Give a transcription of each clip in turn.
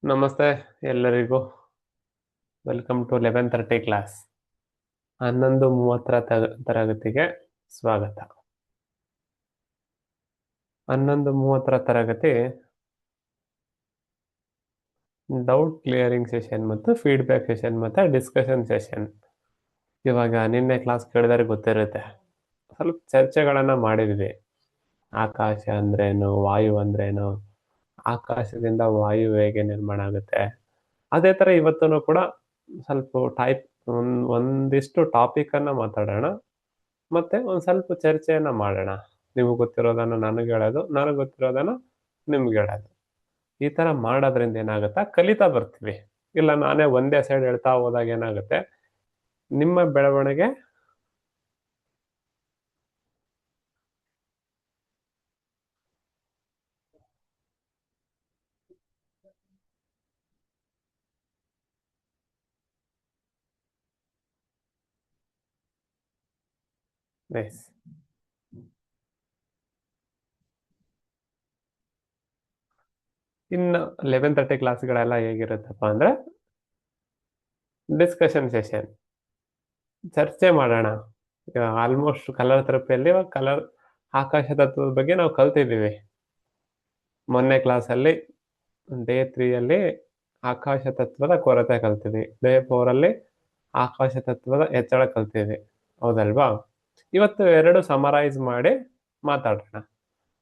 ನಮಸ್ತೆ ಎಲ್ಲರಿಗೂ. Welcome to 11:30 class. 11:30 ತರಗತಿಗೆ ಸ್ವಾಗತ. 11:30 ತರಗತಿ ಡೌಟ್ ಕ್ಲಿಯರಿಂಗ್ ಸೆಷನ್ ಮತ್ತು ಫೀಡ್ಬ್ಯಾಕ್ ಸೆಷನ್ ಮತ್ತು ಡಿಸ್ಕಷನ್ ಸೆಷನ್. ಇವಾಗ ನಿನ್ನೆ ಕ್ಲಾಸ್ ಕೇಳಿದರೆ ಗೊತ್ತಿರುತ್ತೆ, ಸ್ವಲ್ಪ ಚರ್ಚೆಗಳನ್ನು ಮಾಡಿದ್ವಿ. ಆಕಾಶ ಅಂದ್ರೇನು, ವಾಯು ಅಂದ್ರೇನು, ಆಕಾಶದಿಂದ ವಾಯು ಹೇಗೆ ನಿರ್ಮಾಣ ಆಗುತ್ತೆ. ಅದೇ ಥರ ಇವತ್ತೂ ಕೂಡ ಸ್ವಲ್ಪ ಒಂದಿಷ್ಟು ಟಾಪಿಕನ್ನು ಮಾತಾಡೋಣ, ಮತ್ತೆ ಒಂದು ಸ್ವಲ್ಪ ಚರ್ಚೆಯನ್ನು ಮಾಡೋಣ. ನೀವು ಗೊತ್ತಿರೋದನ್ನು ನನಗೆ ಹೇಳೋದು, ನನಗೆ ಗೊತ್ತಿರೋದನ್ನು ನಿಮ್ಗೆ ಹೇಳೋದು. ಈ ಥರ ಮಾಡೋದ್ರಿಂದ ಏನಾಗುತ್ತಾ, ಕಲಿತಾ ಬರ್ತೀವಿ. ಇಲ್ಲ ನಾನೇ ಒಂದೇ ಸೈಡ್ ಹೇಳ್ತಾ ಹೋದಾಗ ಏನಾಗುತ್ತೆ, ನಿಮ್ಮ ಬೆಳವಣಿಗೆ ನೈಸ್. ಇನ್ನು 11:30 ಕ್ಲಾಸ್ಗಳೆಲ್ಲ ಹೇಗಿರುತ್ತಪ್ಪ ಅಂದರೆ ಡಿಸ್ಕಷನ್ ಸೆಷನ್, ಚರ್ಚೆ ಮಾಡೋಣ. ಆಲ್ಮೋಸ್ಟ್ ಕಲರ್ ಥೆರಪಿಯಲ್ಲಿ ಆಕಾಶ ತತ್ವದ ಬಗ್ಗೆ ನಾವು ಕಲ್ತಿದ್ದೀವಿ. ಮೊನ್ನೆ ಕ್ಲಾಸಲ್ಲಿ ಡೇ 3ಯಲ್ಲಿ ಆಕಾಶ ತತ್ವದ ಕೊರತೆ ಕಲ್ತಿದ್ವಿ, ಡೇ 4ಅಲ್ಲಿ ಆಕಾಶ ತತ್ವದ ಹೆಚ್ಚಳ ಕಲ್ತಿದ್ವಿ, ಹೌದಲ್ವಾ? ಇವತ್ತು ಎರಡು ಸಮರೈಸ್ ಮಾಡಿ ಮಾತಾಡೋಣ.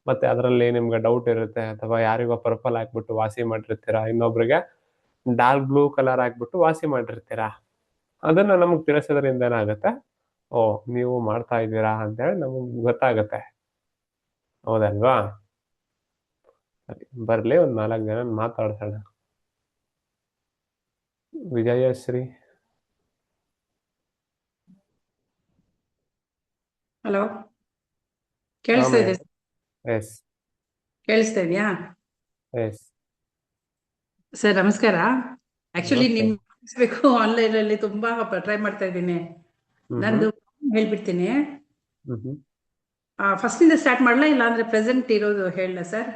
ಮತ್ತೆ ಅದರಲ್ಲಿ ನಿಮ್ಗೆ ಡೌಟ್ ಇರುತ್ತೆ, ಅಥವಾ ಯಾರಿಗೋ ಪರ್ಪಲ್ ಹಾಕ್ಬಿಟ್ಟು ವಾಸಿ ಮಾಡಿರ್ತೀರಾ, ಇನ್ನೊಬ್ರಿಗೆ ಡಾರ್ಕ್ ಬ್ಲೂ ಕಲರ್ ಹಾಕ್ಬಿಟ್ಟು ವಾಸಿ ಮಾಡಿರ್ತೀರಾ. ಅದನ್ನ ನಮಗೆ ತಿಳಿಸೋದ್ರಿಂದ ಏನಾಗುತ್ತೆ, ಓ ನೀವು ಮಾಡ್ತಾ ಇದ್ದೀರಾ ಅಂತೇಳಿ ನಮಗೆ ಗೊತ್ತಾಗುತ್ತೆ, ಹೌದಲ್ವಾ? ಸರಿ, ಬರ್ಲಿ ಒಂದು 4 ಜನ ಮಾತಾಡ್ಸೋಣ. ವಿಜಯಶ್ರೀ. ಹಲೋ, ಕೇಳಿಸ್ತಾ ಇದೆ? ಎಸ್ ಕೇಳಿಸ್ತಾ ಇದೆಯಾ ಎಸ್. ಸರ್? ನಮಸ್ಕಾರ. ಆಕ್ಚುಲಿ ನಮಸ್ತೆ. ನಿಮ್ ಆನ್ಲೈನ್ ಅಲ್ಲಿ ತುಂಬಾ ಟ್ರೈ ಮಾಡ್ತಾ ಇದ್ದೀನಿ. ನಂದು ಹೇಳ್ಬಿಡ್ತೀನಿ. ಫಸ್ಟ್ ಇಂದ ಸ್ಟಾರ್ಟ್ ಮಾಡಲಾ, ಇಲ್ಲ ಅಂದ್ರೆ ಪ್ರೆಸೆಂಟ್ ಇರೋದು ಹೇಳಲಾ ಸರ್?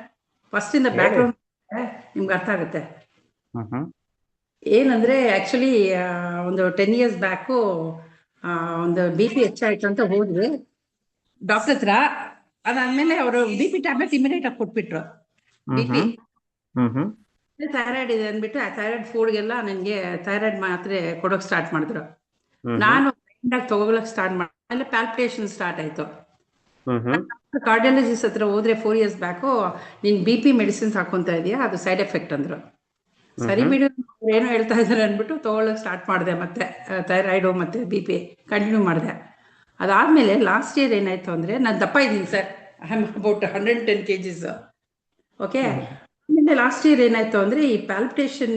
ಫಸ್ಟ್ ಇಂದ ಬ್ಯಾಕ್ ಗ್ರೌಂಡ್ ನಿಮ್ಗೆ ಅರ್ಥ ಆಗುತ್ತೆ. ಏನಂದ್ರೆ ಆಕ್ಚುಲಿ ಒಂದು 10 years ಬ್ಯಾಕು ಒಂದು BP ಹೆಚ್ಚಾಯ್ತು ಅಂತ ಹೋದ್ವಿ ಡಾಕ್ಟರ್ ಹತ್ರ. ಅದಾದ್ಮೇಲೆ ಅವರು BP ಟ್ಯಾಬ್ಲೆಟ್ ಇಮಿಡಿಯೇಟ್ ಆಗಿ ಕೊಟ್ಬಿಟ್ರು. BP ಥೈರಾಯ್ಡ್ ಇದೆ ಅಂದ್ಬಿಟ್ಟು ಆ ಥೈರಾಯ್ಡ್ ಫುಡ್ಗೆಲ್ಲ ನನಗೆ ಥೈರಾಯ್ಡ್ ಮಾತ್ರೆ ಕೊಡೋಕೆ ಸ್ಟಾರ್ಟ್ ಮಾಡಿದ್ರು. ನಾನು ತಗೋಳಕ್ ಸ್ಟಾರ್ಟ್ ಮಾಡಿ ಪ್ಯಾಲ್ಪಿಟೇಷನ್ ಸ್ಟಾರ್ಟ್ ಆಯ್ತು. ಕಾರ್ಡಿಯಾಲಜಿಸ್ಟ್ ಹತ್ರ ಹೋದ್ರೆ 4 years ಬ್ಯಾಕು ನೀನ್ BP ಮೆಡಿಸಿನ್ಸ್ ಹಾಕೊಂತ ಇದೀಯಾ, ಅದು ಸೈಡ್ ಎಫೆಕ್ಟ್ ಅಂದ್ರು. ಸರಿ ಬಿಡು, ಏನೋ ಹೇಳ್ತಾ ಇದಾರೆ ಅಂದ್ಬಿಟ್ಟು ತಗೊಳಕ್ ಸ್ಟಾರ್ಟ್ ಮಾಡಿದೆ. ಮತ್ತೆ ಥೈರಾಯ್ಡು ಮತ್ತೆ BP ಕಂಟಿನ್ಯೂ ಮಾಡಿದೆ. ಅದಾದ್ಮೇಲೆ ಲಾಸ್ಟ್ ಇಯರ್ ಏನಾಯ್ತು ಅಂದ್ರೆ, ನಾನು ದಪ್ಪ ಇದ್ದೀನಿ sir, I am about 110 kgs. Okay. ಆಮೇಲೆ ಲಾಸ್ಟ್ ಇಯರ್ ಏನಾಯ್ತು ಅಂದ್ರೆ, ಈ ಪ್ಯಾಲ್ಪಿಟೇಷನ್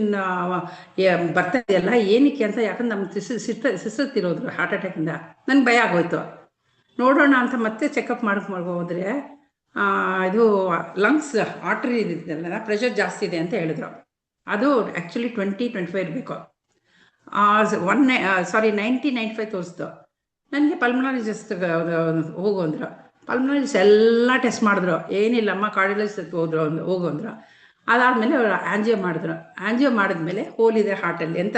ಬರ್ತಾ ಇದೆಯಲ್ಲ, ಏನಕ್ಕೆ ಅಂತ, ಯಾಕಂದ್ರೆ ನಮ್ಮ ಸಿಸ್ಟರ್ ತಿರೋದ್ರು ಹಾರ್ಟ್ ಅಟ್ಯಾಕ್ ಇಂದ. ನನ್ಗೆ ಭಯ ಆಗೋಯ್ತು. ನೋಡೋಣ ಅಂತ ಮತ್ತೆ ಚೆಕಪ್ ಹೋದ್ರೆ ಇದು ಲಂಗ್ಸ್ ಆರ್ಟರಿ ಇದೆಯಲ್ಲ, ಪ್ರೆಷರ್ ಜಾಸ್ತಿ ಇದೆ ಅಂತ ಹೇಳಿದ್ರು. ಅದು ಆ್ಯಕ್ಚುಲಿ 20-25 ಇರಬೇಕು. 90-95 ತೋರಿಸ್ತು. ನನಗೆ ಪಲ್ಮನಾಲಜಿಸ್ಟ್ ಹೋಗು ಅಂದರು. ಪಲ್ಮನಾಲಜಿಸ್ಟ್ ಎಲ್ಲ ಟೆಸ್ಟ್ ಮಾಡಿದ್ರು, ಏನಿಲ್ಲಮ್ಮ ಕಾರ್ಡಿಯಾಲಜಿಸ್ಟ್ ಹೋಗು ಅಂದರು. ಅದಾದಮೇಲೆ ಅವರು ಆಂಜಿಯೋ ಮಾಡಿದ್ರು. ಆಂಜಿಯೋ ಮಾಡಿದ್ಮೇಲೆ ಹೋಲ್ ಇದೆ ಹಾರ್ಟಲ್ಲಿ ಅಂತ.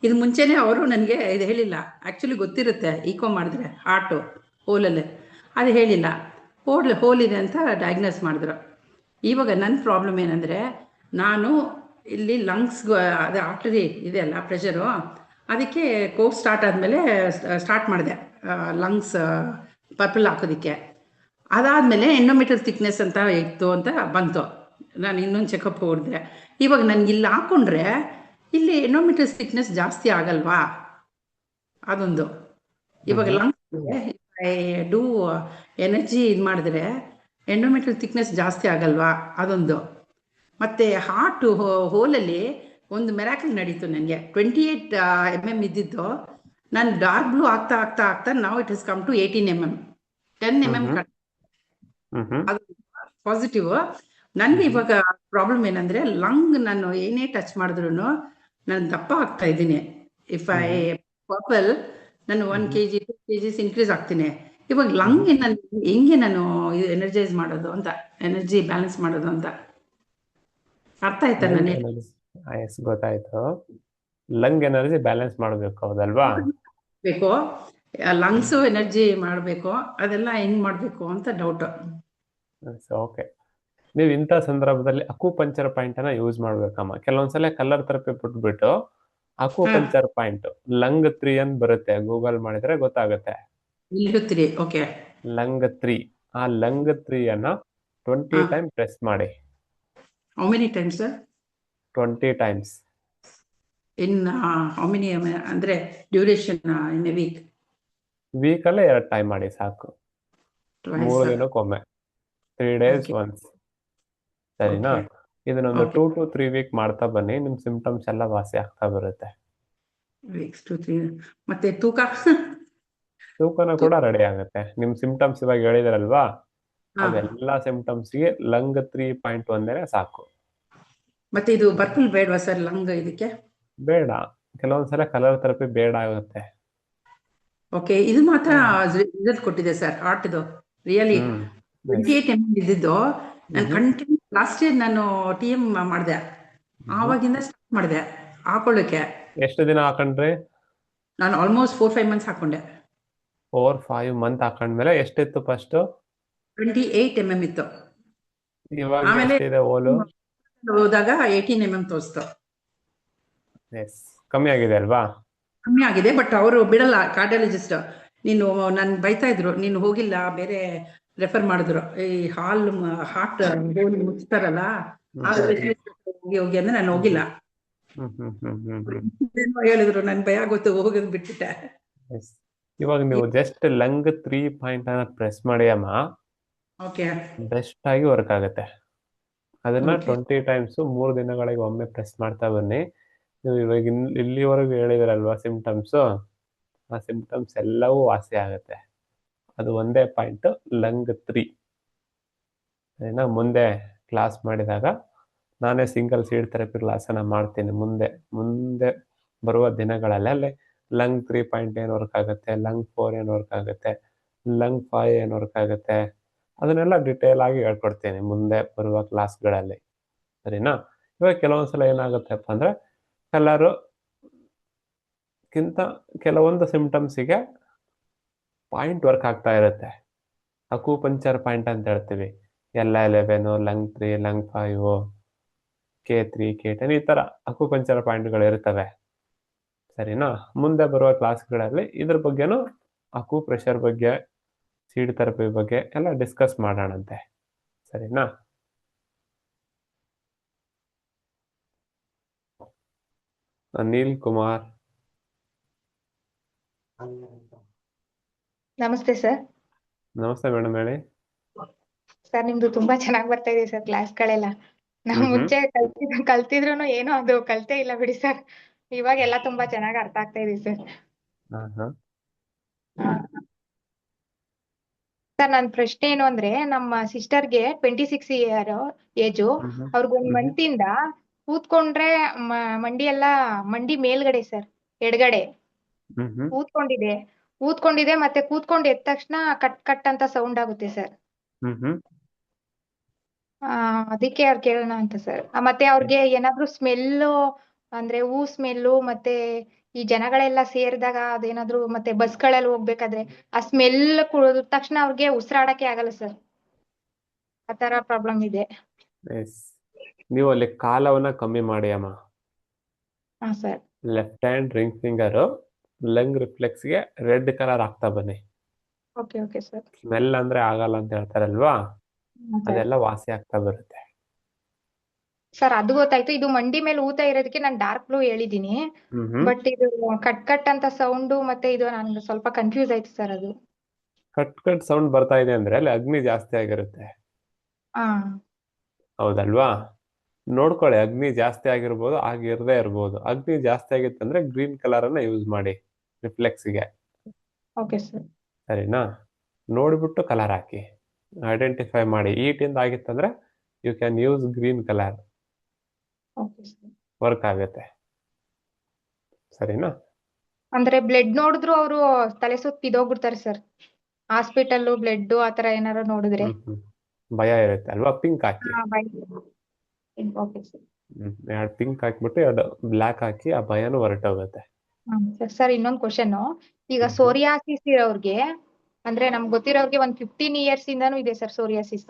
ಇದು ಮುಂಚೆನೇ ಅವರು ನನಗೆ ಇದು ಹೇಳಿಲ್ಲ. ಆ್ಯಕ್ಚುಲಿ ಗೊತ್ತಿರುತ್ತೆ, ಈಕೋ ಮಾಡಿದ್ರೆ ಹಾರ್ಟು ಹೋಲಲ್ಲಿ, ಅದು ಹೇಳಿಲ್ಲ. ಹೋಲ್ ಇದೆ ಅಂತ ಡಯಾಗ್ನೋಸ್ ಮಾಡಿದ್ರು. ಇವಾಗ ನನ್ನ ಪ್ರಾಬ್ಲಮ್ ಏನಂದರೆ, ನಾನು ಇಲ್ಲಿ ಲಂಗ್ಸ್ಗೂ ಅದು ಆರ್ಟರಿ ಇದೆಯಲ್ಲ ಪ್ರೆಷರು, ಅದಕ್ಕೆ ಕೋರ್ಸ್ ಸ್ಟಾರ್ಟ್ ಆದಮೇಲೆ ಸ್ಟಾರ್ಟ್ ಮಾಡಿದೆ ಲಂಗ್ಸ್ ಪರ್ಪಲ್ ಹಾಕೋದಕ್ಕೆ. ಅದಾದಮೇಲೆ ಎಂಡೋಮೀಟರ್ ಥಿಕ್ನೆಸ್ ಅಂತ ಇತ್ತು ಅಂತ ಬಂತು. ನಾನು ಇನ್ನೊಂದು ಚೆಕಪ್ ಹೋಗಿದ್ದೆ. ಇವಾಗ ನನಗೆ ಇಲ್ಲಿ ಹಾಕ್ಕೊಂಡ್ರೆ ಇಲ್ಲಿ ಎಂಡೋಮೀಟರ್ ಥಿಕ್ನೆಸ್ ಜಾಸ್ತಿ ಆಗಲ್ವಾ? ಅದೊಂದು. ಇವಾಗ ಲಂಗ್ಸ್ ಡೂ ಎನರ್ಜಿ ಇದು ಮಾಡಿದ್ರೆ ಎಂಡೋಮೀಟರ್ ಥಿಕ್ನೆಸ್ ಜಾಸ್ತಿ ಆಗಲ್ವಾ? ಅದೊಂದು. ಮತ್ತು ಹಾರ್ಟ್ ಹೋಲಲ್ಲಿ ಒಂದು ಮೆರಾಕಲ್ ನಡೀತು ನನಗೆ. 28 mm ಇದ್ದಿದ್ದು ನಾನು ಡಾರ್ಕ್ ಬ್ಲೂ ಆಗ್ತಾ ಆಗ್ತಾ ಆಗ್ತಾ ನಾವು it is come to 18 mm. 10 mm ಅದು ಪಾಸಿಟಿವ್. ನನಗೆ ಇವಾಗ ಪ್ರಾಬ್ಲಮ್ ಏನಂದ್ರೆ, ಲಂಗ್ ನಾನು ಏನೇ ಟಚ್ ಮಾಡಿದ್ರು ನಾನು ದಪ್ಪ ಆಗ್ತಾ ಇದ್ದೀನಿ. ಇಫ್ ಐ ಪರ್ಪಲ್ ನಾನು 1 kg 2 kgs ಇನ್ಕ್ರೀಸ್ ಆಗ್ತೀನಿ. ಇವಾಗ ಲಂಗ್ ಹೆಂಗೆ ನಾನು ಎನರ್ಜೈಸ್ ಮಾಡೋದು ಅಂತ, ಎನರ್ಜಿ ಬ್ಯಾಲೆನ್ಸ್ ಮಾಡೋದು ಅಂತ ಅರ್ಥ ಆಯ್ತಾ? ನಾನು ಎಸ್ ಗೊತ್ತಾಯ್ತು. ಲಂಗ್ ಎನರ್ಜಿ ಬ್ಯಾಲೆನ್ಸ್ ಮಾಡಬೇಕು, ಹೌದಲ್ವಾ? ಬೇಕು ಲಂಗ್ಸು ಎನರ್ಜಿ ಮಾಡಬೇಕು, ಅದೆಲ್ಲ ಹೆಂಗ್ ಮಾಡಬೇಕು ಅಂತ ಡೌಟ್. ಓಕೆ. ನೀವು ಇಂಥ ಸಂದರ್ಭದಲ್ಲಿ ಅಕ್ಯುಪಂಕ್ಚರ್ ಪಾಯಿಂಟ್ ಅನ್ನ ಯೂಸ್ ಮಾಡ್ಬೇಕಮ್ಮ. ಕೆಲವೊಂದ್ಸಲ ಕಲರ್ ಥೆರಪಿ ಬಿಟ್ಬಿಟ್ಟು ಅಕ್ಯುಪಂಕ್ಚರ್ ಪಾಯಿಂಟ್ ಲಂಗ್ 3 ಅಂತ ಬರುತ್ತೆ, ಗೂಗಲ್ ಮಾಡಿದ್ರೆ ಗೊತ್ತಾಗುತ್ತೆ. ನಿಲ್ಲುತ್ತೀರಿ, ಓಕೆ. ಲಂಗ್ 3, ಆ ಲಂಗ್ 3 ಅನ್ನ 20 ಟೈಮ್ ಪ್ರೆಸ್ ಮಾಡಿ. How many times sir? 20 times. In how many ಅಂದ್ರೆ ಡ್ಯೂರೇಷನ್ ಇನ್ ಎ ವೀಕ್? ವೀಕಲ್ಲೇ 2 ಟೈಮ್ ಮಾಡಿ ಸಾಕು, 3 ದಿನಕ್ಕೊಮ್ಮೆ, 3 days once. ಸರಿನಾ? ಇದನ್ನೊಂದು 2 to 3 ವೀಕ್ ಮಾಡ್ತಾ ಬನ್ನಿ, ನಿಮ್ ಸಿಂಪ್ಟಮ್ಸ್ ಎಲ್ಲ ವಾಸಿ ಆಗ್ತಾ ಬರುತ್ತೆ. ವೀಕ್ಸ್ 2 3. ಮತ್ತೆ ತೂಕನೂ ಕೂಡ ರೆಡಿ ಆಗುತ್ತೆ. ನಿಮ್ ಸಿಂಪ್ಟಮ್ಸ್ ಇವಾಗ ಹೇಳಿದ್ರಲ್ವಾ, ಅವೆಲ್ಲ ಸಿಂಪ್ಟಮ್ಸ್ಗೆ ಲಂಗ್ 3.1 ಸಾಕು. ಮತ್ತೆ ಇದು ಪರ್ಪಲ್ ಬೇಡವಾ ಸರ್ ಲಂಗ್ ಇದಕ್ಕೆ? ಬೇಡ, ಕೆಲವೊಂದ್ಸಲ ಕಲರ್ ಥೆರಪಿ ಬೇಡ ಆಗುತ್ತೆ. ಓಕೆ, ಇದು ಮಾತ್ರ ರಿಸಲ್ಟ್ ಕೊಟ್ಟಿದೆ ಸರ್ ಹಾರ್ಟ್ದು, ರಿಯಲಿ. 28 ml ಇದ್ದಿದ್ದು ನಾನು ಕಂಟಿನ್ಯೂ ಲಾಸ್ಟ್ ಇಯರ್ ನಾನು TM ಮಾಡಿದೆ, ಆವಾಗಿಂದ ಸ್ಟಾರ್ಟ್ ಮಾಡಿದೆ ಹಾಕೊಳ್ಳೋಕೆ. ಎಷ್ಟು ದಿನ ಹಾಕೊಂಡ್ರಿ? ನಾನು ಆಲ್ಮೋಸ್ಟ್ 4-5 months ಹಾಕೊಂಡೆ. 4-5 ಮಂತ್ ಹಾಕೊಂಡ್ಮೇಲೆ ಎಷ್ಟಿತ್ತು ಫಸ್ಟ್? 28 mm ಇತ್ತು. ಇವಾಗ ಆಮೇಲೆ ಎಷ್ಟಿದೆ ಓಲು? ಹೋದಾಗ 18 mm ತೋರಿಸ್ತು. ಎಸ್, ಕಮ್ಮಿ ಆಗಿದೆ ಅಲ್ವಾ? ಕಮ್ಮಿ ಆಗಿದೆ, ಬಟ್ ಅವರು ಬಿಡಲ್ಲ ಕಾರ್ಡಿಯಾಲಜಿಸ್ಟ್. ನೀನು ನನ್ ಬೈತಾ ಇದ್ರು, ನೀನು ಹೋಗಿಲ್ಲ, ಬೇರೆ ರೆಫರ್ ಮಾಡಿದ್ರು, ಈ ಹಾರ್ಟ್ ಮುಚ್ತಾರಲ್ಲ ಹೋಗಿ ಹೋಗಿ ಅಂದ್ರೆ ನಾನು ಹೋಗಿಲ್ಲ. ಹೇಳಿದ್ರು, ನನ್ ಭಯ ಗೊತ್ತು, ಹೋಗೋದ್ ಬಿಟ್ಬಿಟ್ಟೆ. ಇವಾಗ ನೀವು ಜಸ್ಟ್ ಲಂಗ್ 3 ಪಾಯಿಂಟ್ ಅನ್ನ ಪ್ರೆಸ್ ಮಾಡಿ ಅಮ್ಮ, ಓಕೆ, ಬೆಸ್ಟ್ ಆಗಿ ವರ್ಕ್ ಆಗುತ್ತೆ. ಅದನ್ನ 20 ಟೈಮ್ಸ್ 3 ದಿನಗಳಿಗೆ ಒಮ್ಮೆ ಪ್ರೆಸ್ ಮಾಡ್ತಾ ಬನ್ನಿ. ನೀವು ಇವಾಗ ಇಲ್ಲಿವರೆಗೂ ಹೇಳಿದ್ರಲ್ವಾ ಸಿಂಪ್ಟಮ್ಸ್, ಆ ಸಿಂಪ್ಟಮ್ಸ್ ಎಲ್ಲವೂ ವಾಸಿ ಆಗುತ್ತೆ. ಅದು ಒಂದೇ ಪಾಯಿಂಟ್, ಲಂಗ್ 3. ಸರಿನಾ? ಮುಂದೆ ಕ್ಲಾಸ್ ಮಾಡಿದಾಗ ನಾನೇ ಸಿಂಗಲ್ ಸೀಡ್ ಥೆರಪಿ ಕ್ಲಾಸನ್ನು ಮಾಡ್ತೀನಿ ಮುಂದೆ ಬರುವ ದಿನಗಳಲ್ಲಿ. ಅಲ್ಲಿ ಲಂಗ್ 3 ಏನು ವರ್ಕ್ ಆಗುತ್ತೆ, ಲಂಗ್ 4 ಏನು ವರ್ಕ್ ಆಗುತ್ತೆ, ಲಂಗ್ 5 ಏನು ವರ್ಕ್ ಆಗುತ್ತೆ, ಅದನ್ನೆಲ್ಲ ಡಿಟೇಲ್ ಆಗಿ ಹೇಳ್ಕೊಡ್ತೀನಿ ಮುಂದೆ ಬರುವ ಕ್ಲಾಸ್ಗಳಲ್ಲಿ. ಸರಿನಾ? ಇವಾಗ ಕೆಲವೊಂದ್ಸಲ ಏನಾಗುತ್ತಪ್ಪ ಅಂದ್ರೆ ಕಲರು ಕಿಂತ ಕೆಲವೊಂದು ಸಿಂಪ್ಟಮ್ಸಿಗೆ ಪಾಯಿಂಟ್ ವರ್ಕ್ ಆಗ್ತಾ ಇರುತ್ತೆ. ಅಕ್ಯುಪಂಕ್ಚರ್ ಪಾಯಿಂಟ್ ಅಂತ ಹೇಳ್ತೀವಿ. L11, lung 3, lung 5, K3, K10, ಈ ಥರ ಅಕ್ಯುಪಂಕ್ಚರ್ ಪಾಯಿಂಟ್ಗಳು ಇರ್ತವೆ. ಸರಿನಾ? ಮುಂದೆ ಬರುವ ಕ್ಲಾಸ್ಗಳಲ್ಲಿ ಇದ್ರ ಬಗ್ಗೆನೂ, ಅಕ್ಯುಪ್ರೆಷರ್ ಬಗ್ಗೆ, ಸೀಡ್ ಥೆರಪಿ ಬಗ್ಗೆ ಎಲ್ಲ ಡಿಸ್ಕಸ್ ಮಾಡೋಣಂತೆ. ಸರಿನಾ? ಅನಿಲ್ ಕುಮಾರ್. ನಮಸ್ತೆ ಸರ್. ನಮಸ್ತೆ ಮೇಡಮ್, ಹೇಳಿ. ಸರ್, ನಿಮ್ದು ತುಂಬಾ ಚೆನ್ನಾಗಿ ಬರ್ತಾ ಇದೆ ಸರ್ ಕ್ಲಾಸ್ಗಳೆಲ್ಲ. ನಾವು ಮುಂಚೆ ಕಲ್ತಿದ್ರು ಏನೋ ಅದು ಕಲ್ತೇ ಇಲ್ಲ ಬಿಡಿ ಸರ್. ಇವಾಗ ಎಲ್ಲ ತುಂಬಾ ಚೆನ್ನಾಗಿ ಅರ್ಥ ಆಗ್ತಾ ಇದೆ ಸರ್. ಸರ್, ನನ್ನ ಪ್ರಶ್ನೆ ಏನು ಅಂದ್ರೆ, ನಮ್ಮ ಸಿಸ್ಟರ್ಗೆ 26 ಇಯರ್ ಏಜು. ಅವ್ರಿಗೆ 1 month ಇಂದ ಕೂತ್ಕೊಂಡ್ರೆ ಮಂಡಿ ಮೇಲ್ಗಡೆ ಸರ್, ಎಡಗಡೆ ಕೂತ್ಕೊಂಡಿದೆ ಮತ್ತೆ ಕೂತ್ಕೊಂಡು ಎದ್ದ ತಕ್ಷಣ ಕಟ್ ಕಟ್ ಅಂತ ಸೌಂಡ್ ಆಗುತ್ತೆ ಸರ್. ಅದಕ್ಕೆ ಅವ್ರು ಕೇಳೋಣ ಅಂತ ಸರ್. ಮತ್ತೆ ಅವ್ರಿಗೆ ಏನಾದ್ರು ಸ್ಮೆಲ್ಲು, ಅಂದ್ರೆ ಸ್ಮೆಲ್ಲು, ಮತ್ತೆ ಈ ಜನಗಳೆಲ್ಲ ಸೇರಿದಾಗ ಅದೇನಾದ್ರು, ಮತ್ತೆ ಬಸ್ಗಳಲ್ಲಿ ಹೋಗ್ಬೇಕಾದ್ರೆ ಆ ಸ್ಮೆಲ್ ಕುಡಿದ ತಕ್ಷಣ ಅವ್ರಿಗೆ ಉಸಿರಾಡಕ್ಕೆ ಆಗಲ್ಲ ಸರ್. ಆ ತರ ಪ್ರಾಬ್ಲಮ್ ಇದೆ. ನೀವು ಅಲ್ಲಿ ಕಾಲವನ್ನ ಕಮ್ಮಿ ಮಾಡಿ ಅಮ್ಮ. ಹಾ sir. Left hand ring finger lung ರಿಫ್ಲೆಕ್ಸ್ಗೆ ರೆಡ್ ಕಲರ್ ಆಗ್ತಾ ಬನ್ನಿ. Okay okay sir. ಸ್ಮೆಲ್ ಅಂದ್ರೆ ಆಗಲ್ಲ ಅಂತ ಹೇಳ್ತಾರಲ್ವಾ, ಅದೆಲ್ಲ ವಾಸಿ ಆಗ್ತಾ ಬರುತ್ತೆ ಸರ್. ಅದು ಗೊತ್ತಾಯ್ತು. ಇದು ಮಂಡಿ ಮೇಲೆ ಊತ ಇರೋದಕ್ಕೆ ನಾನು ಡಾರ್ಕ್ ಬ್ಲೂ ಹೇಳಿದೀನಿ, ಬಟ್ ಇದು ಕಟ್ ಕಟ್ ಅಂತ ಸೌಂಡ್ ಮತ್ತೆ ಇದು ನನ್ಗೆ ಸ್ವಲ್ಪ ಕನ್ಫ್ಯೂಸ್ ಆಯ್ತು ಸರ್. ಅದು ಕಟ್ ಸೌಂಡ್ ಬರ್ತಾ ಇದೆ ಅಂದ್ರೆ ಅಲ್ಲಿ ಅಗ್ನಿ ಜಾಸ್ತಿ ಆಗಿರುತ್ತೆ, ಹೌದಲ್ವಾ? ನೋಡ್ಕೊಳ್ಳಿ, ಅಗ್ನಿ ಜಾಸ್ತಿ ಆಗಿರ್ಬೋದು, ಆಗಿರದೇ ಇರ್ಬೋದು. ಅಗ್ನಿ ಜಾಸ್ತಿ ಆಗಿತ್ತಂದ್ರೆ ಗ್ರೀನ್ ಕಲರ್ ಅನ್ನ ಯೂಸ್ ಮಾಡಿ ರಿಫ್ಲೆಕ್ಸ್ಗೆ. Okay sir. ಸರಿನಾ? ನೋಡ್ಬಿಟ್ಟು ಕಲರ್ ಹಾಕಿ, ಐಡೆಂಟಿಫೈ ಮಾಡಿ. ಇಂದ ಆಗಿತ್ತಂದ್ರೆ you can use green colour, work ಆಗುತ್ತೆ. ಸರಿನಾ? ಅಂದ್ರೆ ಬ್ಲಡ್ ನೋಡಿದ್ರು ಅವರು ತಲೆ ಸುತ್ತ ಬಿದ್ದೋಗ್ಬಿಡ್ತಾರೆ ಸರ್. ಹಾಸ್ಪಿಟಲ್ ಬ್ಲಡ್ ಆತರ ಏನಾರು ನೋಡಿದ್ರೆ ಭಯ ಇರುತ್ತೆ ಅಲ್ವಾ? ಪಿಂಕ್ ಹಾಕಿ. Okay sir. ಎರಡು ಪಿಂಕ್ ಹಾಕ್ಬಿಟ್ಟು ಎರಡು ಬ್ಲ್ಯಾಕ್ ಹಾಕಿ ಆ ಭಯನೂ ಹೊರಟೋಗುತ್ತೆ. ಸರ್ ಇನ್ನೊಂದು ಕ್ವಶನ್. ಈಗ ಹ್ಮ್ ಹ್ಮ್ ಸೋರಿಯಾಸಿಸ್ ಇರೋರ್ಗೆ ಅಂದ್ರೆ ನಮ್ಗೆ ಗೊತ್ತಿರೋರ್ಗೆ ಒಂದು 15 ಇಯರ್ಸ್ ಇಂದಾನು ಇದೆ ಸರ್ ಸೋರಿಯಾಸಿಸ್.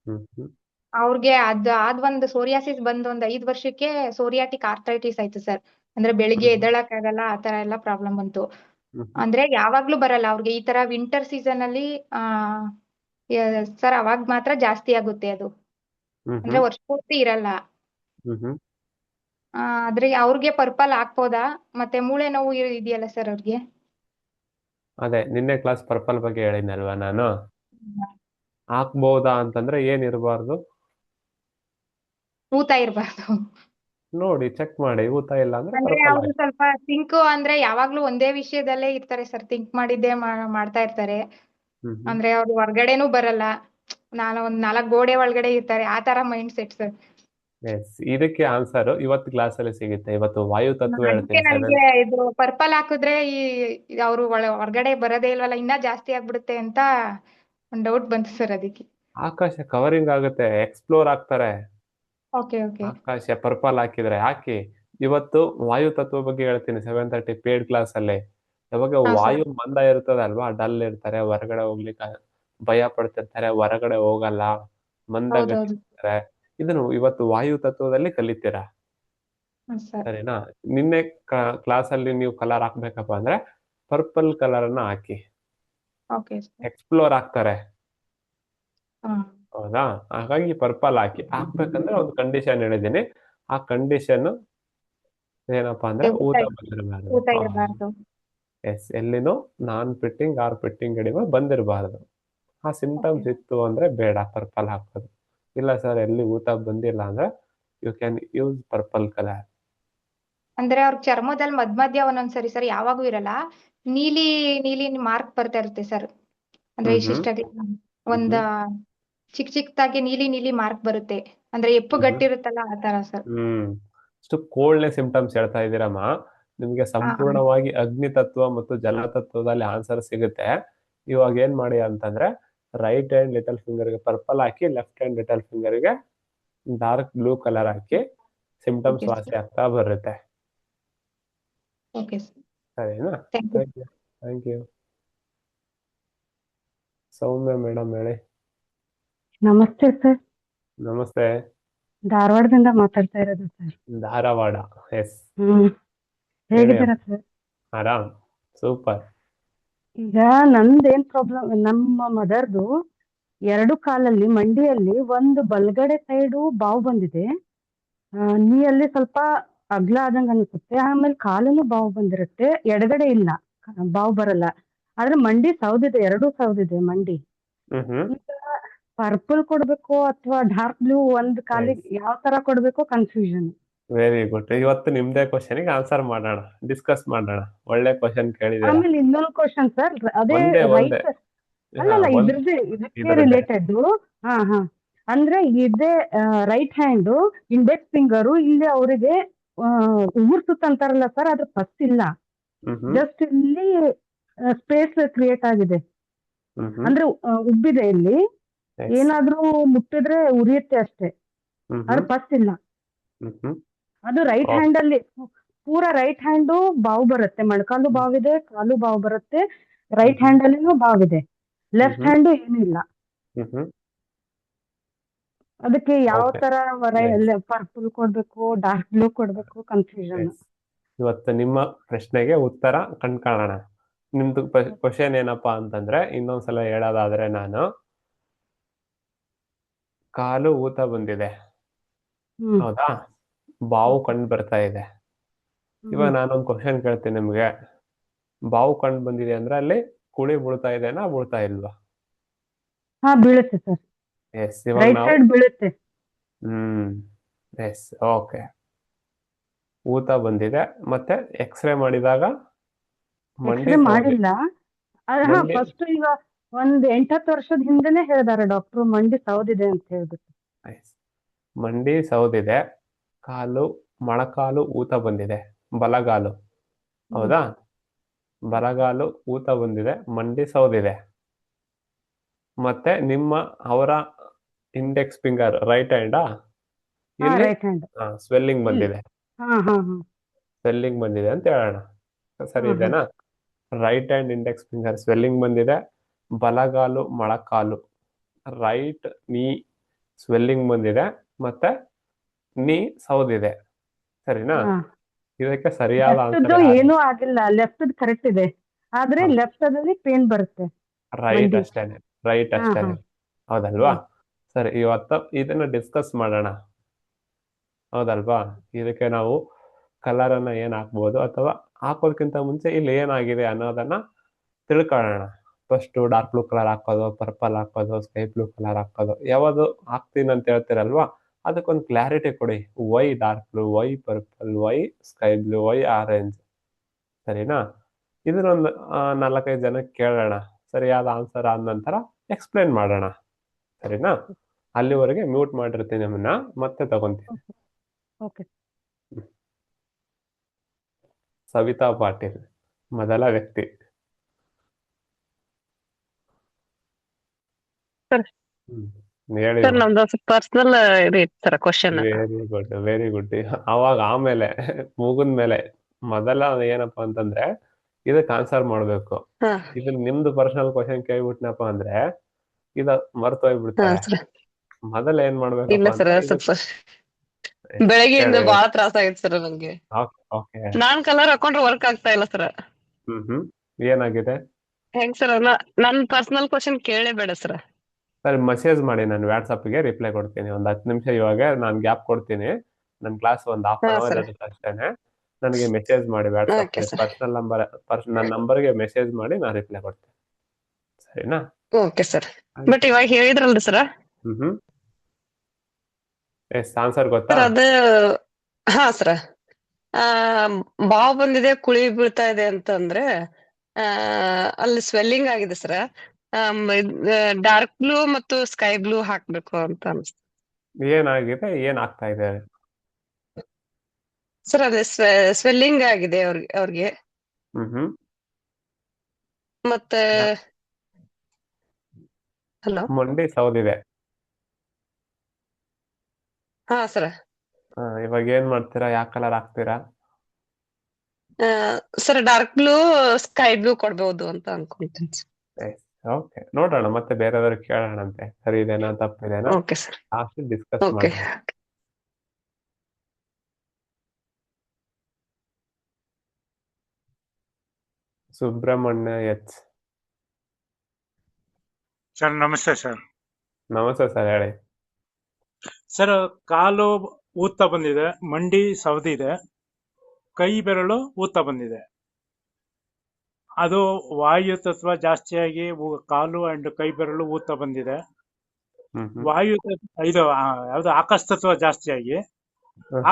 ಹ್ಮ್ ಹ್ಮ್ ಅವ್ರಿಗೆ ಅದ್ ಒಂದು ಸೋರಿಯಾಸಿಸ್ ಬಂದು ಒಂದ್ 5 ವರ್ಷಕ್ಕೆ ಸೋರಿಯಾಟಿಕ್ ಆರ್ಥರೈಟಿಸ್ ಆಯ್ತು ಸರ್. ಅಂದ್ರೆ ಬೆಳಿಗ್ಗೆ ಹ್ಮ್ ಎದ್ದೇಳಕ್ ಆಗಲ್ಲ, ಆ ತರ ಎಲ್ಲ ಪ್ರಾಬ್ಲಮ್ ಬಂತು. ಹ್ಮ್ ಅಂದ್ರೆ ಯಾವಾಗ್ಲೂ ಬರಲ್ಲ ಅವ್ರಿಗೆ, ಈ ತರ ವಿಂಟರ್ ಸೀಸನ್ ಅಲ್ಲಿ ಆ ಸರ್ ಅವಾಗ ಮಾತ್ರ ಜಾಸ್ತಿ ಆಗುತ್ತೆ ಅದು. ಹ್ಮ್ ಅಂದ್ರೆ ಹ್ಮ್ ವರ್ಷ ಪೂರ್ತಿ ಇರಲ್ಲ. ಹ್ಮ್ ಹ್ಮ್ ಆದ್ರೆ ಅವ್ರಿಗೆ ಪರ್ಪಲ್ ಹಾಕ್ಬೋದಾ? ಮತ್ತೆ ಮೂಳೆ ನೋವು ಇದೆಯಲ್ಲ ಸರ್ ಅವ್ರಿಗೆ. ಅದೇ ನಿನ್ನೆ ಕ್ಲಾಸ್ ಪರ್ಪಲ್ ಬಗ್ಗೆ ಹೇಳಿದ್ನಲ್ವಾ ನಾನು. ಹಾಕ್ಬಹುದಾ ಅಂತಂದ್ರೆ ಏನಿರಬಾರ್ದು, ಊತ ಇರಬಾರ್ದು. ನೋಡಿ ಚೆಕ್ ಮಾಡಿ. ಊತ ಇಲ್ಲ ಅಂದ್ರೆ ಅಂದ್ರೆ ಪರ್ಪಲ್ ಅವ್ರು ಹಾಕಿ. ಸ್ವಲ್ಪ ಥಿಂಕ್ ಅಂದ್ರೆ ಯಾವಾಗ್ಲೂ ಒಂದೇ ವಿಷಯದಲ್ಲೇ ಇರ್ತಾರೆ ಸರ್, ಥಿಂಕ್ ಮಾಡಿದ್ದೇ ಮಾಡ್ತಾ ಇರ್ತಾರೆ. ಹ್ಮ್ ಹ್ಮ್ ಅಂದ್ರೆ ಅವ್ರು ಹೊರ್ಗಡೆನೂ ಬರಲ್ಲ, ನಾನು ಒಂದ್ 4 ಗೋಡೆ ಒಳಗಡೆ ಇರ್ತಾರೆ, ಆ ತರ ಮೈಂಡ್ ಸೆಟ್ ಸರ್. ಎಸ್, ಇದಕ್ಕೆ ಆನ್ಸರ್ ಇವತ್ತು ಕ್ಲಾಸ್ ಅಲ್ಲಿ ಸಿಗುತ್ತೆ. ಇವತ್ತು ವಾಯು ತತ್ವ ಅದಕ್ಕೆ ಹೇಳ್ತೀನಿ ನನ್ಗೆ 7th. ಇದು ಪರ್ಪಲ್ ಹಾಕಿದ್ರೆ ಅವ್ರು ಹೊರಗಡೆ ಬರೋದೇ ಇಲ್ವಲ್ಲ, ಇನ್ನ ಜಾಸ್ತಿ ಆಗ್ಬಿಡುತ್ತೆ ಅಂತ ಒಂದ್ ಡೌಟ್ ಬಂತು ಸರ್ ಅದಕ್ಕೆ. ಆಕಾಶ ಕವರಿಂಗ್ ಆಗುತ್ತೆ, ಎಕ್ಸ್ಪ್ಲೋರ್ ಆಗ್ತಾರೆ. ಓಕೆ ಓಕೆ ಆಕಾಶ ಪರ್ಪಲ್ ಹಾಕಿದ್ರೆ ಹಾಕಿ. ಇವತ್ತು ವಾಯು ತತ್ವ ಬಗ್ಗೆ ಹೇಳ್ತೀನಿ 7:30 ಪೇಡ್ ಕ್ಲಾಸ್ ಅಲ್ಲಿ. ಯಾವಾಗ ಹಾ ಸರ್. ವಾಯು ಮಂದ ಇರ್ತದಲ್ವಾ, ಡಲ್ ಇರ್ತಾರೆ, ಹೊರಗಡೆ ಹೋಗ್ಲಿಕ್ಕೆ ಭಯ ಪಡ್ತಿರ್ತಾರೆ, ಹೊರಗಡೆ ಹೋಗಲ್ಲ, ಮಂದಗತಿ ಹೌದೌದು. ಇರ್ತಾರೆ. ಇದನ್ನು ಇವತ್ತು ವಾಯು ತತ್ವದಲ್ಲಿ ಕಲಿತೀರಾ, ಸರ್. ಸರಿನಾ? ನಿನ್ನೆ ಕ್ಲಾಸ್ ಅಲ್ಲಿ ನೀವು ಕಲರ್ ಹಾಕ್ಬೇಕಪ್ಪ ಅಂದ್ರೆ ಪರ್ಪಲ್ ಕಲರ್ ಅನ್ನ ಹಾಕಿ. Okay sir. ಎಕ್ಸ್ಪ್ಲೋರ್ ಆಗ್ತಾರೆ, ಹಾ ಹೌದಾ? ಹಾಗಾಗಿ ಪರ್ಪಲ್ ಹಾಕಿ. ಹಾಕ್ಬೇಕಂದ್ರೆ ಒಂದು ಕಂಡೀಷನ್ ಹೇಳಿದೀನಿ. ಆ ಕಂಡೀಷನ್ ಏನಪ್ಪಾ ಅಂದ್ರೆ ಊತ ಊತ ಬಂದಿರಬಾರ್ದು. ಊತ ಇರಬಾರ್ದು. ಎಸ್, ಎಲ್ಲಿನೂ ನಾನ್ ಪಿಟ್ಟಿಂಗ್ ಆರ್ ಪಿಟ್ಟಿಂಗ್ ಎಡಿಮಾ ಬಂದಿರಬಾರ್ದು. ಆ ಓಕೆ. ಸಿಂಟಮ್ಸ್ ಇತ್ತು ಅಂದ್ರೆ ಬೇಡ ಪರ್ಪಲ್ ಹಾಕೋದು. ಇಲ್ಲ ಸರ್ ಎಲ್ಲಿ ಊತ ಬಂದಿಲ್ಲ ಅಂದ್ರೆ you can use purple colour. ಅಂದ್ರೆ ಅವ್ರ ಚರ್ಮದಲ್ಲಿ ಮಧ್ಯ ಒಂದೊಂದ್ಸರಿ ಸರ್, ಯಾವಾಗೂ ಇರಲ್ಲ, ನೀಲಿ ನೀಲಿ ಮಾರ್ಕ್ ಬರ್ತಾ ಇರುತ್ತೆ ಸರ್. ಅಂದ್ರೆ ಹ್ಮ್ ಹ್ಮ್ ಇಷ್ಟಿಷ್ಟಾಗಿ ಒಂದ ಹ್ಮ್ ಚಿಕ್ಕ ಚಿಕ್ಕದಾಗಿ ನೀಲಿ ನೀಲಿ ಮಾರ್ಕ್ ಬರುತ್ತೆ. ಅಂದ್ರೆ ಎಪ್ಪು ಹ್ಮ್ ಹ್ಮ್ ಗಟ್ಟಿರುತ್ತಲ್ಲ ಆ ತರ ಸರ್. ಹ್ಮ್ ಅಷ್ಟು ಕೋಲ್ಡ್ನೆಸ್ ಸಿಂಟಮ್ಸ್ ಹೇಳ್ತಾ ಇದ್ದೀರಮ್ಮ. ನಿಮ್ಗೆ ಹಾ ಸಂಪೂರ್ಣವಾಗಿ ಅಗ್ನಿ ತತ್ವ ಮತ್ತು ಜಲ ತತ್ವದಲ್ಲಿ ಆನ್ಸರ್ ಸಿಗುತ್ತೆ. ಇವಾಗ ಏನ್ ಮಾಡಿ ಅಂತಂದ್ರೆ ರೈಟ್ ಹ್ಯಾಂಡ್ ಲಿಟಲ್ ಫಿಂಗರ್ಗೆ ಪರ್ಪಲ್ ಹಾಕಿ, ಲೆಫ್ಟ್ ಹ್ಯಾಂಡ್ ಲಿಟಲ್ ಫಿಂಗರ್ಗೆ ಡಾರ್ಕ್ ಬ್ಲೂ ಕಲರ್ ಹಾಕಿ, ಸಿಂಟಮ್ಸ್ ಓಕೆ ವಾಸಿ ಸರ್. ಆಗ್ತಾ ಬರುತ್ತೆ. Okay sir. ಸರಿನಾ? Thank you. Thank you. Thank you. Soumya madam ಹೇಳಿ. ನಮಸ್ತೆ ಸರ್. ನಮಸ್ತೆ. ಧಾರವಾಡದಿಂದ ಮಾತಾಡ್ತಾ ಇರೋದು ಸರ್. ಧಾರವಾಡ. ಎಸ್, ಹ್ಮ್ ಹೇಳಿ. ಹೇಗಿದ್ದೀರಾ ಸರ್? ಆರಾಮ್, ಸೂಪರ್. ಈಗ ನಂದೇನ್ ಪ್ರಾಬ್ಲಮ್, ನಮ್ಮ ಮದರ್ದು 2 ಕಾಲಲ್ಲಿ ಮಂಡಿಯಲ್ಲಿ ಒಂದು ಬಲಗಡೆ ಸೈಡು ಬಾವು ಬಂದಿದೆ. ನೀಯಲ್ಲಿ ಸ್ವಲ್ಪ ಅಗ್ಲ ಆದಂಗ ಅನ್ಸುತ್ತೆ. ಆಮೇಲೆ ಕಾಲಲ್ಲೂ ಬಾವು ಬಂದಿರುತ್ತೆ, ಎಡಗಡೆ ಇಲ್ಲ, ಬಾವು ಬರಲ್ಲ. ಆದ್ರೆ ಮಂಡಿ ಸೌದಿದೆ, 2 ಸೌದಿದೆ ಮಂಡಿ. ಹ್ಮ್ ಈಗ ಪರ್ಪಲ್ ಕೊಡ್ಬೇಕು ಅಥವಾ ಡಾರ್ಕ್ ಬ್ಲೂ, ಒಂದ್ ಕಾಲಿಗೆ ಯಾವ ತರ ಕೊಡ್ಬೇಕು ಕನ್ಫ್ಯೂಷನ್. Very good. ಇವತ್ತು ನಿಮ್ದೇ ಕ್ವಶನ್ಗೆ ಆನ್ಸರ್ ಮಾಡೋಣ, ಡಿಸ್ಕಸ್ ಮಾಡೋಣ. ಒಳ್ಳೆ ಕ್ವಶನ್ ಕೇಳಿದ್ದೀರಾ. ಆಮೇಲೆ ಇನ್ನೊಂದು ಕ್ವಶನ್ ಸರ್, ಅದೇ ಒಂದೇ ರೈಟ್, ಅಲ್ಲಲ್ಲ ಇದಕ್ಕೆ ಇದ್ರದ್ದೇ. ರಿಲೇಟೆಡ್. ಹಾ ಅಂದ್ರೆ ಇದೇ ರೈಟ್ ಹ್ಯಾಂಡ್ ಇಂಡೆಕ್ಸ್ ಫಿಂಗರು ಇಲ್ಲಿ ಅವರಿಗೆ ಉಗುರು ಸುತ್ತ ಅಂತಾರಲ್ಲ ಸರ್, ಅದ್ರ ಫಸ್ಟ್ ಇಲ್ಲ, ಜಸ್ಟ್ ಇಲ್ಲಿ ಸ್ಪೇಸ್ ಕ್ರಿಯೇಟ್ ಆಗಿದೆ. ಅಂದ್ರೆ ಉಬ್ಬಿದೆ ಇಲ್ಲಿ, ಏನಾದ್ರೂ ಮುಟ್ಟಿದ್ರೆ ಉರಿಯುತ್ತೆ ಅಷ್ಟೇ, ಅದ್ರ ಫಸ್ಟ್ ಇಲ್ಲ. ಅದು ರೈಟ್ ಹ್ಯಾಂಡ್ ಅಲ್ಲಿ ಪೂರಾ ರೈಟ್ ಹ್ಯಾಂಡು ಬಾವು ಬರುತ್ತೆ, ಮೊಣಕಾಲು ಬಾವಿದೆ, ಕಾಲು ಬಾವು ಬರುತ್ತೆ, ರೈಟ್ ಹ್ಯಾಂಡ್ ಅಲ್ಲಿನೂ ಬಾವಿದೆ, ಲೆಫ್ಟ್ ಹ್ಯಾಂಡ್ ಏನೂ ಇಲ್ಲ. ಅದಕ್ಕೆ ಯಾವ ತರ ಪರ್ಪಲ್ ಕೊಡ್ಬೇಕು, ಡಾರ್ಕ್ ಬ್ಲೂ ಕೊಡ್ಬೇಕು, ಕನ್ಫ್ಯೂಷನ್. ಇವತ್ತು ನಿಮ್ಮ ಪ್ರಶ್ನೆಗೆ ಉತ್ತರ ಕಂಡ್ಕೊಳ್ಳೋಣ. ನಿಮ್ದು ಕ್ವಶನ್ ಏನಪ್ಪಾ ಅಂತಂದ್ರೆ, ಇನ್ನೊಂದ್ಸಲ ಹೇಳೋದಾದ್ರೆ ನಾನು, ಕಾಲು ಊತ ಬಂದಿದೆ, ಹೌದಾ? ಬಾವು ಕಂಡು ಬರ್ತಾ ಇದೆ. ಇವಾಗ ನಾನೊಂದು ಕ್ವಶನ್ ಕೇಳ್ತೀನಿ ನಿಮ್ಗೆ. ಬಾವು ಕಂಡು ಬಂದಿದೆ ಅಂದ್ರೆ ಅಲ್ಲಿ ಕುಳಿ ಬೀಳ್ತಾ ಇದೆನಾ, ಬೀಳ್ತಾ ಇಲ್ವಾ? ಹಾ ಬೀಳುತ್ತೆ ಸರ್, ಎಸ್. ಇವಾಗ ರೈಟ್ ನಾವು ಸೈಡ್ ಬೀಳುತ್ತೆ. Yes, okay. ಊತ ಬಂದಿದೆ, ಮತ್ತೆ ಎಕ್ಸ್ರೇ ಮಾಡಿದಾಗ ಮಂಡಿ ಎಕ್ಸ್ರೇ ಮಾಡಿಲ್ಲ. ಹಾ ಫಸ್ಟ್ ಈಗ ಒಂದ್ 8-10 ವರ್ಷದ ಹಿಂದೆನೆ ಹೇಳಿದಾರೆ ಡಾಕ್ಟ್ರು, ಮಂಡಿ ಸೌದಿದೆ ಅಂತ ಹೇಳ್ಬಿಟ್ಟು. ಮಂಡಿ ಸೌದಿದೆ, ಕಾಲು ಮೊಣಕಾಲು ಊತ ಬಂದಿದೆ, ಬಲಗಾಲು, ಹೌದಾ? ಬಲಗಾಲು ಊತ ಬಂದಿದೆ, ಮಂಡಿ ಸೌದಿದೆ, ಮತ್ತೆ ಅವರ ಇಂಡೆಕ್ಸ್ ಫಿಂಗರ್ ರೈಟ್ ಹ್ಯಾಂಡಾ, ಇಲ್ಲಿ ರೈಟ್ ಹ್ಯಾಂಡ್. ಸ್ವೆಲ್ಲಿಂಗ್ ಇಲ್ಲಿ ಬಂದಿದೆ, ಹಾ ಹಾ ಹಾ ಸ್ವೆಲ್ಲಿಂಗ್ ಬಂದಿದೆ ಅಂತ ಹೇಳೋಣ. ಸರಿ ಹಾ ಹಾ ಇದೆನಾ? Right hand index finger swelling ಬಂದಿದೆ, ಬಲಗಾಲು ಮೊಳಕಾಲು ರೈಟ್ ನೀ ಸ್ವೆಲ್ಲಿಂಗ್ ಬಂದಿದೆ, ಮತ್ತೆ ನೀ ಸೌದಿದೆ. ಸರಿನಾ? ಹಾ ಇದಕ್ಕೆ ಸರಿಯಾದ ಲೆಫ್ಟ್ ಆನ್ಸರ್ ಏನೂ ಆಗಿಲ್ಲ, ಲೆಫ್ಟ್ ಕರೆಕ್ಟ್ ಇದೆ, ಆದ್ರೆ ಲೆಫ್ಟ್ ಅಲ್ಲಿ ಪೇನ್ ಬರುತ್ತೆ ರೈಟ್ ಮಂಡಿ. ಅಷ್ಟೇನೆ, ರೈಟ್ ಹಾ ಹಾ ಅಷ್ಟೇನೆ. ಹೌದಲ್ವಾ? ಹ್ಮ್ ಸರಿ, ಇವತ್ತು ಇದನ್ನ ಡಿಸ್ಕಸ್ ಮಾಡೋಣ. ಹೌದಲ್ವಾ? ಇದಕ್ಕೆ ನಾವು ಕಲರ್ ಅನ್ನ ಏನ್ ಹಾಕ್ಬೋದು, ಅಥವಾ ಹಾಕೋದಕ್ಕಿಂತ ಮುಂಚೆ ಇಲ್ಲಿ ಏನಾಗಿದೆ ಅನ್ನೋದನ್ನ ತಿಳ್ಕೊಳ್ಳೋಣ. ಫಸ್ಟ್ ಡಾರ್ಕ್ ಬ್ಲೂ ಕಲರ್ ಹಾಕೋದು, ಪರ್ಪಲ್ ಹಾಕೋದು, ಸ್ಕೈ ಬ್ಲೂ ಕಲರ್ ಹಾಕೋದು, ಯಾವುದು ಹಾಕ್ತೀನಿ ಅಂತ ಹೇಳ್ತೀರಲ್ವಾ ಅದಕ್ಕೊಂದು ಕ್ಲಾರಿಟಿ ಕೊಡಿ. Why dark blue, why purple, why sky blue, why orange. ಸರಿನಾ? ಇದನ್ನೊಂದು 4-5 ಜನಕ್ಕೆ ಕೇಳೋಣ. ಸರಿಯಾದ ಆನ್ಸರ್ ಆದ ನಂತರ ಎಕ್ಸ್ಪ್ಲೇನ್ ಮಾಡೋಣ. ಸರಿನಾ? ಅಲ್ಲಿವರೆಗೆ ಮ್ಯೂಟ್ ಮಾಡಿರ್ತೀನಿ ನಿಮ್ಮನ್ನ, ಮತ್ತೆ ತಗೊಂತೀನಿ. ಓಕೆ. ಸವಿತಾ ಪಾಟೀಲ್ ಮೊದಲ ವ್ಯಕ್ತಿ. ಸರ್ ಹೇಳಿ. ಸರ್ ನಮ್ದು ಪರ್ಸನಲ್ ಇದು ಇತ್ತು sir question. Very good, very good. ಅವಾಗ ಆಮೇಲೆ ಮುಗಿದ್ಮೇಲೆ ಮೊದಲ ಏನಪ್ಪಾ ಅಂತಂದ್ರೆ ಇದಕ್ಕೆ ಆನ್ಸರ್ ಮಾಡ್ಬೇಕು. ಇದು ನಿಮ್ದು ಪರ್ಸನಲ್ ಕ್ವಶನ್ ಕೇಳ್ಬಿಟ್ನಪ್ಪ ಅಂದ್ರೆ ಇದ ಮರ್ತು ಹೋಗ್ಬಿಡ್ತಾರೆ. ಮೊದಲ ಏನ್ ಇಲ್ಲ ಸರ್, ಮಾಡ್ಬೇಕಪ್ಪ ಸ್ವಲ್ಪ ಬೆಳಗ್ಗೆಯಿಂದ ಬಹಳ ತ್ರಾಸ ಆಗಿತ್ತು ಸರ್ ನಂಗೆ. ನಾನ್ ಕಲರ್ ಹಾಕೊಂಡ್ರೆ ವರ್ಕ್ ಆಗ್ತಾ ಇಲ್ಲ ಸರ್. ಏನಾಗಿದೆ? ಹೆಂಗ್ ಸರ್? ನನ್ ಪರ್ಸನಲ್ ಕ್ವಶನ್ ಕೇಳೇ ಬೇಡ ಸರ್. ಸರಿ, ಮೆಸೇಜ್ ಮಾಡಿ, ನಾನು ವಾಟ್ಸಪ್ಗೆ ರಿಪ್ಲೈ ಕೊಡ್ತೀನಿ. ಒಂದು 10 ನಿಮಿಷ ಇವಾಗ ನಾನು ಗ್ಯಾಪ್ ಕೊಡ್ತೀನಿ. ನನ್ನ ಕ್ಲಾಸ್ ಒಂದು ಹಾಫ್ ಅನ್ ಅವರ್ ಇರುತ್ತೆ ಅಷ್ಟೇನೆ. ನನಗೆ ಮೆಸೇಜ್ ಮಾಡಿ ವಾಟ್ಸಪ್ಗೆ, ಪರ್ಸನಲ್ ನಂಬರ್, ನನ್ನ ನಂಬರ್ಗೆ ಮೆಸೇಜ್ ಮಾಡಿ ನಾನು ರಿಪ್ಲೈ ಕೊಡ್ತೀನಿ. ಸರಿನಾ? Okay sir. ಬಟ್ ಇವಾಗ ಹೇಳಿದ್ರಲ್ರಿ ಸರ್, ಎಸ್ ಆನ್ಸರ್ ಗೊತ್ತಾ? ಅದು ಹಾ ಸರ್, ಬಾವು ಬಂದಿದೆ, ಕುಳಿ ಬೀಳ್ತಾ ಇದೆ ಅಂತಂದ್ರೆ ಅಲ್ಲಿ ಸ್ವೆಲ್ಲಿಂಗ್ ಆಗಿದೆ ಸರ್. ಡಾರ್ಕ್ ಬ್ಲೂ ಮತ್ತು ಸ್ಕೈ ಬ್ಲೂ ಹಾಕ್ಬೇಕು ಅಂತ ಅನ್ಸ್ತು. ಏನಾಗಿದೆ, ಏನ್ ಆಗ್ತಾ ಇದೆ ಸರ್? ಅದೇ ಸ್ವೆಲ್ಲಿಂಗ್ ಆಗಿದೆ ಅವ್ರಿಗೆ. ಮತ್ತೆ ಹಲೋ, ಮಂಡಿ ಸೌದಿದೆ. ಹಾ ಸರ್. ಇವಾಗ ಏನ್ ಮಾಡ್ತೀರಾ? ಯಾವ ಕಲರ್ ಹಾಕ್ತೀರಾ? Sir dark blue, sky blue ಕೊಡ್ಬೋದು ಅಂತ ಅನ್ಕೊಂತೀನಿ. ಓಕೆ, ನೋಡೋಣ, ಮತ್ತೆ ಬೇರೆಯವ್ರಿಗೆ ಕೇಳೋಣಂತೆ. ಸರಿ ಇದೇನಾ ತಪ್ಪಿದೇನಾ okay sir, last discuss okay. ಮಾಡೋಣ. ಸುಬ್ರಹ್ಮಣ್ಯ ಎಚ್. ಸರ್ ನಮಸ್ತೆ ಸರ್. ನಮಸ್ತೆ ಸರ್, ಹೇಳಿ ಸರ್. ಕಾಲು ಊತ ಬಂದಿದೆ, ಮಂಡಿ ಸವದಿದೆ, ಕೈ ಬೆರಳು ಊತ ಬಂದಿದೆ. ಅದು ವಾಯು ತತ್ವ ಜಾಸ್ತಿಯಾಗಿ ಕಾಲು ಅಂಡ್ ಕೈ ಬೆರಳು ಊತ ಬಂದಿದೆ. ವಾಯು ಇದು ಯಾವ್ದು ಆಕಾಶ ತತ್ವ ಜಾಸ್ತಿಯಾಗಿ,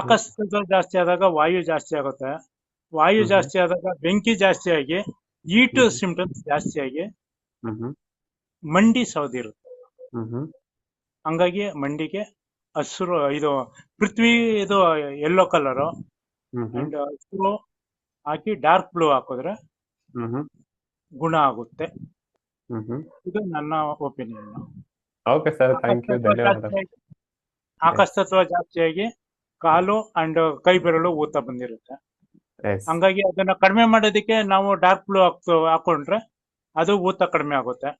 ಆಕಾಶ ತತ್ವ ಜಾಸ್ತಿ ಆದಾಗ ವಾಯು ಜಾಸ್ತಿ ಆಗುತ್ತೆ. ವಾಯು ಜಾಸ್ತಿ ಆದಾಗ ಬೆಂಕಿ ಜಾಸ್ತಿಯಾಗಿ ಹೀಟ್ ಸಿಂಪ್ಟಮ್ಸ್ ಜಾಸ್ತಿಯಾಗಿ ಮಂಡಿ ಸವದಿರುತ್ತೆ. ಹಂಗಾಗಿ ಮಂಡಿಗೆ ಹಸಿರು, ಇದು ಪೃಥ್ವಿ ಇದು ಯೆಲ್ಲೋ ಕಲರು ಅಂಡ್ ಹಸಿರು ಹಾಕಿ ಡಾರ್ಕ್ ಬ್ಲೂ ಹಾಕಿದ್ರೆ ಗುಣ ಆಗುತ್ತೆ. ಇದು ನನ್ನ opinion. Okay sir, thank you, ಧನ್ಯವಾದ. ಆಕಾಶ ತತ್ವ ಜಾಸ್ತಿಯಾಗಿ ಕಾಲು ಅಂಡ್ ಕೈ ಬೆರಳು ಊತ ಬಂದಿರುತ್ತೆ. ಹಂಗಾಗಿ ಅದನ್ನ ಕಡಿಮೆ ಮಾಡೋದಕ್ಕೆ ನಾವು ಡಾರ್ಕ್ ಬ್ಲೂ ಹಾಕೊಂಡ್ರೆ ಅದು ಊತ ಕಡಿಮೆ ಆಗುತ್ತೆ.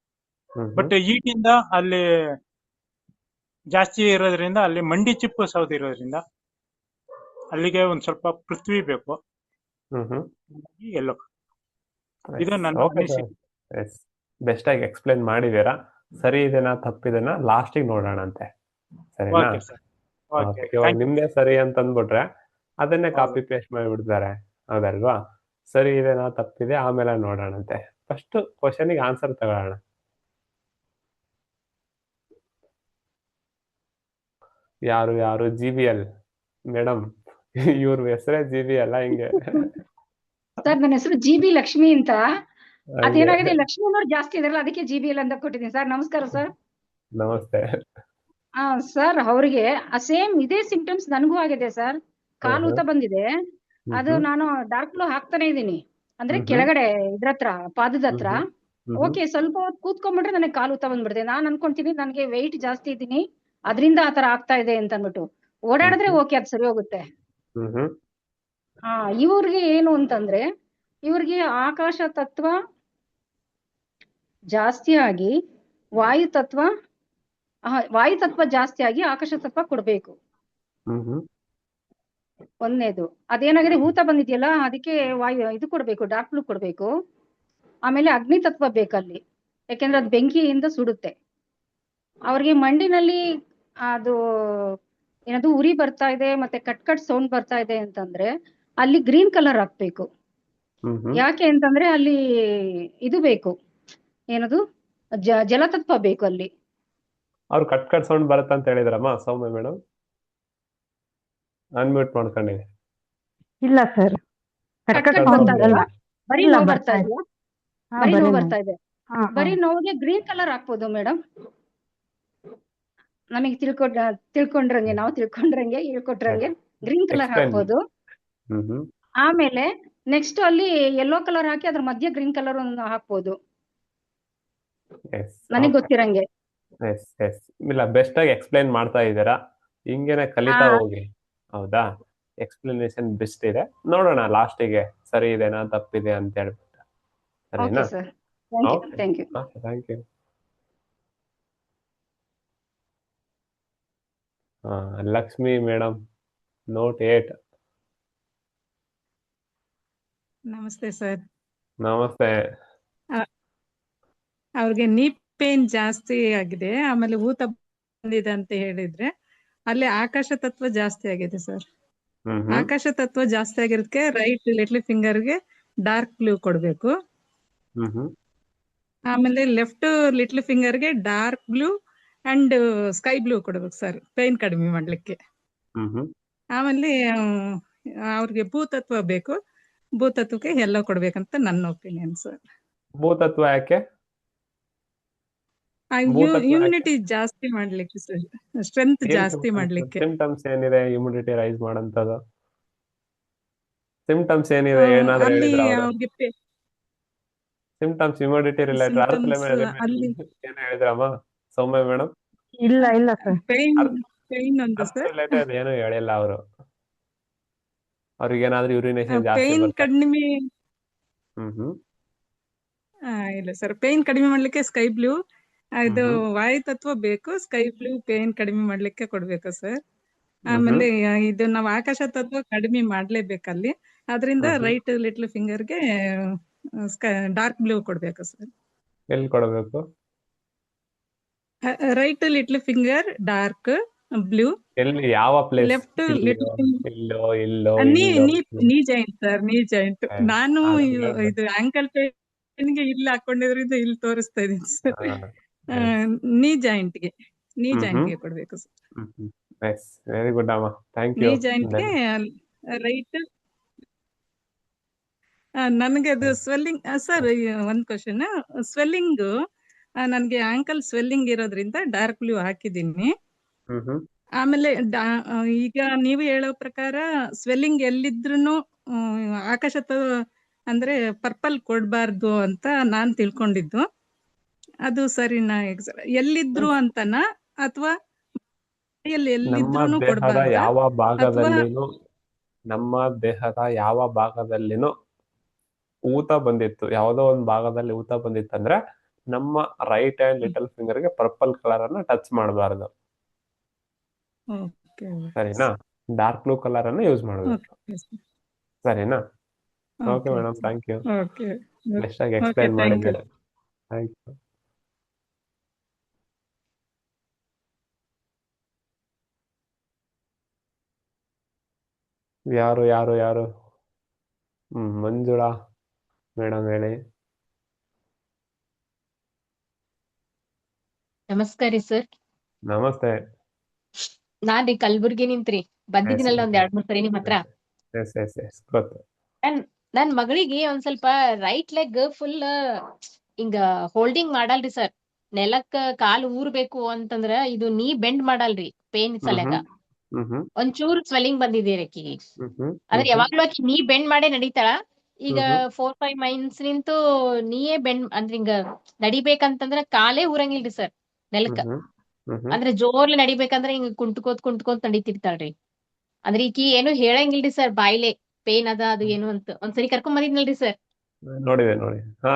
ಬಟ್ ಹೀಟಿಂದ ಅಲ್ಲಿ ಜಾಸ್ತಿ ಇರೋದ್ರಿಂದ, ಅಲ್ಲಿ ಮಂಡಿ ಚಿಪ್ಪು ಸೌದಿರೋದ್ರಿಂದ ಅಲ್ಲಿಗೆ ಒಂದ್ ಸ್ವಲ್ಪ ಪೃಥ್ವಿ ಬೇಕು. ಎಲ್ಲೋ ಇದು ನನ್ನ ಬೆಸ್ಟ್ ಆಗಿ ಎಕ್ಸ್ಪ್ಲೇನ್ ಮಾಡಿದೀರಾ. ಸರಿ ಇದೆನಾ ತಪ್ಪಿದೆನಾ ಲಾಸ್ಟಿಗೆ ನೋಡೋಣ ಅಂತೆ. ಸರಿನಾ? ಇವಾಗ ನಿಮ್ದೇ ಸರಿ ಅಂತ ಅಂದ್ಬಿಟ್ರೆ ಅದನ್ನೇ ಕಾಪಿ ಪೇಸ್ಟ್ ಮಾಡಿಬಿಡ್ತಾರೆ. ಹೌದಲ್ವಾ? ಸರಿ ಇದೆನಾ ತಪ್ಪಿದೆ ಆಮೇಲೆ ನೋಡೋಣಂತೆ. ಫಸ್ಟ್ ಕ್ವಶನಿಗೆ ಆನ್ಸರ್ ತಗೊಳ್ಳೋಣ. ಯಾರು GBL ಮೇಡಮ್, ಇವ್ರ ಹೆಸರೇ GB ಅಲ್ಲ ಹಿಂಗೆ? ಸರ್ ನನ್ನ ಹೆಸರು GB ಲಕ್ಷ್ಮಿ ಅಂತ. ಅದೇನಾಗಿದೆ, ಲಕ್ಷ್ಮಿ ಅನ್ನೋರು ಜಾಸ್ತಿ ಇದಾರಲ್ಲ, ಅದಕ್ಕೆ GBL ಅಂತ ಕೊಟ್ಟಿದ್ದೀನಿ ಸರ್. ನಮಸ್ಕಾರ ಸರ್. ನಮಸ್ತೆ. ಸರ್ ಅವ್ರಿಗೆ ಸೇಮ್ ಇದೇ ಸಿಂಪ್ಟಮ್ಸ್ ನನಗೂ ಆಗಿದೆ ಸರ್. ಕಾಲು ಊತ ಬಂದಿದೆ. ಅದು ನಾನು ಡಾರ್ಕ್ ಬ್ಲೂ ಹಾಕ್ತಾನೆ ಇದ್ದೀನಿ, ಅಂದ್ರೆ ಕೆಳಗಡೆ ಇದ್ರತ್ರ ಪಾದದ ಹತ್ರ. ಓಕೆ, ಸ್ವಲ್ಪ ಹೊತ್ತು ಕೂತ್ಕೊಂಡ್ಬಿಟ್ರೆ ನನಗೆ ಕಾಲು ಊತ ಬಂದ್ಬಿಡ್ದೆ. ನಾನ್ ಅನ್ಕೊಂತೀನಿ ನನಗೆ ವೆಯ್ಟ್ ಜಾಸ್ತಿ ಇದ್ದೀನಿ, ಅದರಿಂದ ಆತರ ಆಗ್ತಾ ಇದೆ ಅಂತ ಅಂದ್ಬಿಟ್ಟು. ಓಡಾಡಿದ್ರೆ ಹ್ಮ್ ಓಕೆ, ಅದು ಸರಿ ಹೋಗುತ್ತೆ. ಹ್ಮ್ ಹ್ಮ್ ಇವ್ರಿಗೆ ಏನು ಅಂತಂದ್ರೆ, ಇವ್ರಿಗೆ ಆಕಾಶ ತತ್ವ ಜಾಸ್ತಿ ಆಗಿ ವಾಯು ತತ್ವ ವಾಯು ತತ್ವ ಜಾಸ್ತಿ ಆಗಿ ಆಕಾಶ ತತ್ವ ಕೊಡ್ಬೇಕು. ಹ್ಮ್ ಹ್ಮ್ ಒಂದನೇದು ಅದೇನಾಗಿದೆ, ಊತ ಬಂದಿದೆಯಲ್ಲ, ಅದಕ್ಕೆ ವಾಯು ಇದು ಕೊಡ್ಬೇಕು, ಡಾರ್ಕ್ ಬ್ಲೂ ಕೊಡ್ಬೇಕು. ಆಮೇಲೆ ಅಗ್ನಿ ತತ್ವ ಬೇಕಲ್ಲಿ, ಯಾಕೆಂದ್ರೆ ಅದು ಬೆಂಕಿಯಿಂದ ಸುಡುತ್ತೆ. ಅವ್ರಿಗೆ ಮಂಡಿನಲ್ಲಿ ಅದು ಏನದು ಉರಿ ಬರ್ತಾ ಇದೆ, ಮತ್ತೆ ಕಟ್ ಸೌಂಡ್ ಬರ್ತಾ ಇದೆ ಅಂತಂದ್ರೆ ಅಲ್ಲಿ ಗ್ರೀನ್ ಕಲರ್ ಹಾಕ್ಬೇಕು. ಹ್ಮ್ ಹ್ಮ್ ಯಾಕೆ ಅಂತಂದ್ರೆ ಅಲ್ಲಿ ಇದು ಬೇಕು, ಏನದು ಜಲತತ್ವ ಬೇಕು ಅಲ್ಲಿ. ಅವ್ರು ಕಟ್ ಸೌಂಡ್ ಬರುತ್ತ ಅಂತ ಹೇಳಿದ್ರಮ್ಮ ಸೌಮ್ಯ ಮೇಡಮ್? ಅನ್ಮ್ಯೂಟ್ ಮಾಡ್ಕೊಂಡಿದೆ. ಇಲ್ಲ ಸರ್, ಕಟ್ ಕಟ್ ಬರ್ತಾ ಸೌಂಡ್ ಇದೆಯಾ? ಅಲ್ಲ. ಬರೀ ಇಲ್ಲ, ನೋವು ಬರ್ತಾ ಬರ್ತಾ ಇದೆ. ಇದೆಯಾ? ಹಾ, ಬರೀ ಬರೀ ನೋವು ನೋವು. ಬರ್ತಾ ಇದೆ. ಹಾ ಹಾ ಬರೀ ನೋವಿಗೆ ಗ್ರೀನ್ ಕಲರ್ ಹಾಕ್ಬೋದು ಮೇಡಮ್. ನಮಗೆ ತಿಳ್ಕೊಂಡ್ರಂಗೆ, ನಾವು ತಿಳ್ಕೊಂಡ್ರಂಗೆ, ಹೇಳ್ಕೊಟ್ರಂಗೆ ಗ್ರೀನ್ ಕಲರ್ ಎಕ್ಸ್ಪ್ಲೇನ್. ಹಾಕ್ಬೋದು. ಹ್ಮ್ ಹ್ಮ್ ಆಮೇಲೆ ನೆಕ್ಸ್ಟ್ ಅಲ್ಲಿ ಯೆಲ್ಲೋ ಕಲರ್ ಹಾಕಿ ಅದ್ರ ಮಧ್ಯೆ ಗ್ರೀನ್ ಕಲರ್ ಒಂದು ಹಾಕ್ಬೋದು, ಎಸ್ ನನಗೆ ಓಕೆ. ಗೊತ್ತಿರಂಗೆ. ಎಸ್ ಎಸ್ ಇಲ್ಲ, ಬೆಸ್ಟ್ ಆಗಿ ಎಕ್ಸ್ಪ್ಲೈನ್ ಮಾಡ್ತಾ ಇದ್ದೀರಾ. ಹಿಂಗೇನೆ ಕಲಿತಾ ಹೋಗಿ. ಹೌದಾ? ಎಕ್ಸ್ಪ್ಲನೇಷನ್ ಬೆಸ್ಟ್ ಇದೆ. ನೋಡೋಣ ಲಾಸ್ಟಿಗೆ ಸರಿ ಇದೆನಾ ತಪ್ಪಿದೆ ಅಂತ ಹೇಳ್ಬಿಟ್ಟು. ಓಕೆ ಸರಿನಾ? Sir, thank you, okay thank you. Okay, thank you. Lakshmi madam, note 8. Namaste sir. ನಮಸ್ತೆ. ಅವ್ರಿಗೆ ನೀ ಪೇನ್ ಜಾಸ್ತಿ ಆಗಿದೆ, ಆಮೇಲೆ ಊತ ಬಂದಿದೆ ಅಂತ ಹೇಳಿದ್ರೆ ಅಲ್ಲಿ ಆಕಾಶ ತತ್ವ ಜಾಸ್ತಿ ಆಗಿದೆ ಸರ್. ಹ್ಮ್ ಹ್ಮ್ ಆಕಾಶ ತತ್ವ ಜಾಸ್ತಿ ಆಗಿರೋದಕ್ಕೆ ರೈಟ್ ಲಿಟ್ಲ್ ಫಿಂಗರ್ಗೆ ಡಾರ್ಕ್ ಬ್ಲೂ ಕೊಡ್ಬೇಕು. ಹ್ಮ್ ಹ್ಮ್ ಆಮೇಲೆ ಲೆಫ್ಟ್ ಲಿಟ್ಲ್ ಫಿಂಗರ್ಗೆ dark blue and sky blue ಕೊಡ್ಬೇಕು ಸರ್, ಪೇನ್ ಕಡಿಮೆ ಮಾಡ್ಲಿಕ್ಕೆ. ಹ್ಮ್ ಹ್ಮ್ ಆಮೇಲೆ ಅವ್ರಿಗೆ ಭೂತತ್ವ ಬೇಕು, ಭೂತತ್ವಕ್ಕೆ ಎಲ್ಲೋ ಕೊಡ್ಬೇಕಂತ ನನ್ನ ಒಪಿನಿಯನ್ ಸರ್. ಭೂತತ್ವ ಯಾಕೆ? ಭೂತತ್ವ ಯಾಕೆ? ಇಮ್ಯುನಿಟಿ ಜಾಸ್ತಿ ಮಾಡ್ಲಿಕ್ಕೆ ಸರ್, ಸ್ಟ್ರೆಂತ್ ಜಾಸ್ತಿ ಮಾಡ್ಲಿಕ್ಕೆ. ಸಿಂಪ್ಟಮ್ಸ್ ಏನಿದೆ ಇಮ್ಯುನಿಟಿ ರೈಸ್ ಮಾಡಂತದ್ದು? ಸಿಂಪ್ಟಮ್ಸ್ ಏನಿದೆ ಏನಾದ್ರು ಅಲ್ಲಿ ಹೇಳಿದ್ರ ಅವರು? ಅವ್ರಿಗೆ ಸಿಂಪ್ಟಮ್ಸ್ ಇಮ್ಯುನಿಟಿ ರಿಲೇಟೆಡ್ ಅಲ್ಲಿ ಏನು ಹೇಳಿದ್ರಮ್ಮ ಸೌಮ್ಯ ಮೇಡಮ್? ಇಲ್ಲ ಇಲ್ಲ ಸರ್. ಪೇನ್ ಒಂದು ಸರ್, ರಿಲೇಟೆಡ್ ಏನು ಹೇಳಿಲ್ಲ ಅವರು. ಅವ್ರಿಗೆ ಏನಾದ್ರು ಯೂರಿನೇಷನ್ ಜಾಸ್ತಿ ಪೇನ್ ಬರ್ತಾ? ಕಡಿಮೆ ಹ್ಮ್ ಹ್ಮ್ ಇಲ್ಲ ಸರ್, ಪೇನ್ ಕಡಿಮೆ ಮಾಡ್ಲಿಕ್ಕೆ ಸ್ಕೈ ಬ್ಲೂ ಇದು ಹ್ಮ್ ವಾಯು ತತ್ವ ಬೇಕು, ಸ್ಕೈ ಬ್ಲೂ ಪೇನ್ ಕಡಿಮೆ ಮಾಡ್ಲಿಕ್ಕೆ ಕೊಡ್ಬೇಕು ಸರ್. ಹ್ಮ್ ಆಮೇಲೆ ಇದು ನಾವು ಆಕಾಶ ತತ್ವ ಕಡಿಮೆ ಮಾಡ್ಲೇಬೇಕಲ್ಲಿ, ಅದರಿಂದ ಹ್ಮ್ ರೈಟ್ ಲಿಟ್ಲ್ ಫಿಂಗರ್ಗೆ ಡಾರ್ಕ್ ಬ್ಲೂ ಕೊಡ್ಬೇಕು ಸರ್. ಎಲ್ಲಿ ಕೊಡಬೇಕು? Right little finger dark blue, ಎಲ್ಲಿ, ಯಾವ ಪ್ಲೇಸ್? ಲೆಫ್ಟ್ ಲಿಟ್ಲ್ ಫಿಂಗರ್ ಇಲ್ಲೋ ಇಲ್ಲೋ ನೀ ಇಲ್ಲೋ ನೀ ನೀ ಜಾಯಿಂಟ್ ಸರ್, ನೀ ಜಾಯಿಂಟ್. ನಾನು ಅದನ್ನ ಹೇಳ್ಬೇಕು. ಇದು ಆಂಕಲ್ ಪೇನ್ಗೆ ಇಲ್ಲಿ ಹಾಕೊಂಡಿದ್ರಿಂದ ಇಲ್ಲಿ ತೋರಿಸ್ತಾ ಇದೀನಿ ಸರ್. ಹಾ, ನೀ ಜಾಯಿಂಟ್ಗೆ ಹ್ಮ್ ಕೊಡ್ಬೇಕು ಸರ್. ಹ್ಮ್ ಎಸ್, ವೆರಿ ಗುಡ್ ಅಮ್ಮ, ಥ್ಯಾಂಕ್ ನೀ ಯು. ಜಾಯಿಂಟ್ಗೆ ರೈಟ್. ನನಗೆ ಅದು ಸ್ವೆಲ್ಲಿಂಗ್ ಸರ್, ಒಂದ್ ಕ್ವಶನ್. ಸ್ವೆಲ್ಲಿಂಗ್ ನನ್ಗೆ ಆಂಕಲ್ ಸ್ವೆಲ್ಲಿಂಗ್ ಇರೋದ್ರಿಂದ ಡಾರ್ಕ್ ಬ್ಲೂ ಹಾಕಿದ್ದೀನಿ. ಹ್ಮ್ ಹ್ಮ್ ಆಮೇಲೆ ಈಗ ನೀವು ಹೇಳೋ ಪ್ರಕಾರ ಸ್ವೆಲ್ಲಿಂಗ್ ಎಲ್ಲಿದ್ರೂ ಆಕಾಶ ಅಂದ್ರೆ ಪರ್ಪಲ್ ಕೊಡ್ಬಾರ್ದು ಅಂತ ನಾನ್ ತಿಳ್ಕೊಂಡಿದ್ದು, ಅದು ಸರಿನಾ? ಎಲ್ಲಿದ್ರು ಅಂತನಾ, ಅಥವಾ ನಮ್ಮ ಎಲ್ಲಿದ್ರು ದೇಹದ ಕೊಡ್ಬಾರ್ದ, ಯಾವ ಅಥವಾ ಭಾಗದಲ್ಲಿನೂ ನಮ್ಮ ದೇಹದ ಯಾವ ಭಾಗದಲ್ಲಿನೂ ಊತ ಬಂದಿತ್ತು, ಯಾವುದೋ ಒಂದು ಭಾಗದಲ್ಲಿ ಊತ ಬಂದಿತ್ತಂದ್ರೆ ನಮ್ಮ ರೈಟ್ ಹ್ಯಾಂಡ್ ಲಿಟಲ್ ಫಿಂಗರ್ಗೆ ಪರ್ಪಲ್ ಕಲರ್ ಅನ್ನ ಟಚ್ ಮಾಡಬಾರ್ದು. ಸರಿನಾ? ಡಾರ್ಕ್ ಬ್ಲೂ ಕಲರ್ ಅನ್ನ ಯೂಸ್ ಮಾಡಬೇಕು. ಸರಿನಾ? Okay madam, thank you. ಎಷ್ಟಾಗಿ ಎಕ್ಸ್ಪ್ಲೈನ್ ಮಾಡಿದ್ದೀರಾ. Thank you. ಯಾರು ಯಾರು ಯಾರು? ಮಂಜುಳಾ ಮೇಡಮ್ ಹೇಳಿ. ನಮಸ್ಕಾರ ರೀ ಸರ್. ನಮಸ್ತೆ. ನಾನ್ ರೀ ಕಲ್ಬುರ್ಗಿ ನಿಂತ್ರಿ ಬಂದಿದ್ದೀನಲ್ಲ ಒಂದ್ 2-3 ಸರಿ ನಿಮ್ ಹತ್ರ. ಗೊತ್ತು. ನನ್ ಮಗಳಿಗೆ ಒಂದ್ ಸ್ವಲ್ಪ ರೈಟ್ ಲೆಗ್ ಫುಲ್ ಹಿಂಗ ಹೋಲ್ಡಿಂಗ್ ಮಾಡಲ್ರಿ ಸರ್. ನೆಲಕ್ಕ ಕಾಲ್ ಊರ್ಬೇಕು ಅಂತಂದ್ರ ಇದು ನೀ ಬೆಂಡ್ ಮಾಡಲ್ರಿ ಪೇನ್ ಸಲ್ಯಾಕ. ಒಂಚೂರ್ ಸ್ವೆಲ್ಲಿಂಗ್ ಬಂದಿದೆ ಆಕಿಗೆ. ಅಂದ್ರೆ ಯಾವಾಗ್ಲೂ ಆಕಿ ನೀ ಬೆಂಡ್ ಮಾಡೇ ನಡೀತಾಳ. ಈಗ 4-5 ಮಂತ್ಸ್ ನಿಂತು ನೀಯೇ ಬೆಂಡ್ ಅಂದ್ರೆ ಹಿಂಗ ನಡಿಬೇಕಂತಂದ್ರ ಕಾಲೇ ಊರಂಗಿಲ್ರಿ ಸರ್ ನೆಲಕ್ಕ. ಅಂದ್ರೆ ಜೋರ್ಲಿ ನಡಿಬೇಕಂದ್ರೆ ಹಿಂಗ್ ಕುಂಟ್ಕೋತ್ ನಡೀತಿರ್ತಾಳ್ರಿ. ಅಂದ್ರೆ ಈಕಿ ಏನು ಹೇಳಂಗಿಲ್ರಿ ಸರ್, ಬಾಯ್ಲೆ ಪೇನ್ ಅದ ಅದು ಏನು ಅಂತ. ಒಂದ್ಸರಿ ಕರ್ಕೊಂಡ್ ಬಂದಿದ್ನಲ್ರಿ ಸರ್, ನೋಡಿ ಹಾ.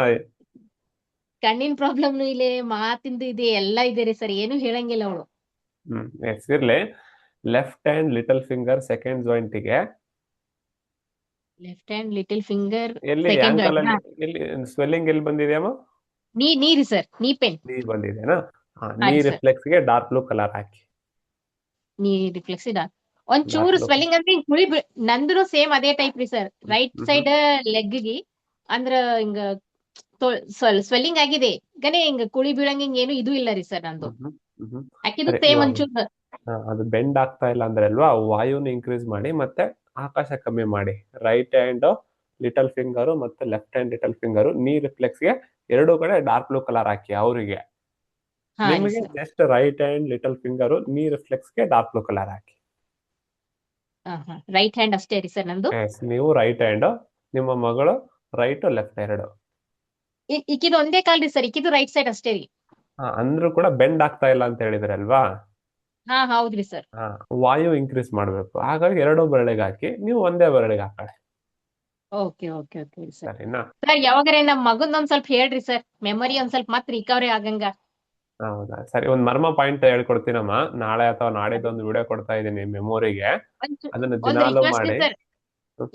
ಕಣ್ಣಿನ ಪ್ರಾಬ್ಲಮ್ನು ಇದೆ, ಮಾತಿಂದು ಇದೆ, ಎಲ್ಲಾ ಇದೆ ರೀ ಸರ್, ಏನು ಹೇಳಂಗಿಲ್ಲ ಅವಳು. ಇರ್ಲಿ. Left hand little finger second ಜಾಯಿಂಟಿಗೆ ಲೆಫ್ಟ್ ಹ್ಯಾಂಡ್ ಲಿಟಲ್ ಫಿಂಗರ್ ಎಲ್ಲಿ ಸೆಕೆಂಡ್ ಆಂಕಲ್ ಜಾಯಿಂಟ್. ಅಲ್ಲಿ ಎಲ್ಲಿ ಸ್ವೆಲ್ಲಿಂಗ್ ಎಲ್ಲಿ ಬಂದಿದೆಯಮ್ಮ? ನೀರಿ ಸರ್, ನೀ ಪೇನ್. ನೀರ್ ಬಂದಿದೆನಾ? ಹಾ ನೀ ರೀ ಸರ್, ರಿಫ್ಲೆಕ್ಸ್ ಗೆ ಡಾರ್ಕ್ ಬ್ಲೂ ಕಲರ್ ಹಾಕಿ. ನೀ ರಿಫ್ಲೆಕ್ಸ್ ಒಂದ್ ಡಾರ್ಕ್ ಚೂರು ಬ್ಲೂ. ಸ್ವೆಲ್ಲಿಂಗ್ ಅಂದ್ರೆ ಹಿಂಗ್ ನಂದುನು ಸೇಮ್ ಅದೇ ಟೈಪ್ ರೀ ಸರ್. ರೈಟ್ ಸೈಡ್ ಲೆಗ್ಗಿ ಅಂದ್ರ ಹಿಂಗ ಸ್ವೆಲ್ಲಿಂಗ್ ಆಗಿದೆ, ಗನೆ ಹಿಂಗ ಕುಳಿ ಬೀಳಂಗ ಹಿಂಗ ಏನು ಇದು ಇಲ್ಲ ರೀ ಸರ್ ನಂದು. ಆಕಿದು ಸರಿ, ಸೇಮ್ ಇವಾಗ ಒಂಚೂರು. ಅದು ಬೆಂಡ್ ಆಗ್ತಾ ಇಲ್ಲ ಅಂದ್ರೆ ಅಲ್ವಾ, ವಾಯುನ ಇನ್ಕ್ರೀಸ್ ಮಾಡಿ ಮತ್ತೆ ಆಕಾಶ ಕಮ್ಮಿ ಮಾಡಿ. ರೈಟ್ ಹ್ಯಾಂಡ್ ಲಿಟಲ್ ಫಿಂಗರ್ ಮತ್ತೆ ಲೆಫ್ಟ್ ಹ್ಯಾಂಡ್ ಲಿಟಲ್ ಫಿಂಗರ್ ನೀ ರಿಫ್ಲೆಕ್ಸ್ ಗೆ ಎರಡೂ ಕಡೆ ಡಾರ್ಕ್ ಬ್ಲೂ ಕಲರ್ ಹಾಕಿ ಅವರಿಗೆ. ಹಾ ರೀ ನಿಮಗೆ sir. Just right hand little finger ನೀ ರಿಫ್ಲೆಕ್ಸ್ ಗೆ ಡಾರ್ಕ್ ಬ್ಲೂ ಕಲರ್ ಹಾಕಿ. ರೈಟ್ ಹ್ಯಾಂಡ್ ಅಷ್ಟೇ ರೀ ಸರ್ ನಂದು. ನೀವು ರೈಟ್ ಹ್ಯಾಂಡ್, ನಿಮ್ಮ ಮಗಳು ರೈಟ್ ಲೆಫ್ಟ್ ಎರಡು. ಇಕ್ಕಿದು ಒಂದೇ ಕಾಲ್ ರೀ ಸರ್, ಇಕ್ಕಿದು ರೈಟ್ ಸೈಡ್ ಅಷ್ಟೇ ರೀ. ಅಂದ್ರೂ ಕೂಡ ಬೆಂಡ್ ಆಗ್ತಾ ಇಲ್ಲ ಅಂತ ಹೇಳಿದ್ರೆ ಅಲ್ವಾ. ಹೌದ್ರಿ ಸರ್. ವಾಯು ಇನ್ಕ್ರೀಸ್ ಮಾಡ್ಬೇಕು, ಹಾಗಾಗಿ ಎರಡು ಬೆರಳಿಗೆ ಹಾಕಿ, ನೀವು ಒಂದೇ ಬೆರಳಿಗೆ ಹಾಕೊಳ್ಳಿ. Okay okay okay sir. ಸರಿನಾ? ಸರ್ ಯಾವಾಗಾರೆ ನಮ್ ಮಗಂದ್ ಒಂದ್ ಸ್ವಲ್ಪ ಹೇಳ್ರಿ ಸರ್, ಮೆಮೊರಿ ಒಂದ್ ಸ್ವಲ್ಪ ಮತ್ ರಿಕವರಿ ಆಗಂಗ. ಹೌದಾ, ಸರಿ. ಒಂದ್ ಮರ್ಮ ಪಾಯಿಂಟ್ ಹೇಳ್ಕೊಡ್ತೀನಮ್ಮ. ನಾಳೆ ಅಥವಾ ನಾಡಿದ್ದೊಂದು ವಿಡಿಯೋ ಕೊಡ್ತಾ ಇದೀನಿ ಮೆಮೊರಿಗೆ, ಅದನ್ನ ಒಂದ್ ದಿನಾಲು ರಿಕ್ವೆಸ್ಟ್ ಮಾಡಿ. ಸರ್,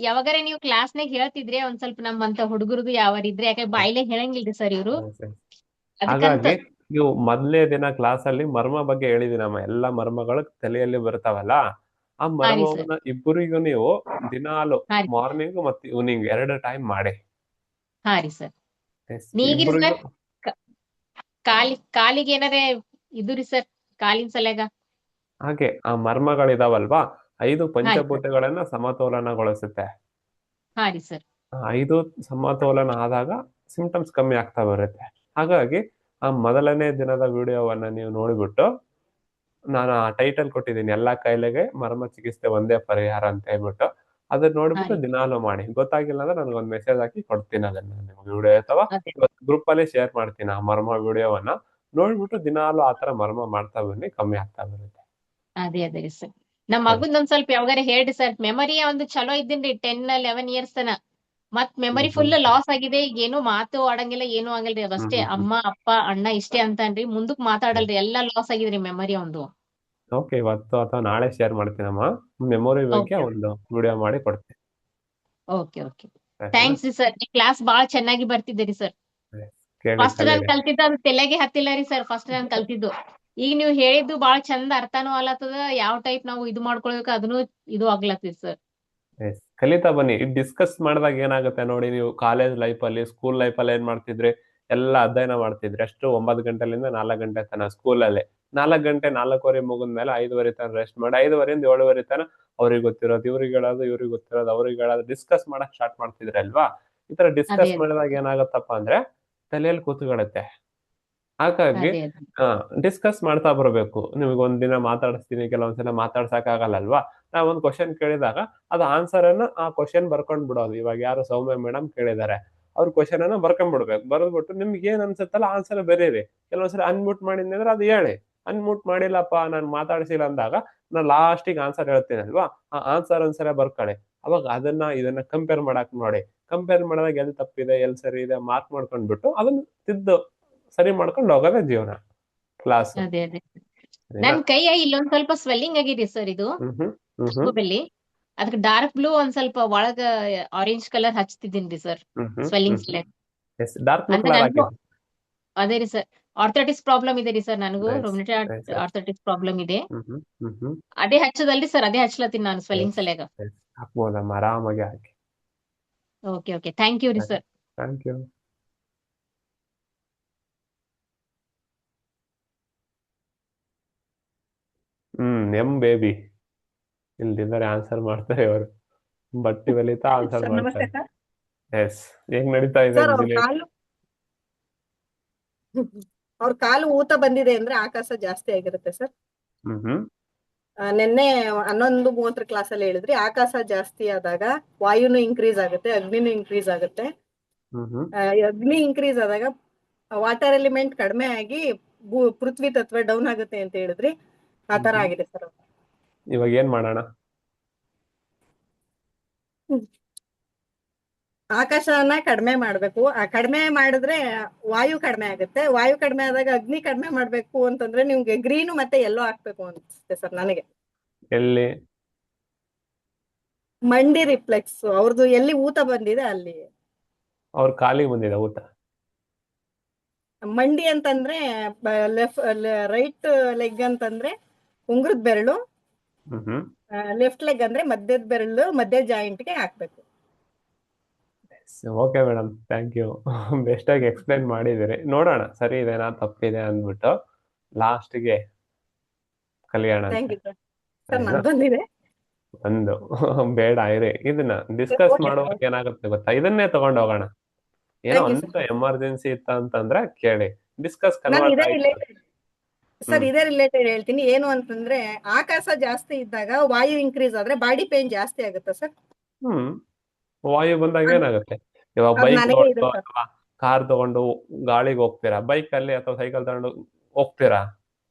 ಯಾವಾಗಾರೆ ನೀವು ಕ್ಲಾಸ್ನಾಗ ಹೇಳ್ತಿದ್ರೆ ಒಂದ್ ಸ್ವಲ್ಪ ನಮ್ಮಂತ ಹುಡುಗರದು ಯಾವಾರಿದ್ರೆ, ಯಾಕೆ ಬಾಯ್ಲೆ ಹೇಳಂಗಿಲ್ರಿ ಸರ್ ಇವ್ರು, ಅದಕ್ಕಂತ. ಹಾಗಾಗಿ ನೀವು ಮೊದಲನೇ ದಿನ ಕ್ಲಾಸ್ ಅಲ್ಲಿ ಮರ್ಮ ಬಗ್ಗೆ ಹೇಳಿದಿನಮ್ಮ. ಎಲ್ಲಾ ಮರ್ಮಗಳು ತಲೆಯಲ್ಲಿ ಬರ್ತಾವಲ್ಲ, ಆ ಹಾ ರೀ ಸರ್. ಮರ್ಮವನ್ನ ಇಬ್ಬರಿಗೂ ನೀವು ದಿನಾಲು ಹಾ ರೀ ಮಾರ್ನಿಂಗ್ ಮತ್ತೆ ಈವ್ನಿಂಗ್ 2 ಟೈಮ್ ಮಾಡಿ. ಹಾ ರೀ ಸರ್. Yes, ನೀಗಿರಿ ಇಬ್ಬರಿಗೂ. ಸರ್, ಕಾಲಿಗೆ ಏನಾರೆ ಇದು ರೀ ಸರ್, ಕಾಲಿನ ಸಲ್ಯಾಗ. ಹಾಗೆ ಆ ಮರ್ಮಗಳಿದಾವಲ್ವಾ, 5 ಹಾ ರೀ ಸರ್. ಪಂಚಭೂತಗಳನ್ನ ಸಮತೋಲನಗೊಳಿಸುತ್ತೆ. ಹಾ ರೀ ಸರ್. 5 ಸಮತೋಲನ ಆದಾಗ ಸಿಂಪ್ಟಮ್ಸ್ ಕಮ್ಮಿ ಆಗ್ತಾ ಬರುತ್ತೆ. ಹಾಗಾಗಿ ಆ ಮೊದಲನೇ ದಿನದ ವಿಡಿಯೋವನ್ನ ನೀವು ನೋಡಿಬಿಟ್ಟು, ನಾನು ಆ ಟೈಟಲ್ ಕೊಟ್ಟಿದ್ದೀನಿ, ಎಲ್ಲಾ ಕಾಯಿಲೆಗೆ ಮರ್ಮ ಚಿಕಿತ್ಸೆ ಒಂದೇ ಪರಿಹಾರ ಅಂತ ಹೇಳ್ಬಿಟ್ಟು, ಅದನ್ನ ಹಾ ನೋಡ್ಬಿಟ್ಟು ರೀ ದಿನಾಲು ಮಾಡಿ. ಗೊತ್ತಾಗಿಲ್ಲ ಅಂದ್ರೆ ನನಗೊಂದು ಮೆಸೇಜ್ ಹಾಕಿ ಕೊಡ್ತೀನಿ ಅದನ್ನ ನಿಮ್ಗೆ ವಿಡಿಯೋ, ಅಥವಾ ಅದೇ ಇವತ್ತು ಗ್ರೂಪ್ ಅಲ್ಲಿ ಶೇರ್ ಮಾಡ್ತೀನಿ ಆ ಮರ್ಮ ವಿಡಿಯೋವನ್ನ. ನೋಡ್ಬಿಟ್ಟು ದಿನಾಲು ಆತರ ಮರ್ಮ ಮಾಡ್ತಾ ಬನ್ನಿ, ಕಮ್ಮಿ ಆಗ್ತಾ ಬರುತ್ತೆ. ಅದೇ ರೀ ಸರ್. ನಮ್ ಸರಿ. ಮಗಂದ್ ಒಂದ್ ಸ್ವಲ್ಪ ಯಾವಾಗಾರೆ ಹೇಳ್ರಿ ಸರ್, ಮೆಮೊರಿ ಒಂದು ಚಲೋ ಇದ್ದೀನ್ರಿ 10-11 ಇಯರ್ಸ್ ತನ, ಮತ್ ಮೆಮೊರಿ ಫುಲ್ ಲಾಸ್ ಆಗಿದೆ. ಈಗ ಏನು ಮಾತು ಆಡಂಗಿಲ್ಲ, ಏನು ಆಗಲ್ರಿ, ಅದಷ್ಟೇ ಅಮ್ಮ ಅಪ್ಪ ಅಣ್ಣ ಇಷ್ಟೇ ಅಂತಾನ್ರಿ, ಮುಂದಕ್ ಮಾತಾಡಲ್ರಿ, ಎಲ್ಲಾ ಲಾಸ್ ಆಗಿದ್ರಿ ಮೆಮೊರಿ ಒಂದು. ಓಕೆ, ಇವತ್ತು ಅಥವಾ ನಾಳೆ ಶೇರ್ ಮಾಡ್ತೀನಮ್ಮ. ಮೆಮೊರಿ ಬಗ್ಗೆ ಓಕೆ ಒಂದು ವಿಡಿಯೋ ಮಾಡಿ ಕೊಡ್ತೀನಿ. ಓಕೆ ಓಕೆ ಸರಿನಾ? ಥ್ಯಾಂಕ್ಸ್ ರೀ ಸರ್, ಕ್ಲಾಸ್ ಬಾಳ ಚೆನ್ನಾಗಿ ಬರ್ತಿದ್ದೀರಿ ಸರ್. ಕೇಳಿ ಫಸ್ಟ್ ನಾನ್ ಕಲೀರಿ. ಕಲ್ತಿದ್ದು ಅದು ತಲೆಗೆ ಹತ್ತಿಲ್ಲ ರೀ ಸರ್, ಫಸ್ಟ್ ನಾನ್ ಕಲ್ತಿದ್ದು. ಈಗ ನೀವು ಹೇಳಿದ್ದು ಬಾಳ ಚಂದ ಅರ್ಥನೂ ಆಗ್ಲತ್ತದ, ಯಾವ ಟೈಪ್ ನಾವು ಇದು ಮಾಡ್ಕೊಳ್ಬೇಕು ಅದನ್ನು ಇದು ಆಗ್ಲತ್ತದ ಸರ್. ಕಲಿತಾ ಬನ್ನಿ. ಡಿಸ್ಕಸ್ ಮಾಡಿದಾಗ ಏನಾಗುತ್ತೆ ನೋಡಿ, ನೀವು ಕಾಲೇಜ್ ಲೈಫ್ ಅಲ್ಲಿ, ಸ್ಕೂಲ್ ಲೈಫ್ ಅಲ್ಲಿ ಏನ್ ಮಾಡ್ತಿದ್ರಿ, ಎಲ್ಲ ಅಧ್ಯಯನ ಮಾಡ್ತಿದ್ರಿ. ಅಷ್ಟು 9 ಗಂಟೆಲಿಂದ 4 ಗಂಟೆ ತನ ಸ್ಕೂಲಲ್ಲಿ. 4 ಗಂಟೆ 4:15 ಮುಗಿದ್ಮೇಲೆ 5:30 ತನ ರೆಸ್ಟ್ ಮಾಡಿ, 5:30 7:30 ತನ ಅವ್ರಿಗೆ ಗೊತ್ತಿರೋದು ಇವ್ರಿಗೆ ಹೇಳೋದು, ಇವ್ರಿಗೆ ಗೊತ್ತಿರೋದು ಅವ್ರಿಗೆ ಹೇಳೋದು, ಡಿಸ್ಕಸ್ ಮಾಡಕ್ ಸ್ಟಾರ್ಟ್ ಮಾಡ್ತಿದ್ರಿ ಅಲ್ವಾ. ಈ ತರ ಅದೇ ಡಿಸ್ಕಸ್ ಅದೇ ಮಾಡಿದಾಗ ಏನಾಗುತ್ತಪ್ಪ ಅಂದ್ರೆ ತಲೆಯಲ್ಲಿ ಕೂತ್ಕೊಳ್ಳುತ್ತೆ. ಹಾಗಾಗಿ ಅದೇ ಡಿಸ್ಕಸ್ ಮಾಡ್ತಾ ಬರ್ಬೇಕು. ನಿಮ್ಗೆ ಒಂದಿನ ಮಾತಾಡಿಸ್ತೀನಿ, ಕೆಲವೊಂದ್ಸಲ ಮಾತಾಡ್ಸಕ್ ಆಗಲ್ಲ ಅಲ್ವಾ. ನಾವ್ ಒಂದ್ ಕ್ವಶನ್ ಕೇಳಿದಾಗ ಅದು ಆನ್ಸರ್ ಅನ್ನ ಆ ಕ್ವಶನ್ ಬರ್ಕೊಂಡ್ ಬಿಡೋದು. ಇವಾಗ ಯಾರು ಸೌಮ್ಯ ಮೇಡಮ್ ಕೇಳಿದಾರೆ, ಅವ್ರ ಕ್ವಶನ್ ಅನ್ನ ಬರ್ಕೊಂಡ್ಬಿಡ್ಬೇಕು. ಬರ್ದ್ಬಿಟ್ಟು ನಿಮ್ಗೆ ಏನ್ ಅನ್ಸುತ್ತಲ್ಲ ಆನ್ಸರ್ ಬರೀರಿ. ಕೆಲವೊಂದ್ಸಲ ಅನ್ಮ್ಯೂಟ್ ಮಾಡಿದ್ನಿ ಅಂದ್ರೆ ಅದು ಹೇಳಿ. ಅನ್ಮ್ಯೂಟ್ ಮಾಡಿಲ್ಲಪ್ಪ, ನಾನ್ ಮಾತಾಡ್ಸಿಲ್ಲ ಅಂದಾಗ ನಾನ್ ಲಾಸ್ಟಿಗೆ ಆನ್ಸರ್ ಹೇಳ್ತೀನಿ ಅಲ್ವಾ, ಆ ಆನ್ಸರ್ ಒಂದ್ಸಲ ಬರ್ಕೊಳ್ಳಿ. ಅವಾಗ ಇದನ್ನ ಕಂಪೇರ್ ಮಾಡಕ್ ನೋಡಿ. ಕಂಪೇರ್ ಮಾಡಿದಾಗ ಎಲ್ಲಿ ತಪ್ಪಿದೆ, ಎಲ್ಲಿ ಸರಿ ಇದೆ ಮಾರ್ಕ್ ಮಾಡ್ಕೊಂಡ್ಬಿಟ್ಟು ಅದನ್ನ ತಿದ್ದು ಸರಿ ಮಾಡ್ಕೊಂಡು ಹೋಗೋದೇ ಜೀವನ, ಕ್ಲಾಸ್. ಅದೇ ನನ್ ಕೈಯ ಇಲ್ಲೊಂದ್ ಸ್ವಲ್ಪ ಸ್ವೆಲ್ಲಿಂಗ್ ಆಗಿದೆ ಸರ್, ಇದು ಬೆಲ್ಲಿ. ಅದಕ್ಕೆ ಡಾರ್ಕ್ ಬ್ಲೂ ಒಂದ್ ಸ್ವಲ್ಪ ಒಳಗ ಆರೆಂಜ್ ಕಲರ್ ಹಚ್ತಿದ್ದೀನ್ರಿ ಸರ್, ಸ್ವೆಲ್ಲಿಂಗ್ ಡಾರ್ಕ್ ಬ್ಲೂ ಅಂತ ಕಲರ್ ನನಗೂ. ಹಾಕಿ. ಅದೇ ರೀ ಸರ್, ಆರ್ಥೈಟಿಸ್ ಪ್ರಾಬ್ಲಮ್ ಇದೆ ರೀ ಸರ್ ನನಗೂ, ರೊಮ್ಯಾಟೈಡ್ ಆರ್ಥೈಟಿಸ್ ಪ್ರಾಬ್ಲಮ್ ಇದೆ. ಅದೇ ಹಚ್ಚದಲ್ರಿ ಸರ್, ಅದೇ ಹಚ್ಲತ್ತೀನಿ ನಾನು ಸ್ವೆಲ್ಲಿಂಗ್ ಸಲ್ಯಾಗ. ಹಾಕ್ಬೋದಮ್ಮ, ಆರಾಮಾಗಿ ಹಾಕಿ. ಓಕೆ ಥ್ಯಾಂಕ್ ಯು ರೀ ಸರ್. Thank you. ಎಂ ಬೇಬಿ ಇಲ್ದಿದ್ದಾರೆ ಆನ್ಸರ್ ಮಾಡ್ತಾರೆ ಅವರು. ಬಟ್ಟಿ ಹೊಲಿತಾ ಆನ್ಸರ್ ಸರ್ ನಮಸ್ತೆ ಮಾಡ್ತಾರೆ. ಸರ್. ಎಸ್, ಹೇಗ್ ನಡೀತಾ ಇದೆ ಸರ್ ವಿಜಿಲೇಟ್? ಅವ್ರ ಕಾಲು ಊತ ಬಂದಿದೆ ಅಂದ್ರೆ ಆಕಾಶ ಜಾಸ್ತಿ ಆಗಿರುತ್ತೆ ಸರ್. ನಿನ್ನೆ 11:30 ಕ್ಲಾಸ್ ಅಲ್ಲಿ ಹೇಳಿದ್ರಿ, ಆಕಾಶ ಜಾಸ್ತಿ ಆದಾಗ ವಾಯುನು ಇನ್ಕ್ರೀಸ್ ಆಗುತ್ತೆ, ಅಗ್ನಿನೂ ಇನ್ಕ್ರೀಸ್ ಆಗುತ್ತೆ. ಅಗ್ನಿ ಇನ್ಕ್ರೀಸ್ ಆದಾಗ ವಾಟರ್ ಎಲಿಮೆಂಟ್ ಕಡಿಮೆ ಆಗಿ ಪೃಥ್ವಿ ತತ್ವ ಡೌನ್ ಆಗುತ್ತೆ ಅಂತ ಹೇಳಿದ್ರಿ, ಆ ತರ ಆಗಿದೆ ಸರ್. ಇವಾಗ ಏನ್ ಮಾಡೋಣ? ಆಕಾಶನ ಕಡಿಮೆ ಮಾಡ್ಬೇಕು. ಕಡಿಮೆ ಮಾಡಿದ್ರೆ ವಾಯು ಕಡಿಮೆ ಆಗುತ್ತೆ. ವಾಯು ಕಡಿಮೆ ಆದಾಗ ಅಗ್ನಿ ಕಡಿಮೆ ಮಾಡ್ಬೇಕು ಅಂತಂದ್ರೆ ನಿಮ್ಗೆ ಗ್ರೀನು ಮತ್ತೆ ಎಲ್ಲೋ ಹಾಕ್ಬೇಕು ಅನ್ಸುತ್ತೆ ಸರ್ ನನಗೆ. ಎಲ್ಲಿ? ಮಂಡಿ ರಿಫ್ಲೆಕ್ಸ್ ಅವ್ರದ್ದು ಎಲ್ಲಿ ಊತ ಬಂದಿದೆ ಅಲ್ಲಿ. ಅವ್ರ ಕಾಲಿಗೆ ಬಂದಿದೆ ಊತ. ಮಂಡಿ ಅಂತಂದ್ರೆ ರೈಟ್ ಲೆಗ್ ಅಂತಂದ್ರೆ ಉಂಗುರದ ಬೆರಳು, ಲೆಫ್ಟ್ ಲೆಗ್ ಅಂದ್ರೆ ಮಧ್ಯದ ಬೆರಳು ಮಧ್ಯ ಜಾಯಿಂಟ್ಗೆ ಹಾಕ್ಬೇಕು. Okay madam, thank you. Best ಆಗಿ ಎಕ್ಸ್ಪ್ಲೈನ್ ಮಾಡಿದಿರಿ. ನೋಡೋಣ ಸರಿ ಇದೆನಾ ತಪ್ಪಿದೆ ಅಂದ್ಬಿಟ್ಟು ಲಾಸ್ಟ್ಗೆ ಕಲಿಯೋಣ. Thank you sir. ಸರ್ ನಾನು ಬಂದಿದೆ ಒಂದು ಬೇಡ ಇರಿ, ಇದನ್ನ ಡಿಸ್ಕಸ್ ಮಾಡುವಾಗ ಏನಾಗುತ್ತೆ ಗೊತ್ತಾ, ಇದನ್ನೇ ತಗೊಂಡ್ ಹೋಗೋಣ. ಏನೋ ಅಂತ ಎಮರ್ಜೆನ್ಸಿ ಇತ್ತ ಅಂತಂದ್ರೆ ಕೇಳಿ, ಡಿಸ್ಕಸ್ ಕನ್ವರ್ಟ್ ಆಯ್ತು. ಸರ್ ಇದೇ ರಿಲೇಟೆಡ್ ಹೇಳ್ತೀನಿ. ಏನು ಅಂತಂದ್ರೆ ಆಕಾಶ ಜಾಸ್ತಿ ಇದ್ದಾಗ ವಾಯು ಇನ್ಕ್ರೀಸ್ ಆದ್ರೆ ಬಾಡಿ ಪೇನ್ ಜಾಸ್ತಿ ಆಗುತ್ತಾ ಸರ್? ವಾಯು ಬಂದಾಗ ಏನಾಗುತ್ತೆ, ಇವಾಗ ಬೈಕ್ ತಗೊಂಡು ಅಥವಾ ಕಾರ್ ತಗೊಂಡು ಗಾಳಿಗೆ ಹೋಗ್ತೀರಾ, ಬೈಕ್ ಅಲ್ಲಿ ಅಥವಾ ಸೈಕಲ್ ತಗೊಂಡು ಹೋಗ್ತೀರಾ,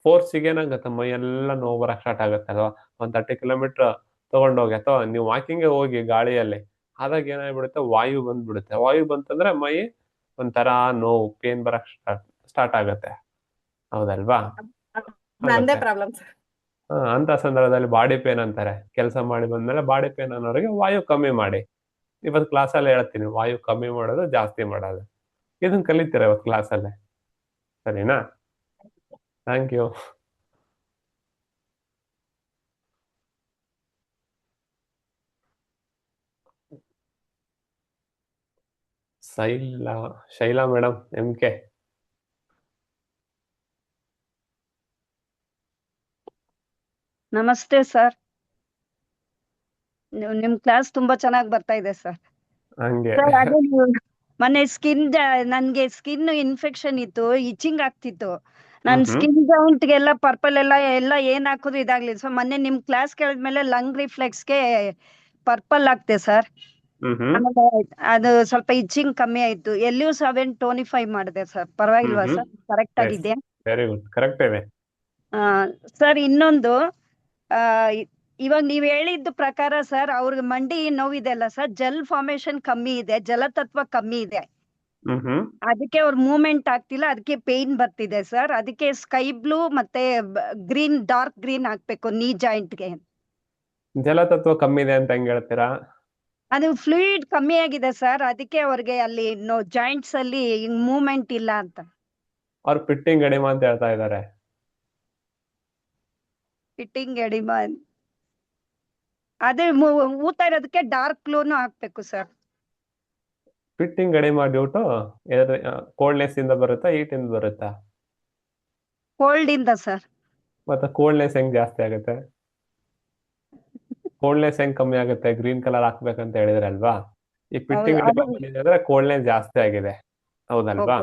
ಫೋರ್ಸಿಗೆ ಏನಾಗುತ್ತೆ ಮೈ ಎಲ್ಲ ನೋವು ಬರಕ್ ಸ್ಟಾರ್ಟ್ ಆಗುತ್ತೆ ಅಲ್ವಾ. 30 ಕಿಲೋಮೀಟರ್ ತಗೊಂಡೋಗಿ ಅಥವಾ ನೀವು ವಾಕಿಂಗ್ ಹೋಗಿ ಗಾಳಿಯಲ್ಲಿ ಆದಾಗ ಏನಾಗ್ಬಿಡುತ್ತೆ, ವಾಯು ಬಂದ್ಬಿಡುತ್ತೆ. ವಾಯು ಬಂತಂದ್ರೆ ಮೈ ಒಂಥರ ನೋವು ಪೇನ್ ಬರಕ್ ಸ್ಟಾರ್ಟ್ ಆಗತ್ತೆ, ಹೌದಲ್ವಾ? ಅಂತ ಸಂದರ್ಭದಲ್ಲಿ ಬಾಡಿ ಪೇನ್ ಅಂತಾರೆ. ಕೆಲಸ ಮಾಡಿ ಬಂದ್ಮೇಲೆ ಬಾಡಿ ಪೇನ್ ಅನ್ನೋರಿಗೆ ವಾಯು ಕಮ್ಮಿ ಮಾಡಿ. ಇವತ್ತು ಕ್ಲಾಸಲ್ಲಿ ಹೇಳ್ತೀನಿ ವಾಯು ಕಮ್ಮಿ ಮಾಡೋದು ಜಾಸ್ತಿ ಮಾಡೋದು, ಇದನ್ನ ಕಲಿತೀರ ಇವತ್ತು ಕ್ಲಾಸಲ್ಲೇ, ಸರಿನಾ? Thank you. Shaila madam, MK. Namaste sir. ನಿಮ್ ಕ್ಲಾಸ್ ತುಂಬಾ ಚೆನ್ನಾಗಿ ಬರ್ತಾ ಇದೆ ಸರ್. ಹಂಗೆ ಅದೇ ಮೊನ್ನೆ ನನ್ಗೆ ಸ್ಕಿನ್ ಇನ್ಫೆಕ್ಷನ್ ಇತ್ತು, ಇಚಿಂಗ್ ಆಗ್ತಿತ್ತು. ನನ್ ಸ್ಕಿನ್ ಜಾಯಿಂಟ್ ಗೆಲ್ಲ ಪರ್ಪಲ್ ಎಲ್ಲ ಏನ್ ಹಾಕಿದ್ರು ಇದಾಗ್ಲಿಲ್ಲ. ಸೊ ಮೊನ್ನೆ ನಿಮ್ ಕ್ಲಾಸ್ ಕೇಳಿದ್ಮೇಲೆ ಲಂಗ್ ರಿಫ್ಲೆಕ್ಸ್ಗೆ ಪರ್ಪಲ್ ಆಗ್ತೆ ಸರ್. ಆಮೇಲೆ ಅದು ಸ್ವಲ್ಪ ಇಚಿಂಗ್ ಕಮ್ಮಿ ಆಯ್ತು. ಎಲ್ಲಿಯೂ 725 ಮಾಡಿದೆ ಸರ್. ಪರವಾಗಿಲ್ವಾ ಸರ್? ಕರೆಕ್ಟ್ ಆಗಿದೆ? ವೆರಿ ಗುಡ್, ಕರೆಕ್ಟ್ ಇದೆ. ಸರ್ ಇನ್ನೊಂದು, ಇವಾಗ ನೀವ್ ಹೇಳಿದ ಪ್ರಕಾರ ಸರ್ ಅವ್ರಿಗೆ ಮಂಡಿ ನೋವಿದೆ ಅಲ್ಲ ಸರ್, ಜೆಲ್ ಫಾರ್ಮೇಶನ್ ಕಮ್ಮಿ ಇದೆ, ಜಲತತ್ವ ಕಮ್ಮಿ ಇದೆ, ಅದಕ್ಕೆ ಅವ್ರ ಮೂವ್ಮೆಂಟ್ ಆಗ್ತಿಲ್ಲ, ಅದಕ್ಕೆ ಪೇನ್ ಬರ್ತಿದೆ ಸರ್. ಅದಕ್ಕೆ ಸ್ಕೈ ಬ್ಲೂ ಮತ್ತೆ ಗ್ರೀನ್, ಡಾರ್ಕ್ ಗ್ರೀನ್ ಹಾಕ್ಬೇಕು ನೀ ಜಾಯಿಂಟ್ಗೆ. ಜಲತತ್ವ ಕಮ್ಮಿ ಇದೆ ಅಂತ ಹೆಂಗ್ ಹೇಳ್ತೀರಾ? ಅದು ಫ್ಲೂಯಿಡ್ ಕಮ್ಮಿ ಆಗಿದೆ ಸರ್, ಅದಕ್ಕೆ ಅವ್ರಿಗೆ ಅಲ್ಲಿ ಜಾಯಿಂಟ್ಸ್ ಅಲ್ಲಿ ಮೂವ್ಮೆಂಟ್ ಇಲ್ಲ ಅಂತ. ಅವ್ರು ಪಿಟ್ಟಿಂಗ್ ಎಡಿಮಾ ಅಂತ ಹೇಳ್ತಾ ಇದಾರೆ. ಫಿಟ್ಟಿಂಗ್ ಎಡಿಮಾ ಅದೇ ಊತ ಇರೋದಕ್ಕೆ ಡಾರ್ಕ್ ಬ್ಲೂನು ಹಾಕ್ಬೇಕು ಸರ್. ಫಿಟ್ಟಿಂಗ್ ಎಡಿಮಾ ಡ್ಯೂಟು ಕೋಲ್ಡ್ನೆಸ್ ಇಂದ ಬರುತ್ತಾ, ಹೀಟ್ ಇಂದ ಬರುತ್ತಾ? ಕೋಲ್ಡ್ ಇಂದ ಸರ್. ಮತ್ತೆ ಕೋಲ್ಡ್ನೆಸ್ ಹೆಂಗ್ ಜಾಸ್ತಿ ಆಗುತ್ತೆ? ಕೋಲ್ಡ್ನೆಸ್ ಹೆಂಗ್ ಕಮ್ಮಿ ಆಗುತ್ತೆ? ಗ್ರೀನ್ ಕಲರ್ ಹಾಕ್ಬೇಕಂತ ಹೇಳಿದ್ರೆ ಅಲ್ವಾ? ಈ ಫಿಟ್ಟಿಂಗ್ ಎಡಿಮಾ ಬಂದಿದೆ ಕೋಲ್ಡ್ನೆಸ್ ಜಾಸ್ತಿ ಆಗಿದೆ, ಹೌದಲ್ವಾ?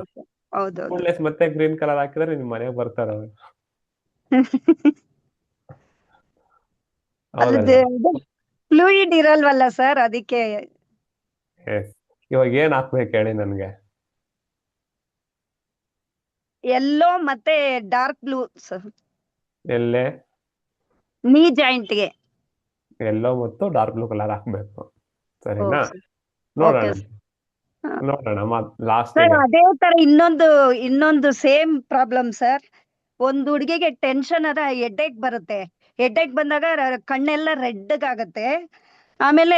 ಕೋಲ್ಡ್ನೆಸ್ ಮತ್ತೆ ಗ್ರೀನ್ ಕಲರ್ ಹಾಕಿದ್ರೆ ನಿಮ್ ಮನೆಗೆ ಬರ್ತಾರ ಅವ್ರು. ಫ್ಲೂಯಿಡ್ ಇರಲ್ವಲ್ಲ ಸರ್, ಅದಕ್ಕೆ. ಇವಾಗ ಏನ್ ಹಾಕ್ಬೇಕು ಹೇಳಿ ನನ್ಗೆ? ಎಲ್ಲೋ ಮತ್ತೆ ಡಾರ್ಕ್ ಬ್ಲೂ ಸರ್. ಎಲ್ಲೇ? ನೀ ಜಾಯಿಂಟ್ಗೆ ಎಲ್ಲೋ ಮತ್ತು ಡಾರ್ಕ್ ಬ್ಲೂ ಕಲರ್ ಹಾಕ್ಬೇಕು, ಸರಿನಾ? ನೋಡೋಣ ಲಾಸ್ಟ್. ಅದೇ ತರ ಇನ್ನೊಂದು ಸೇಮ್ ಪ್ರಾಬ್ಲಮ್ ಸರ್. ಒಂದ್ ಹುಡುಗಿಗೆ ಟೆನ್ಷನ್ ಅದ ಹೆಡ್ಏಕ್ ಬರುತ್ತೆ. ಹೆಡ್ಏಕ್ ಬಂದಾಗ ಕಣ್ಣೆಲ್ಲ ರೆಡ್ ಆಗತ್ತೆ, ಆಮೇಲೆ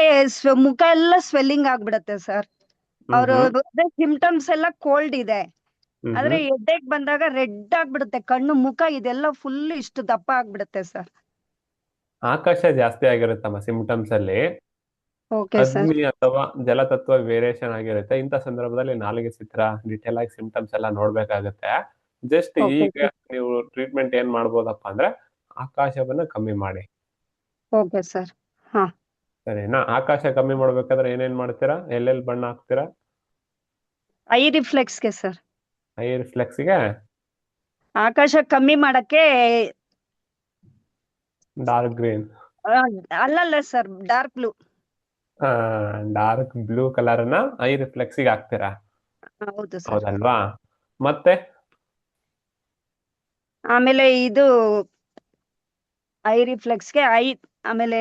ಮುಖ ಎಲ್ಲ ಸ್ವೆಲ್ಲಿಂಗ್ ಆಗ್ಬಿಡತ್ತೆ ಸರ್. ಅವ್ರು ಸಿಂಪ್ಟಮ್ಸ್ ಎಲ್ಲ ಕೋಲ್ಡ್ ಇದೆ, ಆದ್ರೆ ಹೆಡ್ಏಕ್ ಬಂದಾಗ ರೆಡ್ ಆಗ್ಬಿಡುತ್ತೆ ಕಣ್ಣು, ಮುಖ ಇದೆಲ್ಲ ಫುಲ್ ಇಷ್ಟು ದಪ್ಪ ಆಗ್ಬಿಡುತ್ತೆ ಸರ್. ಆಕಾಶ ಜಾಸ್ತಿ ಆಗಿರುತ್ತಮ್ಮ ಸಿಂಪ್ಟಮ್ಸ್ ಅಲ್ಲಿ, ಸರ್. ಅಗ್ನಿ ಅಥವಾ ಜಲತತ್ವ ವೇರಿಯೇಷನ್ ಆಗಿರುತ್ತೆ. ಇಂಥ ಸಂದರ್ಭದಲ್ಲಿ ನಾಲಿಗೆ ಚಿತ್ರ ಡಿಟೇಲ್ ಆಗಿ ಸಿಂಪ್ಟಮ್ಸ್ ಎಲ್ಲ ನೋಡ್ಬೇಕಾಗತ್ತೆ. ಜಸ್ಟ್ ಈಗ ನೀವು ಟ್ರೀಟ್ಮೆಂಟ್ ಏನ್ ಮಾಡ್ಬೋದಪ್ಪ ಅಂದ್ರೆ ಆಕಾಶವನ್ನ ಕಮ್ಮಿ ಮಾಡಿ. Okay sir. ಹಾ ಸರಿನಾ? ಆಕಾಶ ಕಮ್ಮಿ ಮಾಡ್ಬೇಕಾದ್ರೆ ಏನೇನ್ ಮಾಡ್ತೀರಾ? ಎಲ್ಲೆಲ್ಲಿ ಬಣ್ಣ ಹಾಕ್ತೀರಾ? ಐ ರಿಫ್ಲೆಕ್ಸ್ಗೆ ಸರ್. ಐ ರಿಫ್ಲೆಕ್ಸ್ಗೆ ಆಕಾಶ ಕಮ್ಮಿ ಮಾಡಕ್ಕೆ ಡಾರ್ಕ್ ಗ್ರೀನ್ ಅಲ್ಲಲ್ಲ sir, dark blue. Dark blue ಕಲರ್ನ ಐ ರಿಫ್ಲೆಕ್ಸ್ಗೆ ಹಾಕ್ತೀರಾ, ಹೌದು ಸರ್. ಹೌದಲ್ವಾ? ಮತ್ತೆ ಆಮೇಲೆ ಇದು ಐ ರಿಫ್ಲೆಕ್ಸ್ಗೆ ಆಮೇಲೆ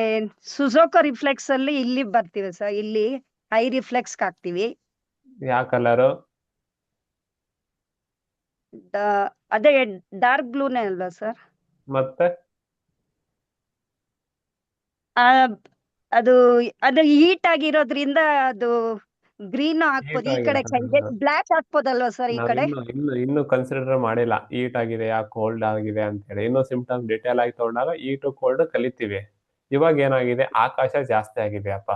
ಸುಜೋಕೋ ರಿಫ್ಲೆಕ್ಸ್ ಅಲ್ಲಿ ಇಲ್ಲಿ ಬರ್ತೀವಿ ಸರ್, ಇಲ್ಲಿ ಐ ರಿಫ್ಲೆಕ್ಸ್ ಹಾಕ್ತಿವಿ. ಯಾವ ಕಲರು? ಅದೇ ಡಾರ್ಕ್ ಬ್ಲೂನೇ ಅಲ್ವಾ ಸರ್? ಮತ್ತೆ ಅದು ಅದು ಹೀಟ್ ಆಗಿರೋದ್ರಿಂದ ಅದು ಗ್ರೀನ್ ಹಾಕ್ಬೋದು, ಈ ಕಡೆ ಸೈಡ್ ಬ್ಲಾಕ್ ಹಾಕ್ಬೋದಲ್ವಾ ಸರ್ ಈ ನಾವ್ ಕಡೆ? ಇನ್ನು ಕನ್ಸಿಡರ್ ಮಾಡಿಲ್ಲ ಹೀಟ್ ಆಗಿದೆಯಾ ಕೋಲ್ಡ್ ಆಗಿದೆ ಅಂತ ಹೇಳಿ. ಇನ್ನು ಸಿಂಪ್ಟಮ್ಸ್ ಡೀಟೇಲ್ ಆಗಿ ತಗೊಂಡಾಗ ಹೀಟ್ ಕೋಲ್ಡ್ ಕಲಿತೀವಿ. ಇವಾಗ ಏನಾಗಿದೆ, ಆಕಾಶ ಜಾಸ್ತಿ ಆಗಿದೆಯಪ್ಪ.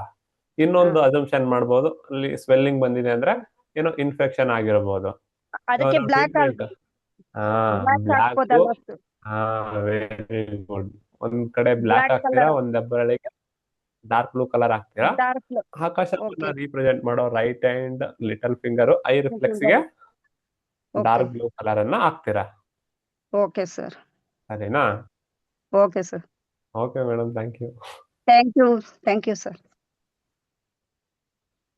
ಇನ್ನೊಂದು ಅಸಂಪ್ಷನ್ ಮಾಡ್ಬೋದು, ಅಲ್ಲಿ ಸ್ವೆಲ್ಲಿಂಗ್ ಬಂದಿದೆ ಅಂದ್ರೆ ಏನೋ ಇನ್ಫೆಕ್ಷನ್ ಆಗಿರ್ಬೋದು. ಅದಕ್ಕೆ ಬ್ಲಾಕ್ ಹಾ ಬ್ಲಾಕ್ ಹಾಕ್ಬೋದಲ್ವಾ ಸರ್? ಹಾ ವೆರಿ ಗುಡ್. ಒಂದ್ ಕಡೆ ಬ್ಲಾಕ್ ಹಾಕ್ತೀರಾ, ಒಂದ್ ದಬ್ಬರಳಿಗೆ ಡಾರ್ಕ್ ಬ್ಲೂ ಕಲರ್ ಹಾಕ್ತೀರಾ. Dark blue. ಆಕಾಶವನ್ನ ರೀಪ್ರೆಸೆಂಟ್ ಮಾಡೋ right hand little finger eye reflex ಗೆ ಡಾರ್ಕ್ ಬ್ಲೂ ಕಲರ್ ಅನ್ನ ಹಾಕ್ತೀರಾ. Okay sir. ಸರಿನಾ? Okay sir. Okay madam, thank you. Thank you sir.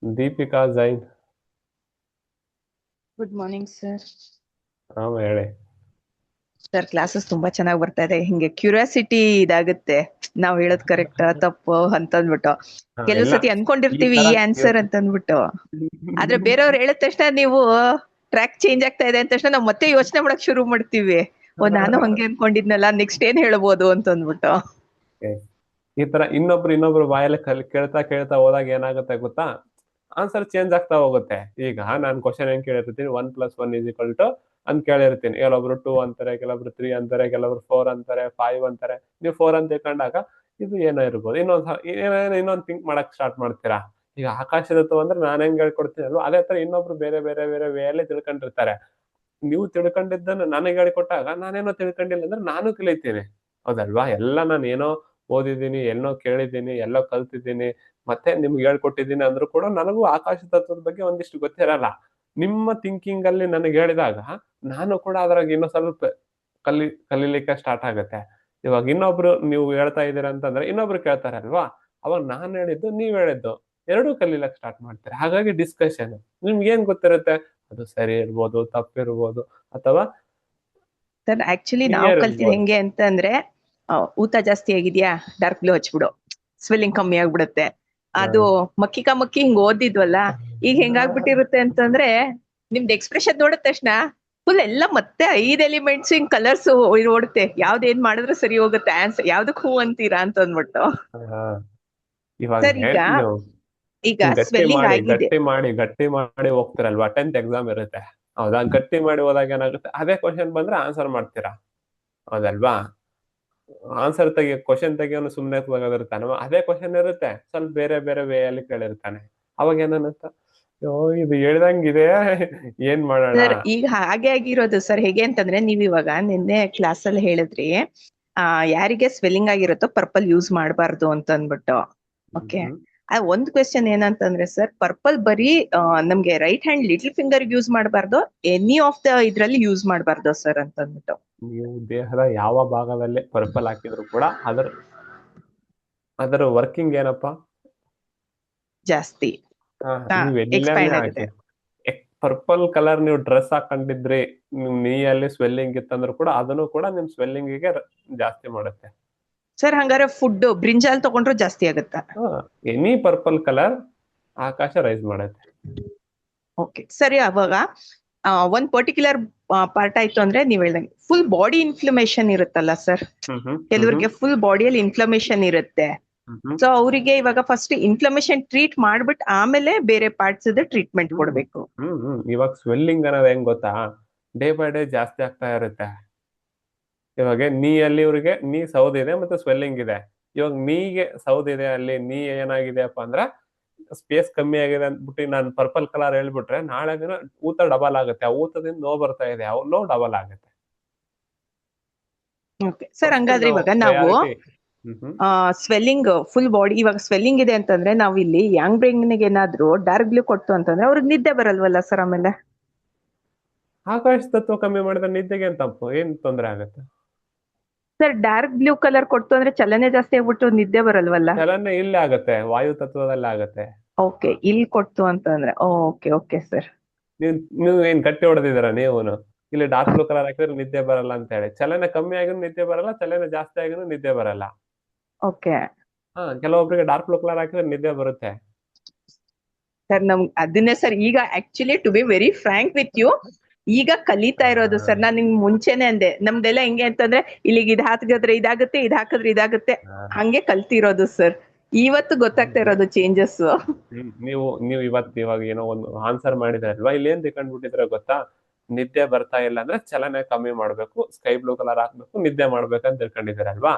Deepika Jain. Good morning sir. ಹೇಳಿ ಸರ್, ಕ್ಲಾಸಸ್ ತುಂಬಾ ಚೆನ್ನಾಗಿ ಬರ್ತಾ ಇದೆ. ಹಿಂಗೆ ಕ್ಯೂರಿಯಾಸಿಟಿ ಇದಾಗುತ್ತೆ, ನಾವ್ ಹೇಳೋದ್ ಕರೆಕ್ಟ್ ತಪ್ಪು ಅಂತ ಅಂದ್ಬಿಟ್ಟು. ಕೆಲವು ಸತಿ ಅನ್ಕೊಂಡಿರ್ತೀವಿ ಈ ಆನ್ಸರ್ ಅಂತ ಅಂದ್ಬಿಟ್ಟು, ಆದ್ರೆ ಬೇರೆಯವ್ರು ಹೇಳಿದ ತಕ್ಷಣ ನೀವು ಟ್ರ್ಯಾಕ್ ಚೇಂಜ್ ಆಗ್ತಾ ಇದೆ ಅಂತ ತಕ್ಷಣ ನಾವ್ ಮತ್ತೆ ಯೋಚನೆ ಮಾಡಕ್ ಶುರು ಮಾಡ್ತೀವಿ. ನಾನು ಹಂಗೆ ಅನ್ಕೊಂಡಿದ್ನಲ್ಲ, ನೆಕ್ಸ್ಟ್ ಏನ್ ಹೇಳ್ಬೋದು ಅಂತ ಅಂದ್ಬಿಟ್ಟು. ಈ ತರ ಇನ್ನೊಬ್ರು ಬಾಯಲ್ಲಿ ಕೇಳ್ತಾ ಹೋದಾಗ ಏನಾಗುತ್ತೆ ಗೊತ್ತಾ, ಆನ್ಸರ್ ಚೇಂಜ್ ಆಗ್ತಾ ಹೋಗುತ್ತೆ. ಈಗ ನಾನು ಕ್ವಶನ್ ಏನ್ ಕೇಳಿರ್ತೀನಿ, 1+1 ಅಂತ ಕೇಳಿರ್ತೀನಿ. ಕೆಲವೊಬ್ರು 2 ಅಂತಾರೆ, ಕೆಲವೊಬ್ರು 3 ಅಂತಾರೆ, ಕೆಲವೊಬ್ರು 4 ಅಂತಾರೆ, 5 ಅಂತಾರೆ. ನೀವು 4 ಅಂತ ತಿಳ್ಕೊಂಡಾಗ ಇದು ಏನೋ ಇರ್ಬೋದು, ಇನ್ನೊಂದ್ ಥಿಂಕ್ ಮಾಡಕ್ ಸ್ಟಾರ್ಟ್ ಮಾಡ್ತೀರಾ. ಈಗ ಆಕಾಶದತ್ತು ಅಂದ್ರೆ ನಾನು ಹೆಂಗ್ ಹೇಳ್ಕೊಡ್ತೀನಿ ಅಲ್ವಾ, ಅದೇ ತರ ಇನ್ನೊಬ್ರು ಬೇರೆ ವೇ ಅಲ್ಲಿ ತಿಳ್ಕೊಂಡಿರ್ತಾರೆ. ನೀವು ತಿಳ್ಕೊಂಡಿದ್ದನ್ನ ನನಗೆ ಹೇಳಿಕೊಟ್ಟಾಗ ನಾನೇನೋ ತಿಳ್ಕೊಂಡಿಲ್ಲ ಅಂದ್ರೆ ನಾನು ಕಲಿತೀನಿ, ಹೌದಲ್ವಾ? ಎಲ್ಲ ನಾನು ಏನೋ ಓದಿದ್ದೀನಿ, ಎಲ್ಲೋ ಕೇಳಿದ್ದೀನಿ, ಎಲ್ಲೋ ಕಲ್ತಿದ್ದೀನಿ, ಮತ್ತೆ ನಿಮ್ಗೆ ಹೇಳ್ಕೊಟ್ಟಿದ್ದೀನಿ ಅಂದ್ರೂ ಕೂಡ ನನಗೂ ಆಕಾಶ ತತ್ವದ ಬಗ್ಗೆ ಒಂದಿಷ್ಟು ಗೊತ್ತಿರಲ್ಲ. ನಿಮ್ಮ ಥಿಂಕಿಂಗ್ ಅಲ್ಲಿ ನನಗೆ ಹೇಳಿದಾಗ ನಾನು ಕೂಡ ಅದ್ರಾಗ ಇನ್ನೂ ಸ್ವಲ್ಪ ಕಲೀಲಿಕ್ಕೆ ಸ್ಟಾರ್ಟ್ ಆಗುತ್ತೆ. ಇವಾಗ ಇನ್ನೊಬ್ರು ನೀವು ಹೇಳ್ತಾ ಇದ್ದೀರಾ ಅಂತಂದ್ರೆ ಇನ್ನೊಬ್ರು ಕೇಳ್ತಾರೆ ಅಲ್ವಾ, ಅವಾಗ ನಾನ್ ಹೇಳಿದ್ದು ನೀವ್ ಹೇಳಿದ್ದು ಎರಡೂ ಕಲೀಲಕ್ ಸ್ಟಾರ್ಟ್ ಮಾಡ್ತಾರೆ. ಹಾಗಾಗಿ ಡಿಸ್ಕಷನ್ ನಿಮ್ಗೆ ಏನ್ ಗೊತ್ತಿರುತ್ತೆ, ಅದು ಸರಿ ಇರ್ಬೋದು, ತಪ್ಪಿರ್ಬೋದು, ಅಥವಾ ಸರ್ ಆಕ್ಚುಲಿ ನಾವು ಕಲ್ತಿದ್ ಹೆಂಗೆ ಅಂತ ಅಂದ್ರೆ, ಊತ ಜಾಸ್ತಿ ಆಗಿದ್ಯಾ, ಡಾರ್ಕ್ ಬ್ಲೂ ಹಚ್ಬಿಡು, ಸ್ವೆಲ್ಲಿಂಗ್ ಕಮ್ಮಿ ಆಗ್ಬಿಡುತ್ತೆ. ಅದು ಮಕ್ಕಿ ಹಿಂಗ್ ಓದಿದ್ವಲ್ಲ, ಈಗ ಹೆಂಗಾಗ್ಬಿಟ್ಟಿರುತ್ತೆ ಅಂತಂದ್ರೆ ನಿಮ್ದು ಎಕ್ಸ್ಪ್ರೆಷನ್ ನೋಡಿದ ತಕ್ಷಣ ಫುಲ್ ಎಲ್ಲ ಮತ್ತೆ 5 ಎಲಿಮೆಂಟ್ಸ್ ಹಿಂಗ್ ಕಲರ್ಸ್ ಓಡುತ್ತೆ. ಯಾವ್ದೇನ್ ಮಾಡಿದ್ರೆ ಸರಿ ಹೋಗುತ್ತೆ ಆನ್ಸರ್, ಯಾವ್ದಕ್ ಹೂ ಅಂತೀರಾ ಅಂತ ಅಂದ್ಬಿಟ್ಟು. ಸರ್ ಈಗ ಸ್ವೆಲ್ಲಿಂಗ್ ಆಗಿದೆ, ಗಟ್ಟಿ ಮಾಡಿ ಹೋಗ್ತಿರಲ್ವಾ, 10th ಎಕ್ಸಾಮ್ ಇರುತ್ತೆ, ಹೌದಾ? ಗಟ್ಟಿ ಮಾಡಿ ಹೋದಾಗ ಏನಾಗುತ್ತೆ, ಅದೇ ಕ್ವಶನ್ ಬಂದ್ರೆ ಆನ್ಸರ್ ಮಾಡ್ತೀರಾ, ಹೌದಲ್ವಾ? ಆನ್ಸರ್ ಕ್ವಶನ್ ತೆಗಿಯೋನು ಸುಮ್ನೆ ತೆಗೆದಿರ್ತಾನೆ, ಅದೇ ಕ್ವಶನ್ ಇರುತ್ತೆ, ಸ್ವಲ್ಪ ಬೇರೆ ವೇ ಅಲ್ಲಿ ಕೇಳಿರ್ತಾನೆ. ಅವಾಗ ಏನನ್ನುತ್ತ, ಇದು ಹೇಳ್ದಂಗಿದೆ, ಏನ್ ಮಾಡೋಣ? ಸರ್ ಈಗ ಹಾಗೆ ಆಗಿರೋದು ಸರ್. ಹೇಗೆ ಅಂತಂದ್ರೆ, ನೀವ್ ಇವಾಗ ನಿನ್ನೆ ಕ್ಲಾಸ್ ಅಲ್ಲಿ ಹೇಳಿದ್ರಿ, ಯಾರಿಗೆ ಸ್ವೆಲ್ಲಿಂಗ್ ಆಗಿರುತ್ತೋ ಪರ್ಪಲ್ ಯೂಸ್ ಮಾಡಬಾರ್ದು ಅಂತ ಅಂದ್ಬಿಟ್ಟು. ಓಕೆ, ಒಂದ್ ಕ್ವೆಶನ್ ಏನಂತಂದ್ರೆ ಸರ್, ಪರ್ಪಲ್ ಬರೀ ನಮ್ಗೆ right hand little finger use ಮಾಡಬಾರ್ದು, ಎನಿ ಆಫ್ ದ ಇದ್ರಲ್ಲಿ ಯೂಸ್ ಮಾಡಬಾರ್ದು ಸರ್ ಅಂತ ಅಂದ್ಬಿಟ್ಟು. ನೀವು ದೇಹದ ಯಾವ ಭಾಗದಲ್ಲಿ ಪರ್ಪಲ್ ಹಾಕಿದ್ರು ಕೂಡ ಅದರ ವರ್ಕಿಂಗ್ ಏನಪ್ಪಾ ಜಾಸ್ತಿ ಹಾಕಿ. ಪರ್ಪಲ್ ಕಲರ್ ನೀವು ಡ್ರೆಸ್ ಹಾಕೊಂಡಿದ್ರಿ, ನೀಯಲ್ಲಿ ಸ್ವೆಲ್ಲಿಂಗ್ ಇತ್ತಂದ್ರು ಕೂಡ ಅದನ್ನು ಕೂಡ ನಿಮ್ ಸ್ವೆಲ್ಲಿಂಗ್ ಗೆ ಜಾಸ್ತಿ ಮಾಡುತ್ತೆ ಸರ್. ಹಂಗಾರೆ ಫುಡ್ ಬ್ರಿಂಜಾಲ್ ತಗೊಂಡ್ರು ಜಾಸ್ತಿ ಆಗುತ್ತಾ? ಎನಿ ಪರ್ಪಲ್ ಕಲರ್ ಆಕಾಶ ರೈಸ್ ಮಾಡುತ್ತೆ. ಓಕೆ ಸರಿ. ಅವಾಗ ಒಂದ್ ಪರ್ಟಿಕ್ಯುಲರ್ ಪಾರ್ಟ್ ಆಯ್ತು ಅಂದ್ರೆ ನೀವ್ ಹೇಳ್ದಂಗೆ ಫುಲ್ ಬಾಡಿ ಇನ್ಫ್ಲಮೇಷನ್ ಇರುತ್ತಲ್ಲ ಸರ್, ಕೆಲವರಿಗೆ ಫುಲ್ ಬಾಡಿಯಲ್ಲಿ ಇನ್ಫ್ಲಮೇಷನ್ ಇರುತ್ತೆ. ಸೊ ಅವರಿಗೆ ಇವಾಗ ಫಸ್ಟ್ ಇನ್ಫ್ಲಮೇಷನ್ ಟ್ರೀಟ್ ಮಾಡ್ಬಿಟ್ಟು ಆಮೇಲೆ ಬೇರೆ ಪಾರ್ಟ್ಸ್ ಟ್ರೀಟ್ಮೆಂಟ್ ಕೊಡ್ಬೇಕು. ಇವಾಗ ಸ್ವೆಲ್ಲಿಂಗ್ ಅನ್ನೋದು ಹೆಂಗ್ ಗೊತ್ತಾ, ಡೇ ಬೈ ಡೇ ಜಾಸ್ತಿ ಆಗ್ತಾ ಇರುತ್ತೆ. ಇವಾಗ ನೀಯಲ್ಲಿ ಇವ್ರಿಗೆ ನೀ ಸೌದಿದೆ ಮತ್ತೆ ಸ್ವೆಲ್ಲಿಂಗ್ ಇದೆ. ಇವಾಗ ನೀಗೆ ಸೌದಿದೆ, ಅಲ್ಲಿ ನೀ ಏನಾಗಿದೆಯಪ್ಪ ಅಂದ್ರೆ ಸ್ಪೇಸ್ ಕಮ್ಮಿ ಆಗಿದೆ ಅಂದ್ಬಿಟ್ಟು ನಾನು ಪರ್ಪಲ್ ಕಲರ್ ಹೇಳ್ಬಿಟ್ರೆ ನಾಳೆ ದಿನ ಊತ ಡಬಲ್ ಆಗುತ್ತೆ, ಆ ಊತದಿಂದ ನೋವು ಬರ್ತಾ ಇದೆ, ನೋವು ಡಬಲ್ ಆಗುತ್ತೆ. ಸರ್ ಹಂಗಾದ್ರೆ ಇವಾಗ ನಾವು ಸ್ವೆಲ್ಲಿಂಗ್ ಫುಲ್ ಬಾಡಿ, ಇವಾಗ ಸ್ವೆಲ್ಲಿಂಗ್ ಇದೆ ಅಂತಂದ್ರೆ ನಾವು ಇಲ್ಲಿ ಯಂಗ್ ಬ್ರೈನ್ಗೆ ಏನಾದ್ರು ಡಾರ್ಕ್ ಬ್ಲೂ ಕೊಟ್ಟು ಅಂತಂದ್ರೆ ಅವ್ರಿಗೆ ನಿದ್ದೆ ಬರಲ್ವಲ್ಲ ಸರ್? ಆಮೇಲೆ ಆಕಾಶ ತತ್ವ ಕಮ್ಮಿ ಮಾಡಿದ್ರೆ ನಿದ್ದೆಗೆ ಏನ್ ತೊಂದರೆ ಆಗುತ್ತೆ ಸರ್? ಡಾರ್ಕ್ ಬ್ಲೂ ಕಲರ್ ಕೊಟ್ಟು ಅಂದ್ರೆ ಚಲನೆ ಜಾಸ್ತಿ ಆಗ್ಬಿಟ್ಟು ನಿದ್ದೆ ಬರಲ್ವಲ್ಲ? ಚಲನೆ ಇಲ್ಲೇ ಆಗುತ್ತೆ, ವಾಯು ತತ್ವದಲ್ಲೇ ಆಗುತ್ತೆ. ಓಕೆ, ಇಲ್ಲಿ ಕೊಟ್ಟು ಅಂತಂದ್ರೆ ಓಕೆ ಸರ್. ನೀವು ಏನ್ ಗಟ್ಟಿ ಹೊಡೆದಿದ್ದೀರಾ ನೀವು? ಇಲ್ಲಿ ಡಾರ್ಕ್ ಬ್ಲೂ ಕಲರ್ ಹಾಕಿದ್ರೆ ನಿದ್ದೆ ಬರಲ್ಲ ಅಂತ ಹೇಳಿ. ಚಲನೆ ಕಮ್ಮಿ ಆಗಿನೂ ನಿದ್ದೆ ಬರಲ್ಲ, ಚಲನೆ ಜಾಸ್ತಿ ಆಗಿನೂ ನಿದ್ದೆ ಬರಲ್ಲ. ಓಕೆ ಕೆಲವೊಬ್ರಿಗೆ ಡಾರ್ಕ್ ಬ್ಲೂ ಕಲರ್ ಹಾಕಿದ್ರೆ ನಿದ್ದೆ ಬರುತ್ತೆ. ಸರ್ ಅದನ್ನೇ ಸರ್ ಈಗ actually to be very frank with you ಈಗ ಕಲಿತಾ ಇರೋದು ಸರ್. ನಾನ್ ನಿಮ್ಗೆ ಮುಂಚೆನೆ ಅಂದೆ ನಮ್ದೆಲ್ಲ ಹೆಂಗೆ ಅಂತಂದ್ರೆ ಇಲ್ಲಿಗೆ ಇದ್ ಹಾಕಿದ್ರೆ ಇದಾಗುತ್ತೆ, ಇದ್ ಹಾಕಿದ್ರೆ ಇದಾಗುತ್ತೆ, ಹಂಗೆ ಕಲ್ತಿರೋದು ಸರ್. ಇವತ್ತು ಗೊತ್ತಾಗ್ತಾ ಇರೋದು ಚೇಂಜಸ್. ನೀವು ಇವಾಗ ಏನೋ ಒಂದು ಆನ್ಸರ್ ಮಾಡಿದ್ರಲ್ವಾ, ಇಲ್ಲಿ ಏನ್ ತಿಳ್ಕೊಂಡ್ಬಿಟ್ಟಿದ್ರೆ ಗೊತ್ತಾ, ನಿದ್ದೆ ಬರ್ತಾ ಇಲ್ಲ ಅಂದ್ರೆ ಚಲನೆ ಕಮ್ಮಿ ಮಾಡ್ಬೇಕು, ಸ್ಕೈ ಬ್ಲೂ ಕಲರ್ ಹಾಕ್ಬೇಕು, ನಿದ್ದೆ ಮಾಡ್ಬೇಕಂತ ತಿಳ್ಕೊಂಡಿದ್ದೀರಲ್ವಾ.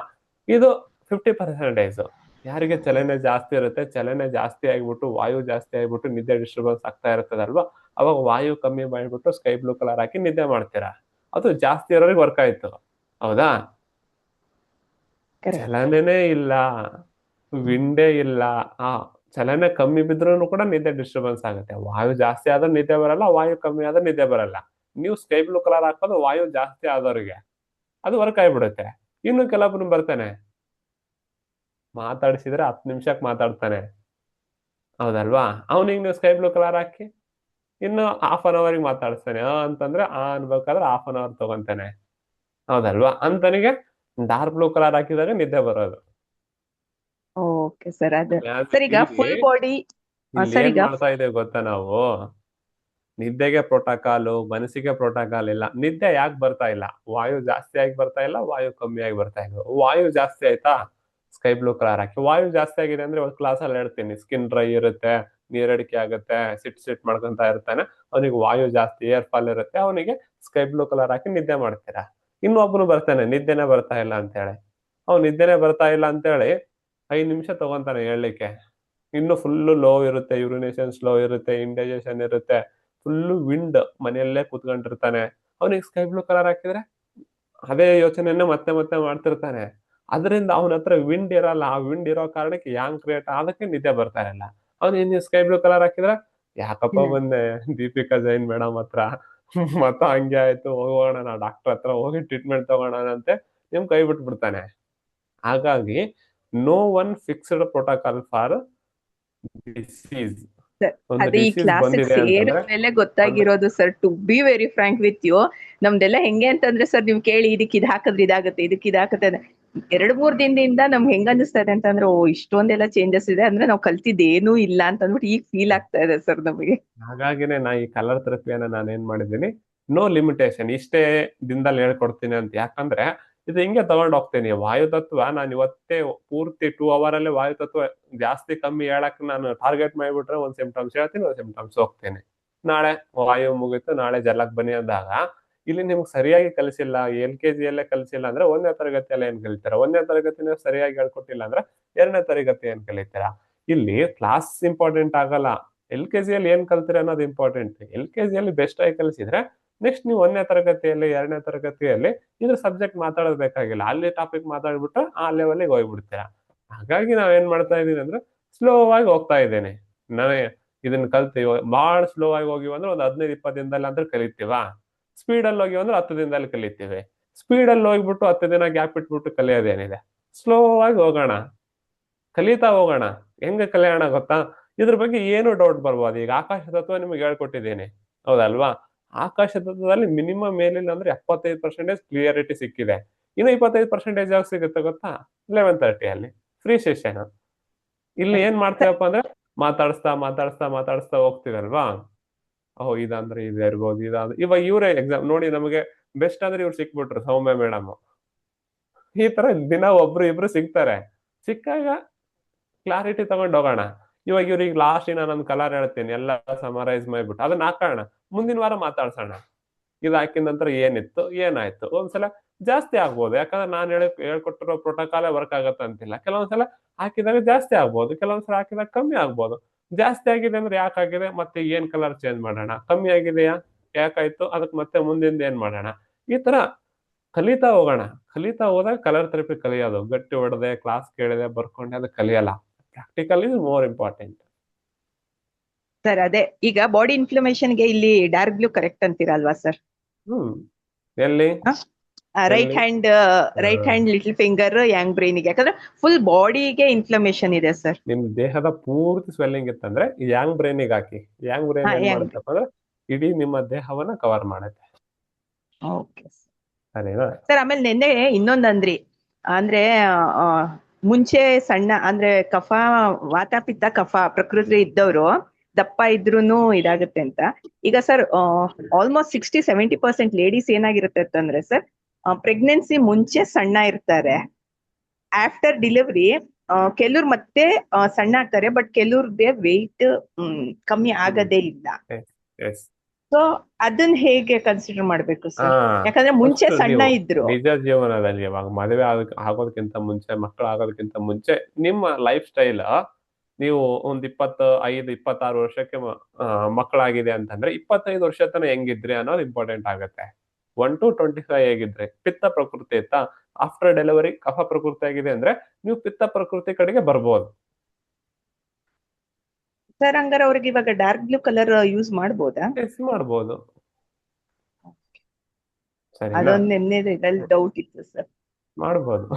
ಇದು 50%. ಯಾರಿಗೆ ಚಲನೆ ಜಾಸ್ತಿ ಇರುತ್ತೆ, ಚಲನೆ ಜಾಸ್ತಿ ಆಗ್ಬಿಟ್ಟು ವಾಯು ಜಾಸ್ತಿ ಆಗ್ಬಿಟ್ಟು ನಿದ್ದೆ ಡಿಸ್ಟರ್ಬೆನ್ಸ್ ಆಗ್ತಾ ಇರ್ತದಲ್ವಾ, ಅವಾಗ ವಾಯು ಕಮ್ಮಿ ಮಾಡ್ಬಿಟ್ಟು ಸ್ಕೈ ಬ್ಲೂ ಕಲರ್ ಹಾಕಿ ನಿದ್ದೆ ಮಾಡ್ತೀರಾ. ಅದು ಜಾಸ್ತಿ ಇರೋರಿಗೆ ವರ್ಕ್ ಆಯ್ತು, ಹೌದಾ? ಚಲನೆನೇ ಇಲ್ಲ, ವಿಂಡೇ ಇಲ್ಲ, ಚಲನೆ ಕಮ್ಮಿ ಬಿದ್ರೂ ಕೂಡ ನಿದ್ದೆ ಡಿಸ್ಟರ್ಬೆನ್ಸ್ ಆಗುತ್ತೆ. ವಾಯು ಜಾಸ್ತಿ ಆದ್ರೆ ನಿದ್ದೆ ಬರಲ್ಲ, ವಾಯು ಕಮ್ಮಿ ಆದ್ರೆ ನಿದ್ದೆ ಬರಲ್ಲ. ನೀವು ಸ್ಕೈ ಬ್ಲೂ ಕಲರ್ ಹಾಕೋದು ವಾಯು ಜಾಸ್ತಿ ಆದವ್ರಿಗೆ ಅದು ವರ್ಕ್ ಆಗ್ಬಿಡುತ್ತೆ. ಇನ್ನು ಕೆಲವೊಬ್ರು ಬರ್ತಾನೆ, ಮಾತಾಡಿಸಿದ್ರೆ 10 ನಿಮಿಷಕ್ಕೆ ಮಾತಾಡ್ತಾನೆ, ಹೌದಲ್ವಾ? ಅವನಿಗೆ ನೀವು ಸ್ಕೈ ಬ್ಲೂ ಕಲರ್ ಹಾಕಿ ಇನ್ನು 1/2 hour ಮಾತಾಡಿಸ್ತಾನೆ, ಅಂತಂದ್ರೆ ಅನ್ಬೇಕಾದ್ರೆ 1/2 hour ತಗೊಂತಾನೆ, ಹೌದಲ್ವಾ? ಅಂತನಿಗೆ ಡಾರ್ಕ್ ಬ್ಲೂ ಕಲರ್ ಹಾಕಿದಾಗ ನಿದ್ದೆ ಬರೋದು. Okay sir. ಅದೇ ಸರ್ ಈಗ ಫುಲ್ ಬಾಡಿ ಏನ್ ಮಾಡ್ತಾ ಇದ್ದೇವೆ ಗೊತ್ತಾ ನಾವು, ನಿದ್ದೆಗೆ ಪ್ರೋಟೋಕಾಲು, ಮನಸ್ಸಿಗೆ ಪ್ರೋಟೋಕಾಲ್ ಇಲ್ಲ. ನಿದ್ದೆ ಯಾಕೆ ಬರ್ತಾ ಇಲ್ಲ? ವಾಯು ಜಾಸ್ತಿ ಆಗಿ ಬರ್ತಾ ಇಲ್ಲ, ವಾಯು ಕಮ್ಮಿ ಆಗಿ ಬರ್ತಾ ಇಲ್ಲ. ವಾಯು ಜಾಸ್ತಿ ಆಯ್ತಾ, ಸ್ಕೈ ಬ್ಲೂ ಕಲರ್ ಹಾಕಿ. ವಾಯು ಜಾಸ್ತಿ ಆಗಿದೆ ಅಂದ್ರೆ ಒಂದು ಕ್ಲಾಸಲ್ಲಿ ಹೇಳ್ತೀನಿ, ಸ್ಕಿನ್ ಡ್ರೈ ಇರುತ್ತೆ, ನೀರಡಿಕೆ ಆಗುತ್ತೆ, ಸಿಟ್ ಮಾಡ್ಕೊಂತ ಇರ್ತಾನೆ, ಅವನಿಗೆ ವಾಯು ಜಾಸ್ತಿ, ಏರ್ ಫಾಲ್ ಇರುತ್ತೆ, ಅವನಿಗೆ ಸ್ಕೈ ಬ್ಲೂ ಕಲರ್ ಹಾಕಿ ನಿದ್ದೆ ಮಾಡ್ತೀರಾ. ಇನ್ನೊಬ್ನು ಬರ್ತಾನೆ, ನಿದ್ದೆನೆ ಬರ್ತಾ ಇಲ್ಲ ಅಂತ ಹೇಳಿ. ಅವ್ನು ನಿದ್ದೆನೆ ಬರ್ತಾ ಇಲ್ಲ ಅಂತ ಹೇಳಿ 5 ನಿಮಿಷ ತಗೊಂತಾನೆ ಹೇಳಲಿಕ್ಕೆ. ಇನ್ನು ಫುಲ್ಲು ಲೋ ಇರುತ್ತೆ, ಯೂರಿನೇಷನ್ ಸ್ಲೋ ಇರುತ್ತೆ, ಇಂಡೈಜೆಷನ್ ಇರುತ್ತೆ, ಫುಲ್ಲು ವಿಂಡ್, ಮನೆಯಲ್ಲೇ ಕೂತ್ಕೊಂಡಿರ್ತಾನೆ. ಅವನಿಗೆ ಸ್ಕೈ ಬ್ಲೂ ಕಲರ್ ಹಾಕಿದ್ರೆ ಅದೇ ಯೋಚನೆಯನ್ನ ಮತ್ತೆ ಮತ್ತೆ ಮಾಡ್ತಿರ್ತಾನೆ. ಅದರಿಂದ ಅವನ ಹತ್ರ ವಿಂಡ್ ಇರಲ್ಲ. ಆ ವಿಂಡ್ ಇರೋ ಕಾರಣಕ್ಕೆ ಯಾಂಗ್ ಕ್ರಿಯೇಟ್ ಅದಕ್ಕೆ ನಿದ್ದೆ ಬರ್ತಾ ಇರಲ್ಲ. ಅವ್ನು ಸ್ಕೈ ಬ್ಲೂ ಕಲರ್ ಹಾಕಿದ್ರೆ ಯಾಕಪ್ಪ ಬಂದೆ ದೀಪಿಕಾ ಜೈನ್ ಮೇಡಮ್ ಹತ್ರ, ಮತ್ತ ಹಂಗೆ ಆಯ್ತು, ಹೋಗೋಣ ನಾವು ಡಾಕ್ಟರ್ ಹತ್ರ ಹೋಗಿ ಟ್ರೀಟ್ಮೆಂಟ್ ತಗೋಣ ಅಂತೆ ನಿಮ್ ಕೈ ಬಿಟ್ಬಿಡ್ತಾನೆ. ಹಾಗಾಗಿ no one fixed protocol for disease. ಅದೇ ಈ ಕ್ಲಾಸಿಗೆ ಸೇರಿದ್ಮೇಲೆ ಗೊತ್ತಾಗಿರೋದು sir, to be very frank with you. ನಮ್ದೆಲ್ಲ ಹೆಂಗೆ ಅಂತಂದ್ರೆ ಸರ್, ನೀವು ಕೇಳಿ ಇದಕ್ಕೆ ಇದ್ ಹಾಕಿದ್ರೆ ಇದಾಗುತ್ತೆ, ಇದಕ್ಕೆ ಇದಾಗುತ್ತೆ, 2-3 ದಿನದಿಂದ ನಮ್ಗೆ ಹೆಂಗ ಅನಿಸ್ತಾ ಇದೆ ಅಂತಂದ್ರೆ, ಓ ಇಷ್ಟೊಂದೆಲ್ಲ ಚೇಂಜಸ್ ಇದೆ ಅಂದ್ರೆ ನಾವು ಕಲ್ತಿದ್ದೇನೂ ಇಲ್ಲ ಅಂತ ಅಂದ್ಬಿಟ್ಟು ಈಗ ಫೀಲ್ ಆಗ್ತಾ ಇದೆ ಸರ್ ನಮಗೆ. ಹಾಗಾಗಿನೇ ನಾ ಈ ಕಲರ್ ಥೆರಪಿಯನ್ನ ನಾನೇನ್ ಮಾಡಿದ್ದೀನಿ, ನೋ ಲಿಮಿಟೇಷನ್, ಇಷ್ಟೇ ದಿನದಲ್ಲಿ ಹೇಳ್ಕೊಡ್ತೀನಿ ಅಂತ. ಯಾಕಂದ್ರೆ ಇದು ಹಿಂಗೆ ತಗೊಂಡ್ ಹೋಗ್ತೀನಿ. ವಾಯು ತತ್ವ ನಾನು ಇವತ್ತೇ ಪೂರ್ತಿ 2 hour ಅಲ್ಲಿ ವಾಯು ತತ್ವ ಜಾಸ್ತಿ ಕಮ್ಮಿ ಹೇಳಕ್ ನಾನು ಟಾರ್ಗೆಟ್ ಮಾಡಿಬಿಟ್ರೆ ಒಂದ್ ಸಿಂಪ್ಟಮ್ಸ್ ಹೇಳ್ತೀನಿ, ಒಂದ್ ಸಿಂಪ್ಟಮ್ಸ್ ಹೋಗ್ತೀನಿ. ನಾಳೆ ವಾಯು ಮುಗಿತು, ನಾಳೆ ಜಲಕ್ ಬನ್ನಿ ಅಂದಾಗ ಇಲ್ಲಿ ನಿಮ್ಗೆ ಸರಿಯಾಗಿ ಕಲಿಸಿಲ್ಲ, LKG ಯಲ್ಲೇ ಕಲಿಸಿಲ್ಲ ಅಂದ್ರೆ 1ನೇ ತರಗತಿಯಲ್ಲ ಏನ್ ಕಲಿತೀರಾ? 1ನೇ ತರಗತಿನ ಸರಿಯಾಗಿ ಹೇಳ್ಕೊಟ್ಟಿಲ್ಲ ಅಂದ್ರೆ 2ನೇ ತರಗತಿ ಏನ್ ಕಲಿತೀರಾ? ಇಲ್ಲಿ ಕ್ಲಾಸ್ ಇಂಪಾರ್ಟೆಂಟ್ ಆಗಲ್ಲ, LKG ಯಲ್ಲಿ ಏನ್ ಕಲ್ತೀರ ಅನ್ನೋದು ಇಂಪಾರ್ಟೆಂಟ್. LKG ಯಲ್ಲಿ ಬೆಸ್ಟ್ ಆಗಿ ಕಲಿಸಿದ್ರೆ ನೆಕ್ಸ್ಟ್ ನೀವು 1ನೇ ತರಗತಿಯಲ್ಲಿ 2ನೇ ತರಗತಿಯಲ್ಲಿ ಇದ್ರ ಸಬ್ಜೆಕ್ಟ್ ಮಾತಾಡೋದ್ ಬೇಕಾಗಿಲ್ಲ, ಅಲ್ಲಿ ಟಾಪಿಕ್ ಮಾತಾಡ್ಬಿಟ್ಟು ಆ ಲೆವೆಲ್ಗೆ ಹೋಗ್ಬಿಡ್ತೀರಾ. ಹಾಗಾಗಿ ನಾವೇನ್ ಮಾಡ್ತಾ ಇದೀನಿ ಅಂದ್ರೆ ಸ್ಲೋ ಆಗಿ ಹೋಗ್ತಾ ಇದ್ದೇನೆ. ನಾವೇ ಇದನ್ನ ಕಲ್ತೀವಿ, ಬಹಳ ಸ್ಲೋ ಆಗಿ ಹೋಗಿವಿ ಅಂದ್ರೆ ಒಂದು 15-20 ದಿನದಲ್ಲಿ ಅಂದ್ರೆ ಕಲಿತೀವ. ಸ್ಪೀಡ್ ಅಲ್ಲಿ ಹೋಗಿವಿ ಅಂದ್ರೆ 10 ದಿನದಲ್ಲಿ ಕಲಿತೀವಿ. ಸ್ಪೀಡ್ ಅಲ್ಲಿ ಹೋಗ್ಬಿಟ್ಟು 10 ದಿನ ಗ್ಯಾಪ್ ಇಟ್ಬಿಟ್ಟು ಕಲಿಯೋದೇನಿದೆ? ಸ್ಲೋ ಆಗಿ ಹೋಗೋಣ, ಕಲಿತಾ ಹೋಗೋಣ. ಹೆಂಗ ಕಲಿಯೋಣ ಗೊತ್ತಾ? ಇದ್ರ ಬಗ್ಗೆ ಏನು ಡೌಟ್ ಬರ್ಬೋದು. ಈಗ ಆಕಾಶ ತತ್ವ ನಿಮ್ಗೆ ಹೇಳ್ಕೊಟ್ಟಿದ್ದೀನಿ, ಹೌದಲ್ವಾ? ಆಕಾಶ ತತ್ವದಲ್ಲಿ ಮಿನಿಮಮ್ ಏನಿಲ್ಲ ಅಂದ್ರೆ 75% ಕ್ಲಿಯರಿಟಿ ಸಿಕ್ಕಿದೆ. ಇನ್ನು 25% ಯಾವಾಗ ಸಿಗುತ್ತೆ ಗೊತ್ತಾ? 11:30 ಅಲ್ಲಿ ಫ್ರೀ ಸೆಷನ್. ಇಲ್ಲಿ ಏನ್ ಮಾಡ್ತೀವಪ್ಪ ಅಂದ್ರೆ ಮಾತಾಡಿಸ್ತಾ ಹೋಗ್ತೀವಲ್ವಾ? ಓಹ್ ಇದಂದ್ರೆ ಇದು ಇರ್ಬೋದು, ಇದಾದ್ರೆ ಇವಾಗ ಇವರೇ ಎಕ್ಸಾಮ್ ನೋಡಿ, ನಮಗೆ ಬೆಸ್ಟ್ ಅಂದ್ರೆ ಇವ್ರು ಸಿಕ್ಬಿಟ್ರು, ಸೌಮ್ಯ ಮೇಡಮ್. ಈ ತರ ದಿನ ಒಬ್ರು ಇಬ್ರು ಸಿಗ್ತಾರೆ. ಸಿಕ್ಕಾಗ ಕ್ಲಾರಿಟಿ ತಗೊಂಡ್ ಹೋಗೋಣ. ಇವಾಗ ಇವ್ರಿಗೆ ಲಾಸ್ಟ್ ನಾನೊಂದು ಕಲರ್ ಹೇಳ್ತೀನಿ, ಎಲ್ಲ ಸಮರೈಸ್ ಮಾಡ್ಬಿಟ್ಟು ಅದನ್ನ ಹಾಕೋಣ, ಮುಂದಿನ ವಾರ ಮಾತಾಡ್ಸೋಣ. ಇದು ಹಾಕಿದ ನಂತರ ಏನಿತ್ತು, ಏನಾಯ್ತು. ಒಂದ್ಸಲ ಜಾಸ್ತಿ ಆಗ್ಬೋದು, ಯಾಕಂದ್ರೆ ನಾನು ಹೇಳ್ಕೊಟ್ಟಿರೋ ಪ್ರೋಟೋಕಾಲೇ ವರ್ಕ್ ಆಗತ್ತ ಅಂತಿಲ್ಲ. ಕೆಲವೊಂದ್ಸಲ ಹಾಕಿದಾಗ ಜಾಸ್ತಿ ಆಗ್ಬೋದು, ಕೆಲವೊಂದ್ಸಲ ಹಾಕಿದಾಗ ಕಮ್ಮಿ ಆಗ್ಬೋದು. ಜಾಸ್ತಿ ಆಗಿದೆ ಅಂದ್ರೆ ಯಾಕಾಗಿದೆ, ಮತ್ತೆ ಏನ್ ಕಲರ್ ಚೇಂಜ್ ಮಾಡೋಣ. ಕಮ್ಮಿ ಆಗಿದೆಯಾ, ಯಾಕಾಯ್ತು, ಅದಕ್ಕೆ ಮತ್ತೆ ಮುಂದಿಂದ ಏನ್ ಮಾಡೋಣ. ಈ ತರ ಕಲಿತಾ ಹೋಗೋಣ. ಕಲಿತಾ ಹೋದಾಗ ಕಲರ್ ಥೆರಪಿ ಕಲಿಯೋದು. ಗಟ್ಟಿ ಹೊಡೆದೆ, ಕ್ಲಾಸ್ ಕೇಳಿದೆ, ಬರ್ಕೊಂಡೆ ಅದು ಕಲಿಯಲ್ಲ. Practical is more important. Sir ಅದೇ ಈಗ ಬಾಡಿ ಇನ್ಫ್ಲಮೇಷನ್ಗೆ ಇಲ್ಲಿ ಡಾರ್ಕ್ ಬ್ಲೂ ಕರೆಕ್ಟ್ ಅಂತೀರಲ್ವಾ ಸರ್? ಎಲ್ಲಿ right hand little finger yang ಬ್ರೈನಿಗೆ, ಯಾಕಂದ್ರೆ ಫುಲ್ ಬಾಡಿಗೆ ಇನ್ಫ್ಲಮೇಷನ್ ಇದೆ ಸರ್. ನಿಮ್ ದೇಹದ ಪೂರ್ತಿ ಸ್ವೆಲ್ಲಿಂಗ್ ಇತ್ತಂದ್ರೆ ಯಾಂಗ್ ಬ್ರೈನಿಗೆ ಹಾಕಿ. ಯಾಂಗ್ ಬ್ರೈನ್ ಏನ್ ಮಾಡುತ್ತಪ್ಪ ಅಂದ್ರೆ ಇಡೀ ನಿಮ್ಮ ದೇಹವನ್ನ ಕವರ್ ಮಾಡುತ್ತೆ. ಓಕೆ ಸರಿನಾ? ಸರ್. ಆಮೇಲೆ ನಿನ್ನೆ ಇನ್ನೊಂದಂದ್ರಿ, ಅಂದ್ರೆ ಆ, ಮುಂಚೆ ಸಣ್ಣ ಅಂದ್ರೆ ಕಫ, ವಾತ ಪಿತ್ತ ಕಫ ಪ್ರಕೃತಿ ಇದ್ದವರು ದಪ್ಪ ಇದ್ರೂನು ಇದಾಗುತ್ತೆ ಅಂತ. ಈಗ ಸರ್ ಆಲ್ಮೋಸ್ಟ್ 60-70% ಲೇಡೀಸ್ ಏನಾಗಿರುತ್ತೆ ಅಂತಂದ್ರೆ ಸರ್, ಪ್ರೆಗ್ನೆನ್ಸಿ ಮುಂಚೆ ಸಣ್ಣ ಇರ್ತಾರೆ, ಆಫ್ಟರ್ ಡೆಲಿವರಿ ಕೆಲವ್ರು ಮತ್ತೆ ಸಣ್ಣ ಆಗ್ತಾರೆ, ಬಟ್ ಕೆಲವ್ರದ್ದು ವೆಯ್ಟ್ ಕಮ್ಮಿ ಆಗದೇ ಇಲ್ಲ. ಸೊ ಅದನ್ನ ಹೇಗೆ ಕನ್ಸಿಡರ್ ಮಾಡ್ಬೇಕು ಸರ್? ಯಾಕಂದ್ರೆ ಮುಂಚೆ ಸಣ್ಣ ಇದ್ರು. ನಿಜ ಜೀವನದಲ್ಲಿ ಇವಾಗ ಮದುವೆ ಆಗೋದಕ್ಕಿಂತ ಮುಂಚೆ, ಮಕ್ಕಳು ಆಗೋದಕ್ಕಿಂತ ಮುಂಚೆ ನಿಮ್ಮ ಲೈಫ್ ಸ್ಟೈಲ್, ನೀವು ಒಂದ್ 25-26 ವರ್ಷಕ್ಕೆ ಮಕ್ಕಳಾಗಿದೆ ಅಂತಂದ್ರೆ 25 ವರ್ಷ ತನಕ ಹೆಂಗಿದ್ರಿ ಅನ್ನೋದು ಇಂಪಾರ್ಟೆಂಟ್ ಆಗುತ್ತೆ. 1 to 25 ಹೇಗಿದ್ರೆ ಪಿತ್ತ ಪ್ರಕೃತಿ ಇತ್ತಾ, ಆಫ್ಟರ್ ಡೆಲಿವರಿ ಕಫ ಪ್ರಕೃತಿ ಆಗಿದೆ ಅಂದ್ರೆ ನೀವು ಪಿತ್ತ ಪ್ರಕೃತಿ ಕಡೆಗೆ ಬರ್ಬೋದು. ಸರ್ ಹಂಗಾರೆ ಅವ್ರಿಗೆ ಇವಾಗ ಡಾರ್ಕ್ ಬ್ಲೂ ಕಲರ್ ಯೂಸ್ ಮಾಡ್ಬೋದಾ? ಎಸ್ ಮಾಡ್ಬೋದು. ಅದೊಂದು ನಿನ್ನೆ ಇದ್ರಲ್ಲಿ ಡೌಟ್ ಇತ್ತು ಸರ್. ಮಾಡ್ಬೋದು.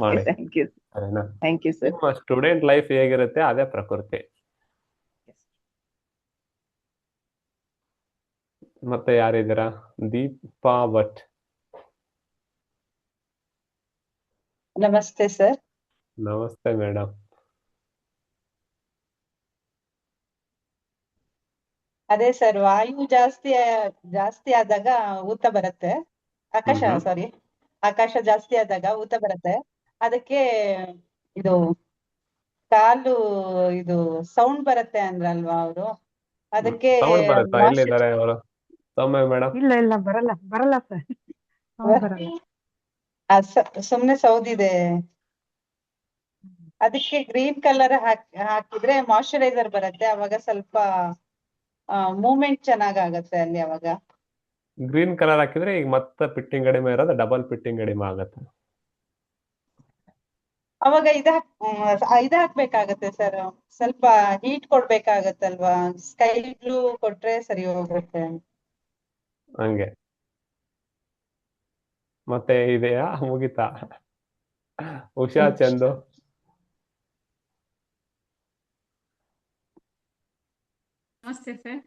ಮಾಡಿ. Thank you. ಸರಿನಾ? Thank you sir. ನಿಮ್ಮ ಸ್ಟೂಡೆಂಟ್ ಲೈಫ್ ಹೇಗಿರುತ್ತೆ ಅದೇ ಪ್ರಕೃತಿ. ಮತ್ತೆ ಯಾರಿದ್ದೀರಾ? ದೀಪಾ ಭಟ್. ನಮಸ್ತೆ ಸರ್. ನಮಸ್ತೆ ಮೇಡಮ್. ಅದೇ ಸರ್, ವಾಯು ಜಾಸ್ತಿ ಆದಾಗ ಊತ ಬರುತ್ತೆ. ಆಕಾಶ ಜಾಸ್ತಿ ಆದಾಗ ಊತ ಬರುತ್ತೆ. ಅದಕ್ಕೆ ಇದು ಕಾಲು ಇದು ಸೌಂಡ್ ಬರುತ್ತೆ ಅಂದ್ರಲ್ವಾ ಅವರು, ಅದಕ್ಕೆ ಸೌಂಡ್ ಬರುತ್ತಾ? ಎಲ್ಲಿದ್ದಾರೆ ಅವರು? ಸೌಮ್ಯ ಮೇಡಮ್. ಇಲ್ಲ ಬರಲ್ಲ ಸರ್. ಸುಮ್ನೆ ಸೌದಿದೆ. ಅದಕ್ಕೆ ಗ್ರೀನ್ ಕಲರ್ ಹಾಕಿದ್ರೆ ಮಾಯಿಶ್ಚರೈಸರ್ ಬರುತ್ತೆ, ಅವಾಗ ಸ್ವಲ್ಪ ಮೂವ್ಮೆಂಟ್ ಚೆನ್ನಾಗತ್ತೆ ಅಲ್ಲಿ. ಅವಾಗ ಗ್ರೀನ್ ಕಲರ್ ಹಾಕಿದ್ರೆ ಈಗ ಮತ್ತೆ ಪಿಟ್ಟಿಂಗ್ ಕಡಿಮೆ ಇರೋದು ಡಬಲ್ ಪಿಟ್ಟಿಂಗ್ ಕಡಿಮೆ ಆಗುತ್ತೆ. ಅವಾಗ ಇದು ಹಾಕ್ಬೇಕಾಗತ್ತೆ ಸರ್, ಸ್ವಲ್ಪ ಹೀಟ್ ಕೊಡ್ಬೇಕಾಗತ್ತಲ್ವಾ. ಸ್ಕೈ ಬ್ಲೂ ಕೊಟ್ರೆ ಸರಿ ಹೋಗುತ್ತೆ ಹಂಗೆ. ಮತ್ತೆ ಇದೆಯಾ? ಮುಗಿತಾ? ಉಷಾ ಚಂದು. ನಮಸ್ತೆ ಸರ್.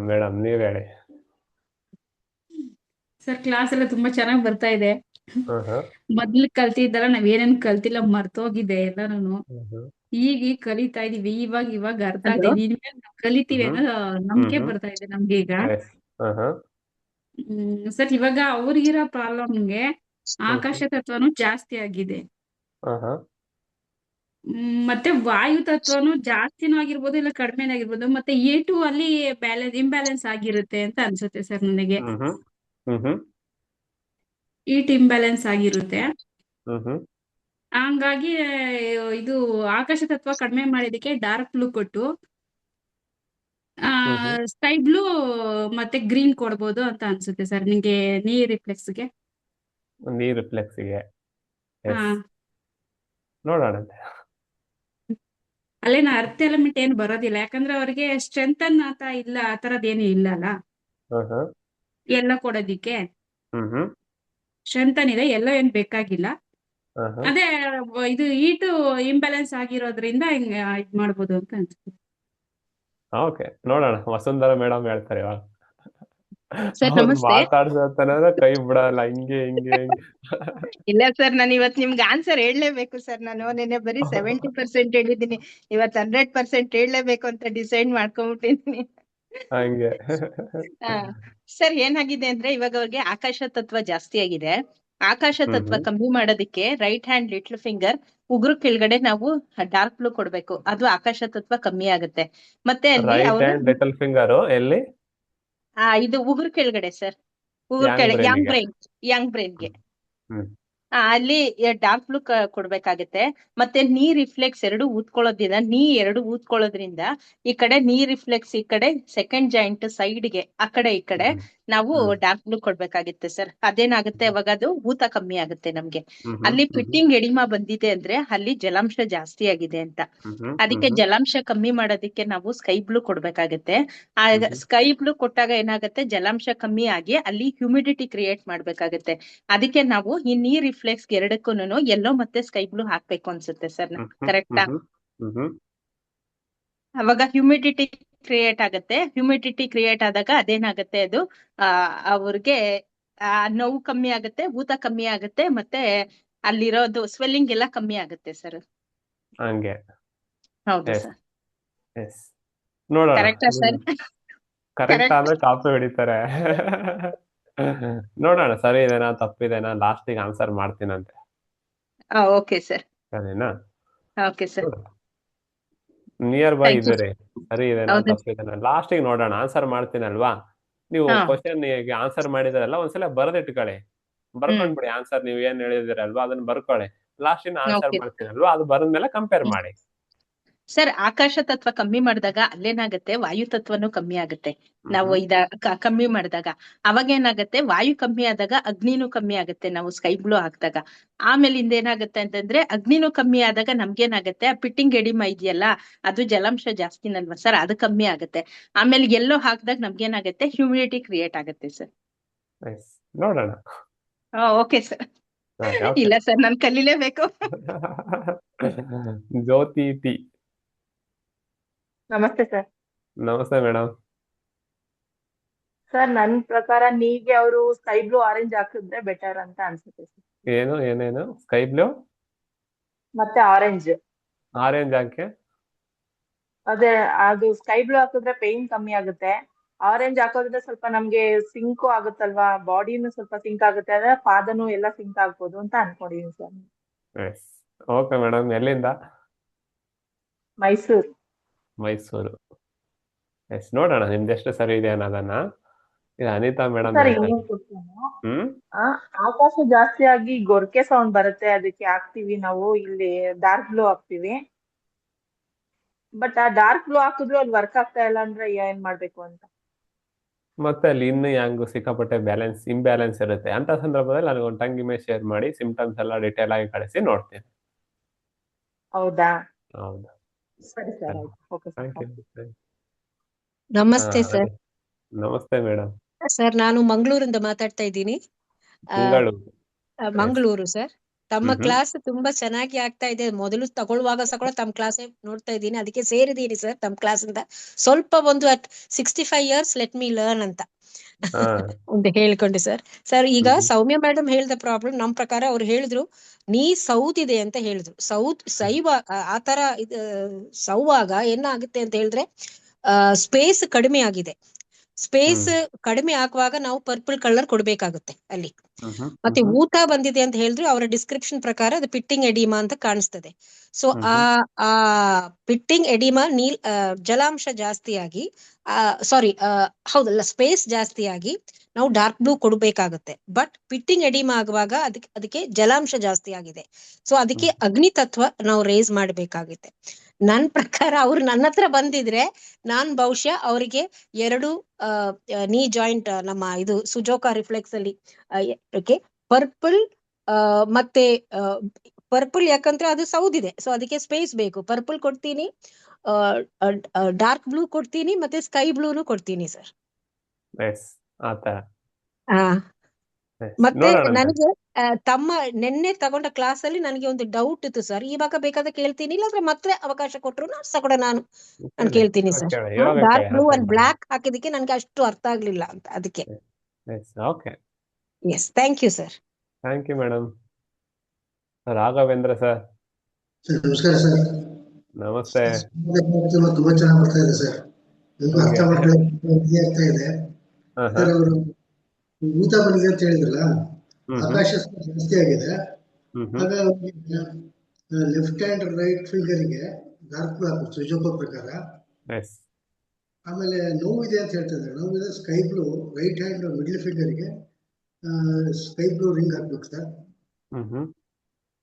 ಮೇಡಮ್ ನೀವ್ ಹೇಳಿ. ಸರ್ ಕ್ಲಾಸ್ ಎಲ್ಲ ತುಂಬಾ ಚೆನ್ನಾಗಿ ಬರ್ತಾ ಇದೆ. ಮೊದ್ಲು ಕಲ್ತಿದ್ದಲ್ಲ, ನಾವ್ ಏನೇನ್ ಕಲ್ತಿಲ್ಲ, ಮರ್ತೋಗಿದೆ ಎಲ್ಲಾನು. ಈಗ ಕಲಿತಾ ಇದೀವಿ, ಇವಾಗ ಅರ್ಥ ಆಗ್ತಾ ಇದೆ. ಇನ್ಮೇಲೆ ನಾವ್ ಕಲಿತೀವಿ ಅನ್ನೋ ನಂಬಿಕೆ ಬರ್ತಾ ಇದೆ ನಮ್ಗೆ ಈಗ. ಸರ್ ಇವಾಗ ಅವ್ರಿಗಿರೋ ಪ್ರಾಬ್ಲಮ್ಗೆ ಆಕಾಶ ತತ್ವನು ಜಾಸ್ತಿ ಆಗಿದೆ, ಮತ್ತೆ ವಾಯು ತತ್ವನು ಜಾಸ್ತಿನೂ ಆಗಿರ್ಬೋದು ಇಲ್ಲ ಕಡಿಮೆನೂ ಆಗಿರ್ಬೋದು, ಮತ್ತೆ A2 ಅಲ್ಲಿ ಇಂಬ್ಯಾಲೆನ್ಸ್ ಆಗಿರುತ್ತೆ ಅಂತ ಅನ್ಸುತ್ತೆ ಸರ್ ನನಗೆ. ಈಟ್ ಇಂಬ್ಯಾಲೆನ್ಸ್ ಆಗಿರುತ್ತೆ. ಹಂಗಾಗಿ ಇದು ಆಕಾಶ ತತ್ವ ಕಡಿಮೆ ಮಾಡಿದಕ್ಕೆ ಡಾರ್ಕ್ ಬ್ಲೂ ಕೊಟ್ಟು ಸ್ಕೈ ಬ್ಲೂ ಮತ್ತೆ ಗ್ರೀನ್ ಕೊಡ್ಬೋದು ಅಂತ ಅನ್ಸುತ್ತೆ ಸರ್ ನಿಂಗೆ. ನೀರ್ ರಿಫ್ಲೆಕ್ಸ್ಗೆ ನೋಡೋಣ. ಅಲ್ಲೇನ ಅರ್ತ್ ಎಲಿಮೆಂಟ್ ಏನು ಬರೋದಿಲ್ಲ, ಯಾಕಂದ್ರೆ ಅವ್ರಿಗೆ ಸ್ಟ್ರೆಂಥನ್ ಇಲ್ಲ, ಆ ತರದ್ ಏನು ಇಲ್ಲ ಅಲ್ಲ ಎಲ್ಲ ಕೊಡೋದಿಕ್ಕೆ. ಸ್ಟ್ರೆಂಥನ್ ಇದೆ, ಎಲ್ಲ ಏನ್ ಬೇಕಾಗಿಲ್ಲ. ಅದೇ ಇದು ಈಟು ಇಂಬ್ಯಾಲೆನ್ಸ್ ಆಗಿರೋದ್ರಿಂದ ಇದ್ ಮಾಡ್ಬೋದು ಅಂತ ಅನ್ಸುತ್ತೆ. ಓಕೆ, ನೋಡೋಣ. ವಸುಂಧರಾ ಮೇಡಮ್ ಹೇಳ್ತಾರೆ ಇವಾಗ. ಸರ್ ನಮಸ್ತೆ. ಮಾತಾಡ್ಸೋತನ ಕೈ ಬಿಡಲ್ಲ, ಹಿಂಗೆ. ಇಲ್ಲ ಸರ್, ನಾನು ಇವತ್ ನಿಮ್ಗೆ ಆನ್ಸರ್ ಹೇಳಲೇಬೇಕು ಸರ್. ನಾನು ನಿನ್ನೆ ಬರೀ 70% ಹೇಳಿದ್ದೀನಿ, ಇವತ್ 100% ಹೇಳಲೇಬೇಕು ಅಂತ ಡಿಸೈಡ್ ಮಾಡ್ಕೊಂಡ್ಬಿಟ್ಟಿದ್ದೀನಿ. ಹಂಗೆ. ಸರ್ ಏನಾಗಿದೆ ಅಂದ್ರೆ, ಇವಾಗ ಅವ್ರಿಗೆ ಆಕಾಶ ತತ್ವ ಜಾಸ್ತಿ ಆಗಿದೆ. ಆಕಾಶ ತತ್ವ ಕಮ್ಮಿ ಮಾಡೋದಕ್ಕೆ ರೈಟ್ ಹ್ಯಾಂಡ್ ಲಿಟ್ಲ್ ಫಿಂಗರ್ ಉಗುರು ಕೆಳಗಡೆ ನಾವು ಡಾರ್ಕ್ ಬ್ಲೂ ಕೊಡ್ಬೇಕು, ಅದು ಆಕಾಶ ತತ್ವ ಕಮ್ಮಿ ಆಗುತ್ತೆ. ಮತ್ತೆ ಅಲ್ಲಿ ಲಿಟಲ್ ಫಿಂಗರ್ ಎಲ್ಲಿ? ಇದು ಉಗುರು ಕೆಳಗಡೆ ಸರ್, ಉಗುರು ಕೆಳಗೆ ಯಂಗ್ ಬ್ರೈನ್ಗೆ ಅಲ್ಲಿ ಡಾರ್ಕ್ ಬ್ಲೂ ಕೊಡ್ಬೇಕಾಗತ್ತೆ. ಮತ್ತೆ ನೀ ರಿಫ್ಲೆಕ್ಸ್ ಎರಡು ಊದ್ಕೊಳ್ಳೋದ್ರಿಂದ ಈ ಕಡೆ ನೀ ರಿಫ್ಲೆಕ್ಸ್, ಈ ಕಡೆ ಸೆಕೆಂಡ್ ಜಾಯಿಂಟ್ ಸೈಡ್ಗೆ ಆ ಕಡೆ ಈ ಕಡೆ ನಾವು ಡಾರ್ಕ್ ಬ್ಲೂ ಕೊಡ್ಬೇಕಾಗುತ್ತೆ ಸರ್. ಅದೇನಾಗುತ್ತೆ, ಅವಾಗ ಅದು ಊತ ಕಮ್ಮಿ ಆಗುತ್ತೆ ನಮ್ಗೆ. ಅಲ್ಲಿ ಪಿಟ್ಟಿಂಗ್ ಎಡಿಮಾ ಬಂದಿದೆ ಅಂದ್ರೆ ಅಲ್ಲಿ ಜಲಾಂಶ ಜಾಸ್ತಿ ಆಗಿದೆ ಅಂತ. ಅದಕ್ಕೆ ಜಲಾಂಶ ಕಮ್ಮಿ ಮಾಡೋದಕ್ಕೆ ನಾವು ಸ್ಕೈ ಬ್ಲೂ ಕೊಡ್ಬೇಕಾಗತ್ತೆ. ಆ ಸ್ಕೈ ಬ್ಲೂ ಕೊಟ್ಟಾಗ ಏನಾಗುತ್ತೆ, ಜಲಾಂಶ ಕಮ್ಮಿ ಆಗಿ ಅಲ್ಲಿ ಹ್ಯೂಮಿಡಿಟಿ ಕ್ರಿಯೇಟ್ ಮಾಡ್ಬೇಕಾಗತ್ತೆ. ಅದಕ್ಕೆ ನಾವು ಈ ನೀರ್ ರಿಫ್ಲೆಕ್ಸ್ ಎರಡಕ್ಕೂನು ಯೆಲ್ಲೋ ಮತ್ತೆ ಸ್ಕೈ ಬ್ಲೂ ಹಾಕ್ಬೇಕು ಅನ್ಸುತ್ತೆ ಸರ್, ಕರೆಕ್ಟಾ? ಅವಾಗ ಹ್ಯೂಮಿಡಿಟಿ ಕ್ರಿಯೇಟ್ ಆಗುತ್ತೆ. ಹ್ಯುಮಿಡಿಟಿ ಕ್ರಿಯೇಟ್ ಆದಾಗ ಅದೇನಾಗುತ್ತೆ, ಅದು ಅವ್ರಿಗೆ ನೋವು ಕಮ್ಮಿ ಆಗುತ್ತೆ, ಊತ ಕಮ್ಮಿ ಆಗುತ್ತೆ, ಮತ್ತೆ ಅಲ್ಲಿರೋದು ಸ್ವೆಲ್ಲಿಂಗ್ ಎಲ್ಲ ಕಮ್ಮಿ ಆಗುತ್ತೆ ಸರ್. ಹಂಗೆ. ಹೌದು ಎಸ್ ಸರ್. ಎಸ್ ನೋಡೋಣ. ಕರೆಕ್ಟಾ ಸರ್? ಕರೆಕ್ಟ್ ಆದ್ರೆ ಕಾಪಿ ಹೊಡಿತಾರೆ. ನೋಡೋಣ ಸರಿ ಇದೆನಾ ತಪ್ಪಿದೆನಾ ಲಾಸ್ಟಿಗೆ ಆನ್ಸರ್ ಮಾಡ್ತೀನಂತೆ. Okay sir. ಸರಿನಾ? Okay sir. Near by thank you. ಇದ್ದೀರಿ. ಸರಿ ಇದೆನಾ ಹೌದು. ತಪ್ಪಿದೆನಾ ಲಾಸ್ಟಿಗೆ ನೋಡೋಣ. ಆನ್ಸರ್ ಮಾಡ್ತೀನಲ್ವಾ, ನೀವು ಹಾ. ಕ್ವಶನ್ ಆನ್ಸರ್ ಮಾಡಿದಾರಲ್ಲ ಒಂದ್ಸಲ ಬರೆದಿಟ್ಕೊಳ್ಳಿ. ಬರ್ಕೊಂಡ್ಬಿಡಿ ಆನ್ಸರ್ ನೀವು ಏನ್ ಹೇಳಿದಿರಲ್ವಾ ಅದನ್ನ ಬರ್ಕೊಳ್ಳಿ. ಲಾಸ್ಟಿನ ಆನ್ಸರ್ ಓಕೆ ಮಾಡ್ತೀನಲ್ವಾ ಅದು ಬರದ್ಮೇಲೆ ಕಂಪೇರ್ ಮಾಡಿ. ಸರ್, ಆಕಾಶ ತತ್ವ ಕಮ್ಮಿ ಮಾಡಿದಾಗ ಅಲ್ಲೇನಾಗುತ್ತೆ, ವಾಯು ತತ್ವನೂ ಕಮ್ಮಿ ಆಗುತ್ತೆ. ನಾವು ಕಮ್ಮಿ ಮಾಡಿದಾಗ ಅವಾಗ ಏನಾಗುತ್ತೆ, ವಾಯು ಕಮ್ಮಿ ಆದಾಗ ಅಗ್ನಿನೂ ಕಮ್ಮಿ ಆಗುತ್ತೆ ನಾವು ಸ್ಕೈ ಬ್ಲೂ ಹಾಕಿದಾಗ. ಆಮೇಲಿಂದ ಏನಾಗುತ್ತೆ ಅಂತಂದ್ರೆ ಅಗ್ನಿನೂ ಕಮ್ಮಿ ಆದಾಗ ನಮ್ಗೇನಾಗುತ್ತೆ, ಆ ಪಿಟ್ಟಿಂಗ್ ಎಡಿಮಾ ಇದೆಯಲ್ಲ ಅದು ಜಲಾಂಶ ಜಾಸ್ತಿನಲ್ವಾ ಸರ್, ಅದು ಕಮ್ಮಿ ಆಗುತ್ತೆ. ಆಮೇಲೆ ಎಲ್ಲೋ ಹಾಕಿದಾಗ ನಮ್ಗೇನಾಗುತ್ತೆ, ಹ್ಯೂಮಿಡಿಟಿ ಕ್ರಿಯೇಟ್ ಆಗುತ್ತೆ ಸರ್. ಎಸ್ ನೋಡೋಣ. Okay sir. Okay, okay. ಇಲ್ಲ ಸರ್, ನಾನು ಕಲೀಲೇಬೇಕು. ಜ್ಯೋತಿ ಟಿ. ನಮಸ್ತೆ ಸರ್. ನಮಸ್ತೆ ಮೇಡಮ್. ಸರ್ ನನ್ ಪ್ರಕಾರ ನೀಗೆ ಅವರು ಸ್ಕೈ ಬ್ಲೂ ಆರೆಂಜ್ ಹಾಕಿದ್ರೆ ಬೆಟರ್ ಅಂತ ಅನ್ಸುತ್ತೆ ಸರ್. ಏನೇನು ಸ್ಕೈ ಬ್ಲೂ ಮತ್ತೆ ಆರೆಂಜ್. ಆರೆಂಜ್ ಹಾಕಿ ಅದೇ ಅದು ಸ್ಕೈ ಬ್ಲೂ ಹಾಕಿದ್ರೆ ಪೇನ್ ಕಮ್ಮಿ ಆಗುತ್ತೆ. ಆರೆಂಜ್ ಹಾಕೋದ್ರಿಂದ ಸ್ವಲ್ಪ ನಮ್ಗೆ ಸಿಂಕು ಆಗುತ್ತಲ್ವಾ, ಬಾಡಿನೂ ಸ್ವಲ್ಪ ಸಿಂಕ್ ಆಗುತ್ತೆ, ಅಂದ್ರೆ ಪಾದನೂ ಎಲ್ಲ ಸಿಂಕ್ ಆಗ್ಬೋದು ಅಂತ ಅನ್ಕೊಂಡಿದೀನಿ ಸರ್. Yes okay madam. ಎಲ್ಲಿಂದ? ಮೈಸೂರು. ಮೈಸೂರು. ಎಸ್ ನೋಡೋಣ ನಿಮ್ದು ಎಷ್ಟು ಸರಿ ಇದೆ ಅನ್ನೋದನ್ನ. ಇದು ಅನಿತಾ ಮೇಡಮ್. ಸರ್ ಇನ್ನೊಂದು ಕ್ವಶನ್. ಆಕಾಶ ಜಾಸ್ತಿ ಆಗಿ ಗೊರ್ಕೆ ಸೌಂಡ್ ಬರುತ್ತೆ, ಅದಕ್ಕೆ ಹಾಕ್ತಿವಿ ನಾವು ಇಲ್ಲಿ ಡಾರ್ಕ್ ಬ್ಲೂ ಹಾಕ್ತಿವಿ. ಬಟ್ ಆ ಡಾರ್ಕ್ ಬ್ಲೂ ಹಾಕಿದ್ರು ಅದು ವರ್ಕ್ ಆಗ್ತಾ ಇಲ್ಲ ಅಂದ್ರೆ ಏನ್ ಮಾಡ್ಬೇಕು ಅಂತ. ಮತ್ತೆ ಅಲ್ಲಿ ಇನ್ನು ಹೆಂಗು ಸಿಕ್ಕಾಪಟ್ಟೆ ಇಂಬ್ಯಾಲೆನ್ಸ್ ಇರುತ್ತೆ ಅಂತ ಸಂದರ್ಭದಲ್ಲಿ ನನಗೆ ಒಂದು ಟಂಗ್ ಇಮೇಜ್ ಶೇರ್ ಮಾಡಿ ಸಿಂಪ್ಟಮ್ಸ್ ಎಲ್ಲ ಡೀಟೇಲ್ ಆಗಿ ಕಳಿಸಿ ನೋಡ್ತೀನಿ. ಹೌದಾ? ಹೌದು. ಸರಿ ಸರ್, ಆಯ್ತು. Okay sir. Thank you. Namaste sir. ನಮಸ್ತೆ ಮೇಡಮ್. ಸರ್ ನಾನು ಮಂಗಳೂರಿಂದ ಮಾತಾಡ್ತಾ ಇದ್ದೀನಿ. ಮಂಗಳೂರು ಸರ್. ತಮ್ಮ ಕ್ಲಾಸ್ ತುಂಬಾ ಚೆನ್ನಾಗಿ ಆಗ್ತಾ ಇದೆ. ಮೊದಲು ತಗೊಳ್ಳುವಾಗ ಸಹ ತಮ್ಮ ಕ್ಲಾಸ್ ನೋಡ್ತಾ ಇದ್ದೀನಿ, ಅದಕ್ಕೆ ಸೇರಿದ್ದೀನಿ ಸರ್ ತಮ್ಮ ಕ್ಲಾಸ್ ಇಂದ. ಸ್ವಲ್ಪ ಒಂದು 65 years ಲೆಟ್ ಮೀ ಲರ್ನ್ ಅಂತ ಒಂದು ಹೇಳ್ಕೊಂಡೆ ಸರ್. ಸರ್ ಈಗ ಸೌಮ್ಯ ಮೇಡಮ್ ಹೇಳಿದ ಪ್ರಾಬ್ಲಮ್ ನಮ್ ಪ್ರಕಾರ ಅವ್ರು ಹೇಳಿದ್ರು ನೀ ಸೌದಿದೆ ಅಂತ ಹೇಳಿದ್ರು. ಸೈವ ಆತರ ಸೌವಾಗ ಏನಾಗುತ್ತೆ ಅಂತ ಹೇಳಿದ್ರೆ ಸ್ಪೇಸ್ ಕಡಿಮೆ ಆಗಿದೆ. ಸ್ಪೇಸ್ ಕಡಿಮೆ ಆಗುವಾಗ ನಾವು ಪರ್ಪಲ್ ಕಲರ್ ಕೊಡ್ಬೇಕಾಗುತ್ತೆ ಅಲ್ಲಿ. ಮತ್ತೆ ಊತ ಬಂದಿದೆ ಅಂತ ಹೇಳಿದ್ರು ಅವರ ಡಿಸ್ಕ್ರಿಪ್ಷನ್ ಪ್ರಕಾರ ಅದು ಪಿಟ್ಟಿಂಗ್ ಎಡಿಮಾ ಅಂತ ಕಾಣಿಸ್ತದೆ. ಸೊ ಆ ಪಿಟ್ಟಿಂಗ್ ಎಡಿಮಾ ಜಲಾಂಶ ಜಾಸ್ತಿಯಾಗಿ ಹೌದಲ್ಲ, ಸ್ಪೇಸ್ ಜಾಸ್ತಿಯಾಗಿ ನಾವು ಡಾರ್ಕ್ ಬ್ಲೂ ಕೊಡ್ಬೇಕಾಗುತ್ತೆ. ಬಟ್ ಪಿಟ್ಟಿಂಗ್ ಎಡಿಮಾ ಆಗುವಾಗ ಅದಕ್ಕೆ ಜಲಾಂಶ ಜಾಸ್ತಿ ಆಗಿದೆ. ಸೊ ಅದಕ್ಕೆ ಅಗ್ನಿ ತತ್ವ ನಾವು ರೇಸ್ ಮಾಡ್ಬೇಕಾಗುತ್ತೆ. ನನ್ ಪ್ರಕಾರ ಅವ್ರು ನನ್ನ ಹತ್ರ ಬಂದಿದ್ರೆ ನಾನ್ ಬಹುಶಃ ಅವರಿಗೆ 2 ನೀ ಜಾಯಿಂಟ್ ನಮ್ಮ ಇದು ಸುಜೋಕಾ ರಿಫ್ಲೆಕ್ಸ್ ಅಲ್ಲಿ ಪರ್ಪಲ್ ಮತ್ತೆ ಪರ್ಪಲ್ ಯಾಕಂದ್ರೆ ಅದು ಸೌದಿದೆ, ಸೊ ಅದಕ್ಕೆ ಸ್ಪೇಸ್ ಬೇಕು. ಪರ್ಪಲ್ ಕೊಡ್ತೀನಿ, ಡಾರ್ಕ್ ಬ್ಲೂ ಕೊಡ್ತೀನಿ, ಮತ್ತೆ ಸ್ಕೈ ಬ್ಲೂನು ಕೊಡ್ತೀನಿ ಸರ್. ಮತ್ತೆ ನನಗೆ ತಮ್ಮ ನಿನ್ನೆ ತಗೊಂಡ ಕ್ಲಾಸ್ ಅಲ್ಲಿ ನನಗೆ ಒಂದು ಡೌಟ್ ಇತ್ತು ಸರ್. ಇವಾಗ ಬೇಕಾದ್ರೆ ಕೇಳ್ತೀನಿ, ಇಲ್ಲಾಂದ್ರೆ ಮತ್ತೆ ಅವಕಾಶ ಕೊಟ್ಟರು ನಾನು ಕೇಳ್ತೀನಿ sir. Dark blue and black ಹಾಕಿದಕ್ಕೆ ನನಗೆ ಅಷ್ಟು ಅರ್ಥ ಆಗ್ಲಿಲ್ಲ ಅಂತ, ಅದಕ್ಕೆ. Yes, thank you sir. Thank you madam. Raghavendra sir. ನಮಸ್ಕಾರ ಸರ್. ನಮಸ್ತೆ. ತುಂಬಾ ಚೆನ್ನಾಗಿ ಬರ್ತಾ ಇದೆ ಸರ್. ಅರ್ಥ ಮಾಡ್ಕೊಳ್ಳೋಕೆ ಆಗ್ತಾ ಇದೆ ಸರ್. ಅವರು ಊತ ಬಂದಿದೆ ಅಂತ ಹೇಳಿದ್ರಲ್ಲ, ಆಕಾಶ ಜಾಸ್ತಿ ಆಗಿದೆ. ಹಾಗಾಗಿ ಲೆಫ್ಟ್ ಹ್ಯಾಂಡ್ ರೈಟ್ ಫಿಂಗರ್ಗೆ ಡಾರ್ಕ್ ಬ್ಲೂ ಹಾಕು ಸುಜೋಕೋ ಪ್ರಕಾರ. ಆಮೇಲೆ ನೋವಿದೆ ಅಂತ ಹೇಳ್ತಾ ಇದ್ದಾರೆ. ನೋವಿದೆ sky blue right hand middle ಫಿಂಗರ್ಗೆ ಸ್ಕೈ ಬ್ಲೂ ರಿಂಗ್ ಹಾಕ್ಬೇಕು ಸರ್.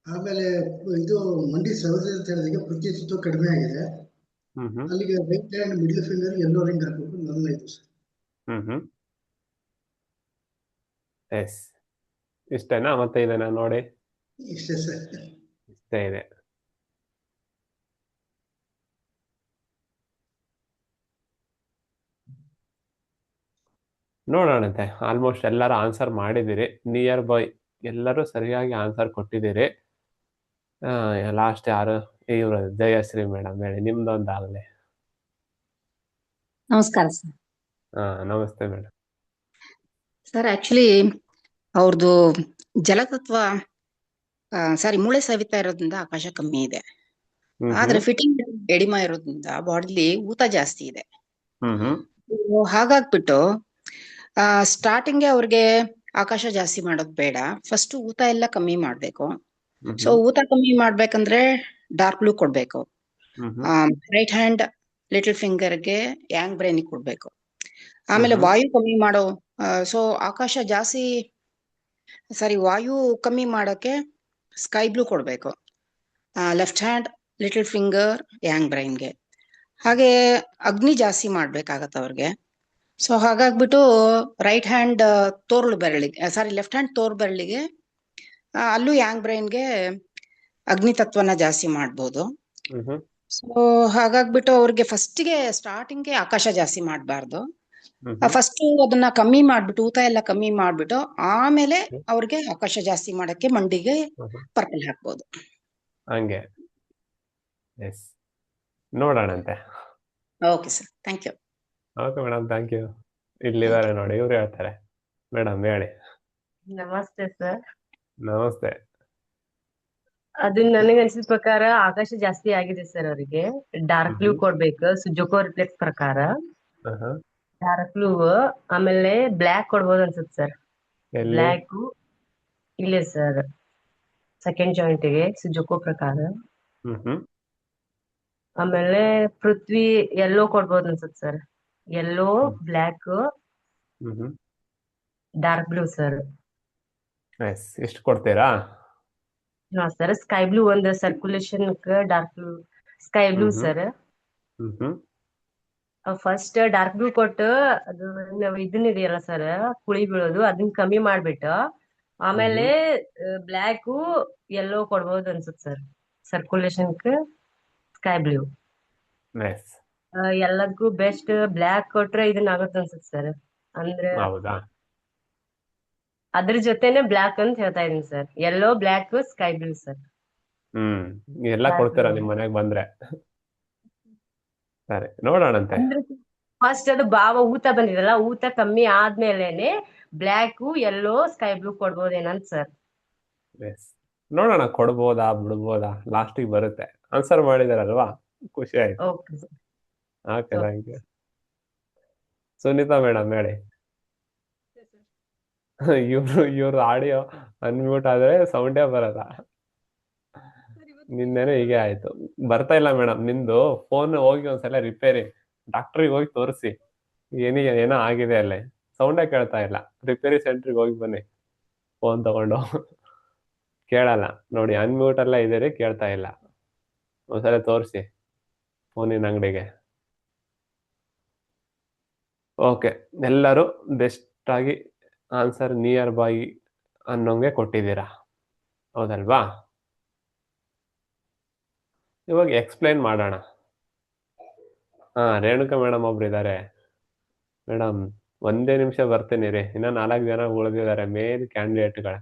ಆಮೇಲೆ ಇದು ಮಂಡಿ ಸೌದೆ ಅಂತ ಹೇಳಿದಾಗ ಪ್ರತಿ ಸುತ್ತ ಕಡಿಮೆ ಆಗಿದೆ, ಅಲ್ಲಿಗೆ ರೈಟ್ ಹ್ಯಾಂಡ್ ಮಿಡ್ಲ್ ಫಿಂಗರ್ ಎಲ್ಲೋ ರಿಂಗ್ ಹಾಕ್ಬೇಕು. ನನ್ನ ಇದು ಸರ್. ಎಸ್ ಇಷ್ಟೇನಾ? ಮತ್ತೆ ಇದೆನಾ ನೋಡಿ? ಇಷ್ಟೇ ಸರ್. ಇಷ್ಟೇ ಇದೆ. ನೋಡೋಣಂತೆ. ಆಲ್ಮೋಸ್ಟ್ ಎಲ್ಲರೂ ಆನ್ಸರ್ ಮಾಡಿದಿರಿ. ನಿಯರ್ ಬೈ ಎಲ್ಲರೂ ಸರಿಯಾಗಿ ಆನ್ಸರ್ ಕೊಟ್ಟಿದ್ದೀರಿ. ಲಾಸ್ಟ್ ಯಾರು? ಇವರು ಜಯಶ್ರೀ ಮೇಡಮ್ ಹೇಳಿ ನಿಮ್ದೊಂದಾಗಲಿ. ನಮಸ್ಕಾರ ಸರ್. ನಮಸ್ತೆ ಮೇಡಮ್. ಸರ್ ಆಕ್ಚುಲಿ ಅವ್ರದ್ದು ಜಲತತ್ವ ಸಾರಿ ಮೂಳೆ ಸವಿತಾ ಇರೋದ್ರಿಂದ ಆಕಾಶ ಕಮ್ಮಿ ಇದೆ. ಆದ್ರೆ ಫಿಟ್ಟಿಂಗ್ ಎಡಿಮಾ ಇರೋದ್ರಿಂದ ಬಾಡಿಲಿ ಊತ ಜಾಸ್ತಿ ಇದೆ. ಹಾಗಾಗ್ಬಿಟ್ಟು ಸ್ಟಾರ್ಟಿಂಗ್ ಅವ್ರಿಗೆ ಆಕಾಶ ಜಾಸ್ತಿ ಮಾಡೋದ್ ಬೇಡ, ಫಸ್ಟ್ ಊತ ಎಲ್ಲ ಕಮ್ಮಿ ಮಾಡ್ಬೇಕು. ಸೊ ಊತ ಕಮ್ಮಿ ಮಾಡ್ಬೇಕಂದ್ರೆ ಡಾರ್ಕ್ ಬ್ಲೂ ಕೊಡ್ಬೇಕು. ರೈಟ್ ಹ್ಯಾಂಡ್ ಲಿಟಲ್ ಫಿಂಗರ್ಗೆ ಯಾಂಗ್ ಬ್ರೈನ್ ಕೊಡ್ಬೇಕು. ಆಮೇಲೆ ವಾಯು ಕಮ್ಮಿ ಮಾಡೋ ಸೊ ಆಕಾಶ ಜಾಸ್ತಿ ವಾಯು ಕಮ್ಮಿ ಮಾಡೋಕೆ ಸ್ಕೈ ಬ್ಲೂ ಕೊಡ್ಬೇಕು. Left hand little finger yang ಬ್ರೈನ್ಗೆ. ಹಾಗೆ ಅಗ್ನಿ ಜಾಸ್ತಿ ಮಾಡ್ಬೇಕಾಗತ್ತೆ ಅವ್ರಿಗೆ. ಸೊ ಹಾಗಾಗ್ಬಿಟ್ಟು ರೈಟ್ ಹ್ಯಾಂಡ್ ತೋರ್ಳು ಬೆರಳಿಗೆ ಲೆಫ್ಟ್ ಹ್ಯಾಂಡ್ ತೋರ್ ಬೆರಳಿಗೆ ಅಲ್ಲೂ ಯಾಂಗ್ ಬ್ರೈನ್ಗೆ ಅಗ್ನಿ ತತ್ವನ ಜಾಸ್ತಿ ಮಾಡ್ಬೋದು. ಸೊ ಹಾಗಾಗ್ಬಿಟ್ಟು ಅವ್ರಿಗೆ ಫಸ್ಟ್ಗೆ ಸ್ಟಾರ್ಟಿಂಗ್ಗೆ ಆಕಾಶ ಜಾಸ್ತಿ ಮಾಡ್ಬಾರ್ದು. ಫಸ್ಟ್ ಅದನ್ನ ಕಮ್ಮಿ ಮಾಡ್ಬಿಟ್ಟು ಊತ ಎಲ್ಲ ಕಮ್ಮಿ ಮಾಡ್ಬಿಟ್ಟು ಆಮೇಲೆ ಅವ್ರಿಗೆ ಆಕಾಶ ಜಾಸ್ತಿ ಮಾಡಕ್ಕೆ ಮಂಡಿಗೆ ಪರ್ಪಲ್ ಹಾಕ್ಬೋದು. ಹಂಗೆ ನೋಡೋಣಂತೆ. Okay sir, thank you. Okay madam, thank you. ಇಲ್ಲಿದ್ದಾರೆ ನೋಡಿ, ಇವ್ರು ಹೇಳ್ತಾರೆ. ಮೇಡಮ್ ಹೇಳಿ. ನಮಸ್ತೆ ಸರ್. ನಮಸ್ತೆ. ಅದು ನನಗೆ ಅನ್ಸಿದ ಪ್ರಕಾರ ಆಕಾಶ ಜಾಸ್ತಿ ಆಗಿದೆ ಸರ್. ಅವರಿಗೆ ಡಾರ್ಕ್ ಬ್ಲೂ ಕೊಡ್ಬೇಕು ಸುಜೋಕೋ ರಿಫ್ಲೆಕ್ಸ್ ಪ್ರಕಾರ. ಡಾರ್ಕ್ ಬ್ಲೂ ಆಮೇಲೆ ಬ್ಲ್ಯಾಕ್ ಕೊಡ್ಬೋದು ಅನ್ಸುತ್ತೆ ಸರ್. ಬ್ಲ್ಯಾಕ್ ಇಲ್ಲೇ ಸರ್ ಸೆಕೆಂಡ್ ಜಾಯಿಂಟ್ಗೆ ಸುಜೋಕೋ ಪ್ರಕಾರ. ಆಮೇಲೆ ಪೃಥ್ವಿ ಯೆಲ್ಲೋ ಕೊಡ್ಬೋದು ಅನ್ಸುತ್ತೆ sir. Yellow, black, dark blue sir. ಎಷ್ಟು ಕೊಡ್ತೀರಾ? ಹಾ ಸರ್, ಸ್ಕೈ ಬ್ಲೂ ಒಂದು circulation dark blue sky blue sir. First dark blue ಕೊಟ್ಟು ಅದು ಇದನ್ನ ಇದೆಯಲ್ಲ ಸರ್ ಕುಳಿ ಬೀಳೋದು ಅದನ್ನ ಕಮ್ಮಿ ಮಾಡ್ಬಿಟ್ಟು ಆಮೇಲೆ ಬ್ಲ್ಯಾಕ್ ಯೆಲ್ಲೋ ಕೊಡ್ಬೋದು ಅನ್ಸುತ್ತೆ ಸರ್ ಸರ್ಕ್ಯುಲೇಷನ್ ಸ್ಕೈ ಬ್ಲೂ. ಎಲ್ಲದಕ್ಕೂ ಬೆಸ್ಟ್ ಬ್ಲ್ಯಾಕ್ ಕೊಟ್ರೆ ಇದನ್ನ ಆಗುತ್ತೆ ಅನ್ಸುತ್ತೆ ಸರ್. ಅಂದ್ರೆ ಅದ್ರ ಜೊತೆನೆ ಬ್ಲ್ಯಾಕ್ ಅಂತ ಹೇಳ್ತಾ ಇದೀನಿ sir. Yellow, black, sky blue sir. ಎಲ್ಲ ಕೊಡ್ತೀರಾ ನಿಮ್ ಮನೆಗ್ ಬಂದ್ರೆ? ಸರಿ, ನೋಡೋಣಂತೆ. ಫಸ್ಟ್ ಅದು ಊತ ಬಂದಿದಲ್ಲ, ಊತ ಕಮ್ಮಿ ಆದ್ಮೇಲೆನೆ ಬ್ಲ್ಯಾಕ್, ಯೆಲ್ಲೋ, ಸ್ಕೈ ಬ್ಲೂ ಕೊಡ್ಬೋದೇನಂತ ಸರ್. ನೋಡೋಣ, ಕೊಡ್ಬೋದಾ ಬಿಡ್ಬೋದಾ, ಲಾಸ್ಟಿಗೆ ಬರುತ್ತೆ. ಆನ್ಸರ್ ಮಾಡಿದಾರಲ್ವಾ, ಖುಷಿ ಆಯ್ತು. Okay sir. Okay, thank you. Sunita madam ಹೇಳಿ. ಇವ್ರ ಆಡಿಯೋ ಅನ್ಮ್ಯೂಟ್ ಆದ್ರೆ ಸೌಂಡೇ ಬರಲ್ಲ. ನಿನ್ನೆನೆ ಹೀಗೆ ಆಯ್ತು, ಬರ್ತಾ ಇಲ್ಲ ಮೇಡಮ್. ನಿಮ್ದು ಫೋನ್ ಹೋಗಿ ಒಂದ್ಸಲ ರಿಪೇರಿ ಡಾಕ್ಟ್ರಿಗೆ ಹೋಗಿ ತೋರಿಸಿ, ಏನೋ ಆಗಿದೆ ಅಲ್ಲೇ, ಸೌಂಡೇ ಕೇಳ್ತಾ ಇಲ್ಲ. ರಿಪೇರಿ ಸೆಂಟ್ರಿಗೆ ಹೋಗಿ ಬನ್ನಿ ಫೋನ್ ತಗೊಂಡು. ಕೇಳಲ್ಲ ನೋಡಿ, ಅನ್ಮ್ಯೂಟ್ ಎಲ್ಲ ಇದೆ, ಕೇಳ್ತಾ ಇಲ್ಲ. ಒಂದ್ಸಲ ತೋರಿಸಿ ಫೋನಿನ ಅಂಗಡಿಗೆ. ಓಕೆ, ಎಲ್ಲರೂ ಬೆಸ್ಟ್ ಆಗಿ ಆನ್ಸರ್ ನಿಯರ್ ಬೈ ಅನ್ನೋಂಗೆ ಕೊಟ್ಟಿದ್ದೀರಾ, ಹೌದಲ್ವಾ? ಇವಾಗ ಎಕ್ಸ್ಪ್ಲೈನ್ ಮಾಡೋಣ. ರೇಣುಕಾ ಮೇಡಮ್ ಒಬ್ರು ಇದ್ದಾರೆ. ಮೇಡಮ್ ಒಂದೇ ನಿಮಿಷ ಬರ್ತೀನಿ ರೀ, ಇನ್ನ 4 ಜನ ಉಳಿದಿದ್ದಾರೆ ಮೇನ್ ಕ್ಯಾಂಡಿಡೇಟ್ಗಳ.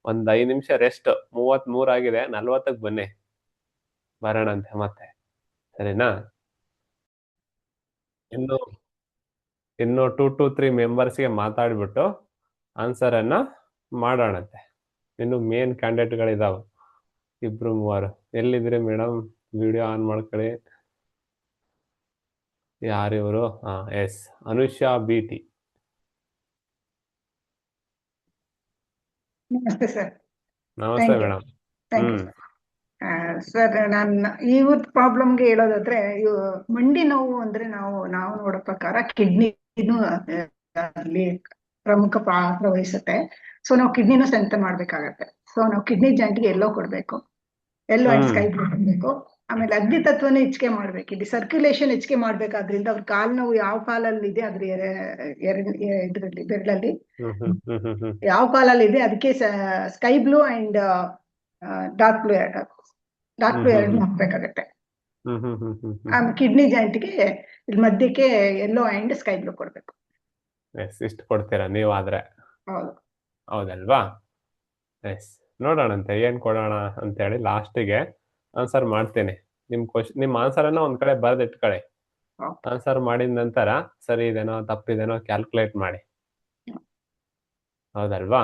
5 ನಿಮಿಷ ರೆಸ್ಟ್. 33 ಆಗಿದೆ, 40ಕ್ಕೆ ಬನ್ನಿ, ಬರೋಣಂತೆ ಮತ್ತೆ, ಸರಿನಾ? ಇನ್ನು 2 to 3 ಮೆಂಬರ್ಸ್ಗೆ ಮಾತಾಡ್ಬಿಟ್ಟು ಆನ್ಸರ್ ಅನ್ನ ಮಾಡೋಣಂತೆ. ಇನ್ನು ಮೇನ್ ಕ್ಯಾಂಡಿಡೇಟ್ಗಳಿದಾವೆ 2-3. ಎಲ್ಲಿದ್ರಿ ಮೇಡಮ್? ವಿಡಿಯೋ ಆನ್ ಮಾಡ್ಕೊಳ್ಳಿ. ಯಾರಿವರು? Yes, Anusha BT. ನಮಸ್ತೆ ಸರ್. ನಮಸ್ತೆ ಮೇಡಮ್. ಸರ್, ನಾನು ಇವತ್ತು ಪ್ರಾಬ್ಲಮ್ಗೆ ಹೇಳೋದಾದ್ರೆ, ಮಂಡಿ ನೋವು ಅಂದ್ರೆ ನಾವು ನೋಡೋ ಪ್ರಕಾರ ಕಿಡ್ನಿನೂ ಅಲ್ಲಿ ಪ್ರಮುಖ ಪಾತ್ರ ವಹಿಸುತ್ತೆ. ಸೊ ನಾವು ಕಿಡ್ನಿನೂ ಸ್ಟ್ರೆಂಥನ್ ಮಾಡ್ಬೇಕಾಗತ್ತೆ. ಸೊ ನಾವು ಕಿಡ್ನಿ ಜಾಯಿಂಟ್ಗೆ ಎಲ್ಲೋ ಕೊಡ್ಬೇಕು, ಎಲ್ಲೋ ಅಂಡ್ ಸ್ಕೈ ಬ್ಲೂ ಕೊಡ್ಬೇಕು. ಆಮೇಲೆ ಅಗ್ನಿ ತತ್ವನ ಹೆಚ್ಚಿಗೆ ಮಾಡ್ಬೇಕು. ಇಲ್ಲಿ ಸರ್ಕ್ಯುಲೇಷನ್ ಹೆಚ್ಚಿಗೆ ಮಾಡ್ಬೇಕಾದ್ರಿಂದ ಅವ್ರ ಕಾಲ್ ನೋವು ಯಾವ ಕಾಲಲ್ಲಿ ಇದೆ ಅದ್ರ ಇದ್ರಲ್ಲಿ ಬೆರಳಲ್ಲಿ ಯಾವ ಕಾಲಲ್ಲಿ ಇದೆ ಅದಕ್ಕೆ sky blue and dark blue ಎರಡು ಹಾಕ್ಬೇಕಾಗತ್ತೆ. ಕಿಡ್ನಿ ಜಾಯಿಂಟ್ಗೆ ಇಲ್ಲಿ ಮಧ್ಯಕ್ಕೆ ಎಲ್ಲೋ ಅಂಡ್ ಸ್ಕೈ ಬ್ಲೂ ಕೊಡ್ಬೇಕು. ಇಷ್ಟು ಕೊಡ್ತೀರಾ ನೀವು ಆದ್ರೆ? ಹೌದಲ್ವಾ? ಎಸ್, ನೋಡೋಣಂತೆ ಏನ್ ಕೊಡೋಣ ಅಂತೇಳಿ ಲಾಸ್ಟಿಗೆ ಆನ್ಸರ್ ಮಾಡ್ತೀನಿ. ನಿಮ್ಮ ಆನ್ಸರ್ ಅನ್ನ ಒಂದ್ ಕಡೆ ಬರ್ದಿಟ್ಕೊಳ್ಳಿ. ಆನ್ಸರ್ ಮಾಡಿದ ನಂತರ ಸರಿ ಇದೇನೋ ತಪ್ಪಿದೇನೋ ಕ್ಯಾಲ್ಕುಲೇಟ್ ಮಾಡಿ, ಹೌದಲ್ವಾ?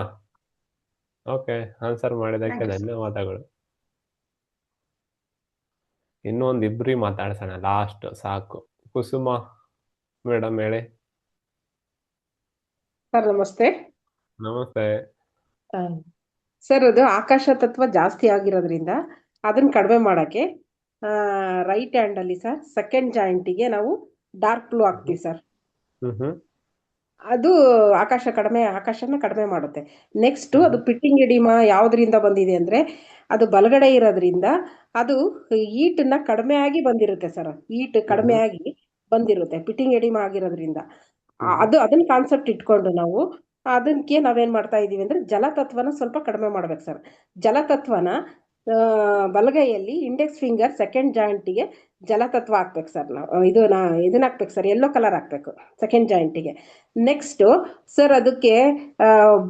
ಓಕೆ, ಆನ್ಸರ್ ಮಾಡಿದಕ್ಕೆ Thank you, sir. ಧನ್ಯವಾದಗಳು. ಇನ್ನೂ ಒಂದು ಇಬ್ರಿ ಮಾತಾಡ್ಸೋಣ, ಲಾಸ್ಟ್ ಸಾಕು. ಕುಸುಮ ಮೇಡಮ್ ಹೇಳಿ. ಸರ್ ನಮಸ್ತೆ. ನಮಸ್ತೆ. ಸರ್ ಅದು ಆಕಾಶ ತತ್ವ ಜಾಸ್ತಿ ಆಗಿರೋದ್ರಿಂದ ಅದನ್ನ ಕಡಿಮೆ ಮಾಡಕ್ಕೆ ರೈಟ್ ಹ್ಯಾಂಡ್ ಅಲ್ಲಿ ಸರ್ ಸೆಕೆಂಡ್ ಜಾಯಿಂಟಿಗೆ ನಾವು ಡಾರ್ಕ್ ಬ್ಲೂ ಹಾಕ್ತೀವಿ ಸರ್. ಅದು ಆಕಾಶನ ಕಡಿಮೆ ಮಾಡುತ್ತೆ. ನೆಕ್ಸ್ಟ್ ಅದು ಪಿಟ್ಟಿಂಗ್ ಎಡಿಮಾ ಯಾವ್ದ್ರಿಂದ ಬಂದಿದೆ ಅಂದ್ರೆ ಅದು ಬಲಗಡೆ ಇರೋದ್ರಿಂದ ಅದು ಈಟನ್ನ ಕಡಿಮೆ ಆಗಿ ಬಂದಿರುತ್ತೆ ಸರ್. ಈಟ್ ಕಡಿಮೆ ಆಗಿ ಬಂದಿರುತ್ತೆ ಪಿಟ್ಟಿಂಗ್ ಎಡಿಮಾ ಆಗಿರೋದ್ರಿಂದ. ಅದನ್ನ ಕಾನ್ಸೆಪ್ಟ್ ಇಟ್ಕೊಂಡು ನಾವು ಅದಕ್ಕೆ ನಾವೇನ್ ಮಾಡ್ತಾ ಇದೀವಿ ಅಂದ್ರೆ ಜಲತತ್ವನ ಸ್ವಲ್ಪ ಕಡಿಮೆ ಮಾಡ್ಬೇಕು ಸರ್. ಜಲತತ್ವನ ಬಲಗೈಯಲ್ಲಿ ಇಂಡೆಕ್ಸ್ ಫಿಂಗರ್ ಸೆಕೆಂಡ್ ಜಾಯಿಂಟಿಗೆ ಜಲತತ್ವ ಹಾಕ್ಬೇಕು ಸರ್. ನಾವು ಇದನ್ನ ಹಾಕ್ಬೇಕು ಸರ್, ಯೆಲ್ಲೋ ಕಲರ್ ಹಾಕ್ಬೇಕು ಸೆಕೆಂಡ್ ಜಾಯಿಂಟಿಗೆ. ನೆಕ್ಸ್ಟ್ ಸರ್ ಅದಕ್ಕೆ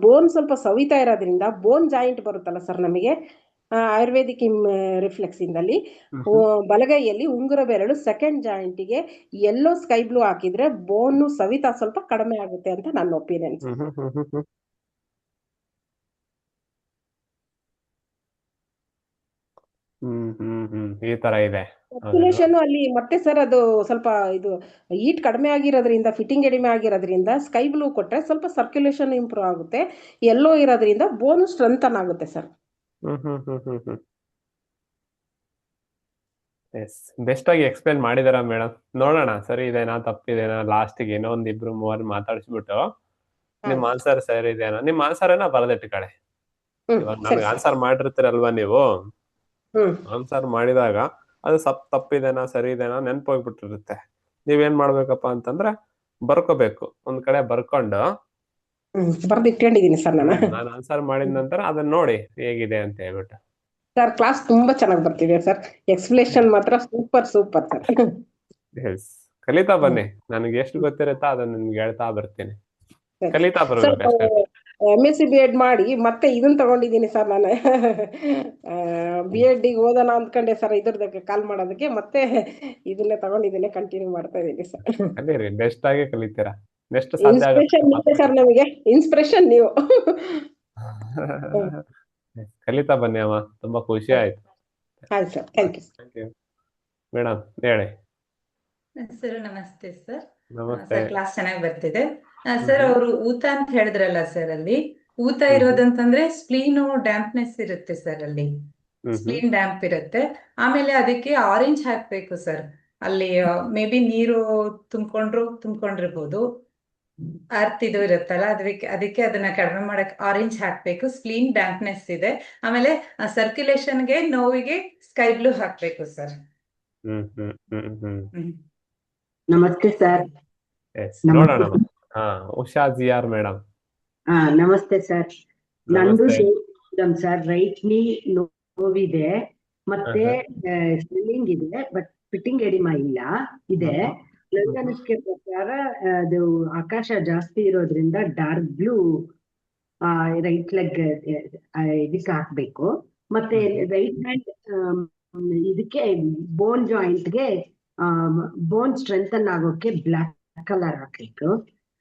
ಬೋನ್ ಸ್ವಲ್ಪ ಸವಿತಾ ಇರೋದ್ರಿಂದ ಬೋನ್ ಜಾಯಿಂಟ್ ಬರುತ್ತಲ್ಲ ಸರ್ ನಮಗೆ ಆಯುರ್ವೇದಿಕ್ ರಿಫ್ಲೆಕ್ಸ್ ಇಂದಲ್ಲಿ ಬಲಗೈಯಲ್ಲಿ ಉಂಗುರ ಬೆರಳು ಸೆಕೆಂಡ್ ಜಾಯಿಂಟಿಗೆ ಯೆಲ್ಲೋ ಸ್ಕೈ ಬ್ಲೂ ಹಾಕಿದ್ರೆ ಬೋನ್ ಸವಿತಾ ಸ್ವಲ್ಪ ಕಡಿಮೆ ಆಗುತ್ತೆ ಅಂತ ನನ್ನ ಒಪಿನಿಯನ್. ಈ ತರ ಇದೆ ಸರ್ಕ್ಯುಲೇಷನ್ ಅಲ್ಲಿ ಮತ್ತೆ ಸರ್ ಅದು ಸ್ವಲ್ಪ ಇದು ಈಟ್ ಕಡಿಮೆ ಆಗಿರೋದ್ರಿಂದ ಫಿಟ್ಟಿಂಗ್ ಕಡಿಮೆ ಆಗಿರೋದ್ರಿಂದ ಸ್ಕೈ ಬ್ಲೂ ಕೊಟ್ರೆ ಸ್ವಲ್ಪ ಸರ್ಕ್ಯುಲೇಷನ್ ಇಂಪ್ರೂವ್ ಆಗುತ್ತೆ. ಯೆಲ್ಲೋ ಇರೋದ್ರಿಂದ ಬೋನ್ ಸ್ಟ್ರೆಂಥನ್ ಆಗುತ್ತೆ ಸರ್. ಬೆಸ್ಟ್ ಆಗಿ ಎಕ್ಸ್ಪ್ಲೇನ್ ಮಾಡಿದಾರ ಮೇಡಮ್. ನೋಡೋಣ ಸರಿ ಇದೇನಾ ತಪ್ಪಿದೇನಾ, ಲಾಸ್ಟಿಗೆ ಏನೋ ಒಂದ್ ಇಬ್ರು ಮೂವರ್ ಮಾತಾಡ್ಸ್ಬಿಟ್ಟು ನಿಮ್ ಆನ್ಸರ್ ಸರಿ ಇದೇನಾ, ನಿಮ್ ಆನ್ಸರ್ ಏನೋ ಬರದಿಟ್ಕಡೆ. ಇವಾಗ ನನ್ಗೆ ಆನ್ಸರ್ ಮಾಡಿರ್ತೀರಲ್ವಾ ನೀವು, ಆನ್ಸರ್ ಮಾಡಿದಾಗ ಅದು ತಪ್ಪಿದೇನಾ ಸರಿ ಇದೇನಾ ನೆನ್ಪೋಗ್ಬಿಟ್ಟಿರುತ್ತೆ. ನೀವೇನ್ ಮಾಡ್ಬೇಕಪ್ಪ ಅಂತಂದ್ರೆ ಬರ್ಕೋಬೇಕು, ಒಂದ್ ಕಡೆ ಬರ್ಕೊಂಡು ಬರ್ದಿಟ್ಕೊಂಡಿದೀನಿ ಸರ್ ನಾನು ಆನ್ಸರ್ ಮಾಡಿದ ನಂತರ ಅದನ್ನ ನೋಡಿ ಹೇಗಿದೆ ಅಂತ ಹೇಳ್ಬಿಟ್ಟು. ಸರ್ ಕ್ಲಾಸ್ ತುಂಬಾ ಚೆನ್ನಾಗಿ ಬರ್ತಿದೆ ಸರ್, ಎಕ್ಸ್ಪ್ಲೇಷನ್ ಮಾತ್ರ ಸೂಪರ್ ಸೂಪರ್ ಸರ್. ಕಲಿತಾ ಬನ್ನಿ, ನನಗೆ ಎಷ್ಟು ಗೊತ್ತಿರುತ್ತಾ ಅದನ್ನ ನಿಮ್ಗೆ ಹೇಳ್ತಾ ಬರ್ತೀನಿ. ಕಲಿತಾ ಬರ್ಬೇಕಷ್ಟೇ. MSc B.Ed ಮಾಡಿ ಮತ್ತೆ ಇದನ್ನ ತಗೊಂಡಿದ್ದೀನಿ ಸರ್ ನಾನು. B.Ed ಓದೋಣ ಅಂದ್ಕೊಂಡೆ ಸರ್, ಇದ್ರದಕ್ಕೆ ಕಾಲ್ ಮಾಡೋದಕ್ಕೆ ಮತ್ತೆ ಇದನ್ನೇ ತಗೊಂಡಿದ್ದೀನಿ, ಕಂಟಿನ್ಯೂ ಮಾಡ್ತಾ ಇದ್ದೀನಿ ಸರ್. ಕಲೀರಿ, ಬೆಸ್ಟ್ ಆಗಿ ಕಲಿತೀರಾ. ನೆಕ್ಸ್ಟ್ ಇನ್ಸ್ಪಿರೇಷನ್ ನೀವೇ ಸರ್, ನಮಗೆ ಇನ್ಸ್ಪಿರೇಷನ್ ನೀವು. ಕಲಿತಾ ಬನ್ನಿ ಅಮ್ಮ, ತುಂಬಾ ಖುಷಿ ಆಯ್ತು. ಆಯ್ತು ಸರ್, ಥ್ಯಾಂಕ್ ಯು. ಮೇಡಮ್ ಹೇಳಿ. ಸರ್ ನಮಸ್ತೆ ಸರ್. ನಮಸ್ತೆ. ಸರ್ ಕ್ಲಾಸ್ ಚೆನ್ನಾಗಿ ಬರ್ತಿದೆ ಸರ್. ಅವರು ಊತ ಅಂತ ಹೇಳಿದ್ರಲ್ಲ ಸರ್, ಅಲ್ಲಿ ಊತ ಇರೋದಂತಂದ್ರೆ ಸ್ಪ್ಲೀನು ಡ್ಯಾಂಪ್ನೆಸ್ ಇರುತ್ತೆ ಸರ್, ಅಲ್ಲಿ ಸ್ಪ್ಲೀನ್ ಡ್ಯಾಂಪ್ ಇರುತ್ತೆ. ಆಮೇಲೆ ಅದಕ್ಕೆ ಆರೆಂಜ್ ಹಾಕ್ಬೇಕು ಸರ್. ಅಲ್ಲಿ ಮೇ ಬಿ ನೀರು ತುಂಬ್ಕೊಂಡಿರ್ಬೋದು, ಅರ್ತ್ ಇದು ಇರುತ್ತಲ್ಲ, ಅದಕ್ಕೆ ಅದನ್ನ ಕಡಿಮೆ ಮಾಡಕ್ ಆರೆಂಜ್ ಹಾಕ್ಬೇಕು. ಸ್ಪ್ಲೀನ್ ಡ್ಯಾಂಪ್ನೆಸ್ ಇದೆ. ಆಮೇಲೆ ಸರ್ಕ್ಯುಲೇಷನ್ಗೆ ನೋವಿಗೆ ಸ್ಕೈ ಬ್ಲೂ ಹಾಕ್ಬೇಕು ಸರ್. ನಮಸ್ತೆ ಸರ್. ನೋಡೋಣ. Usha G R madam. ನಮಸ್ತೆ ಸರ್. ನಂದು ಸರ್ ರೈಟ್ ನೀ ನೋವಿದೆ, ಮತ್ತೆ ಸ್ವೆಲ್ಲಿಂಗ್ ಇದೆ, ಬಟ್ ಫಿಟ್ಟಿಂಗ್ ಎಡಿಮಾ ಇಲ್ಲ ಇದೆ. ಲಂಡನ್ಸ್ಗೆ ಪ್ರಕಾರ ಅದು ಆಕಾಶ ಜಾಸ್ತಿ ಇರೋದ್ರಿಂದ ಡಾರ್ಕ್ ಬ್ಲೂ ರೈಟ್ ಲೆಗ್ ಇದಕ್ಕೆ ಹಾಕ್ಬೇಕು. ಮತ್ತೆ ರೈಟ್ ಹ್ಯಾಂಡ್ ಇದಕ್ಕೆ ಬೋನ್ ಜಾಯಿಂಟ್ಗೆ ಬೋನ್ ಸ್ಟ್ರೆಂಥನ್ ಆಗೋಕೆ ಬ್ಲಾಕ್ ಕಲರ್ ಹಾಕ್ಬೇಕು.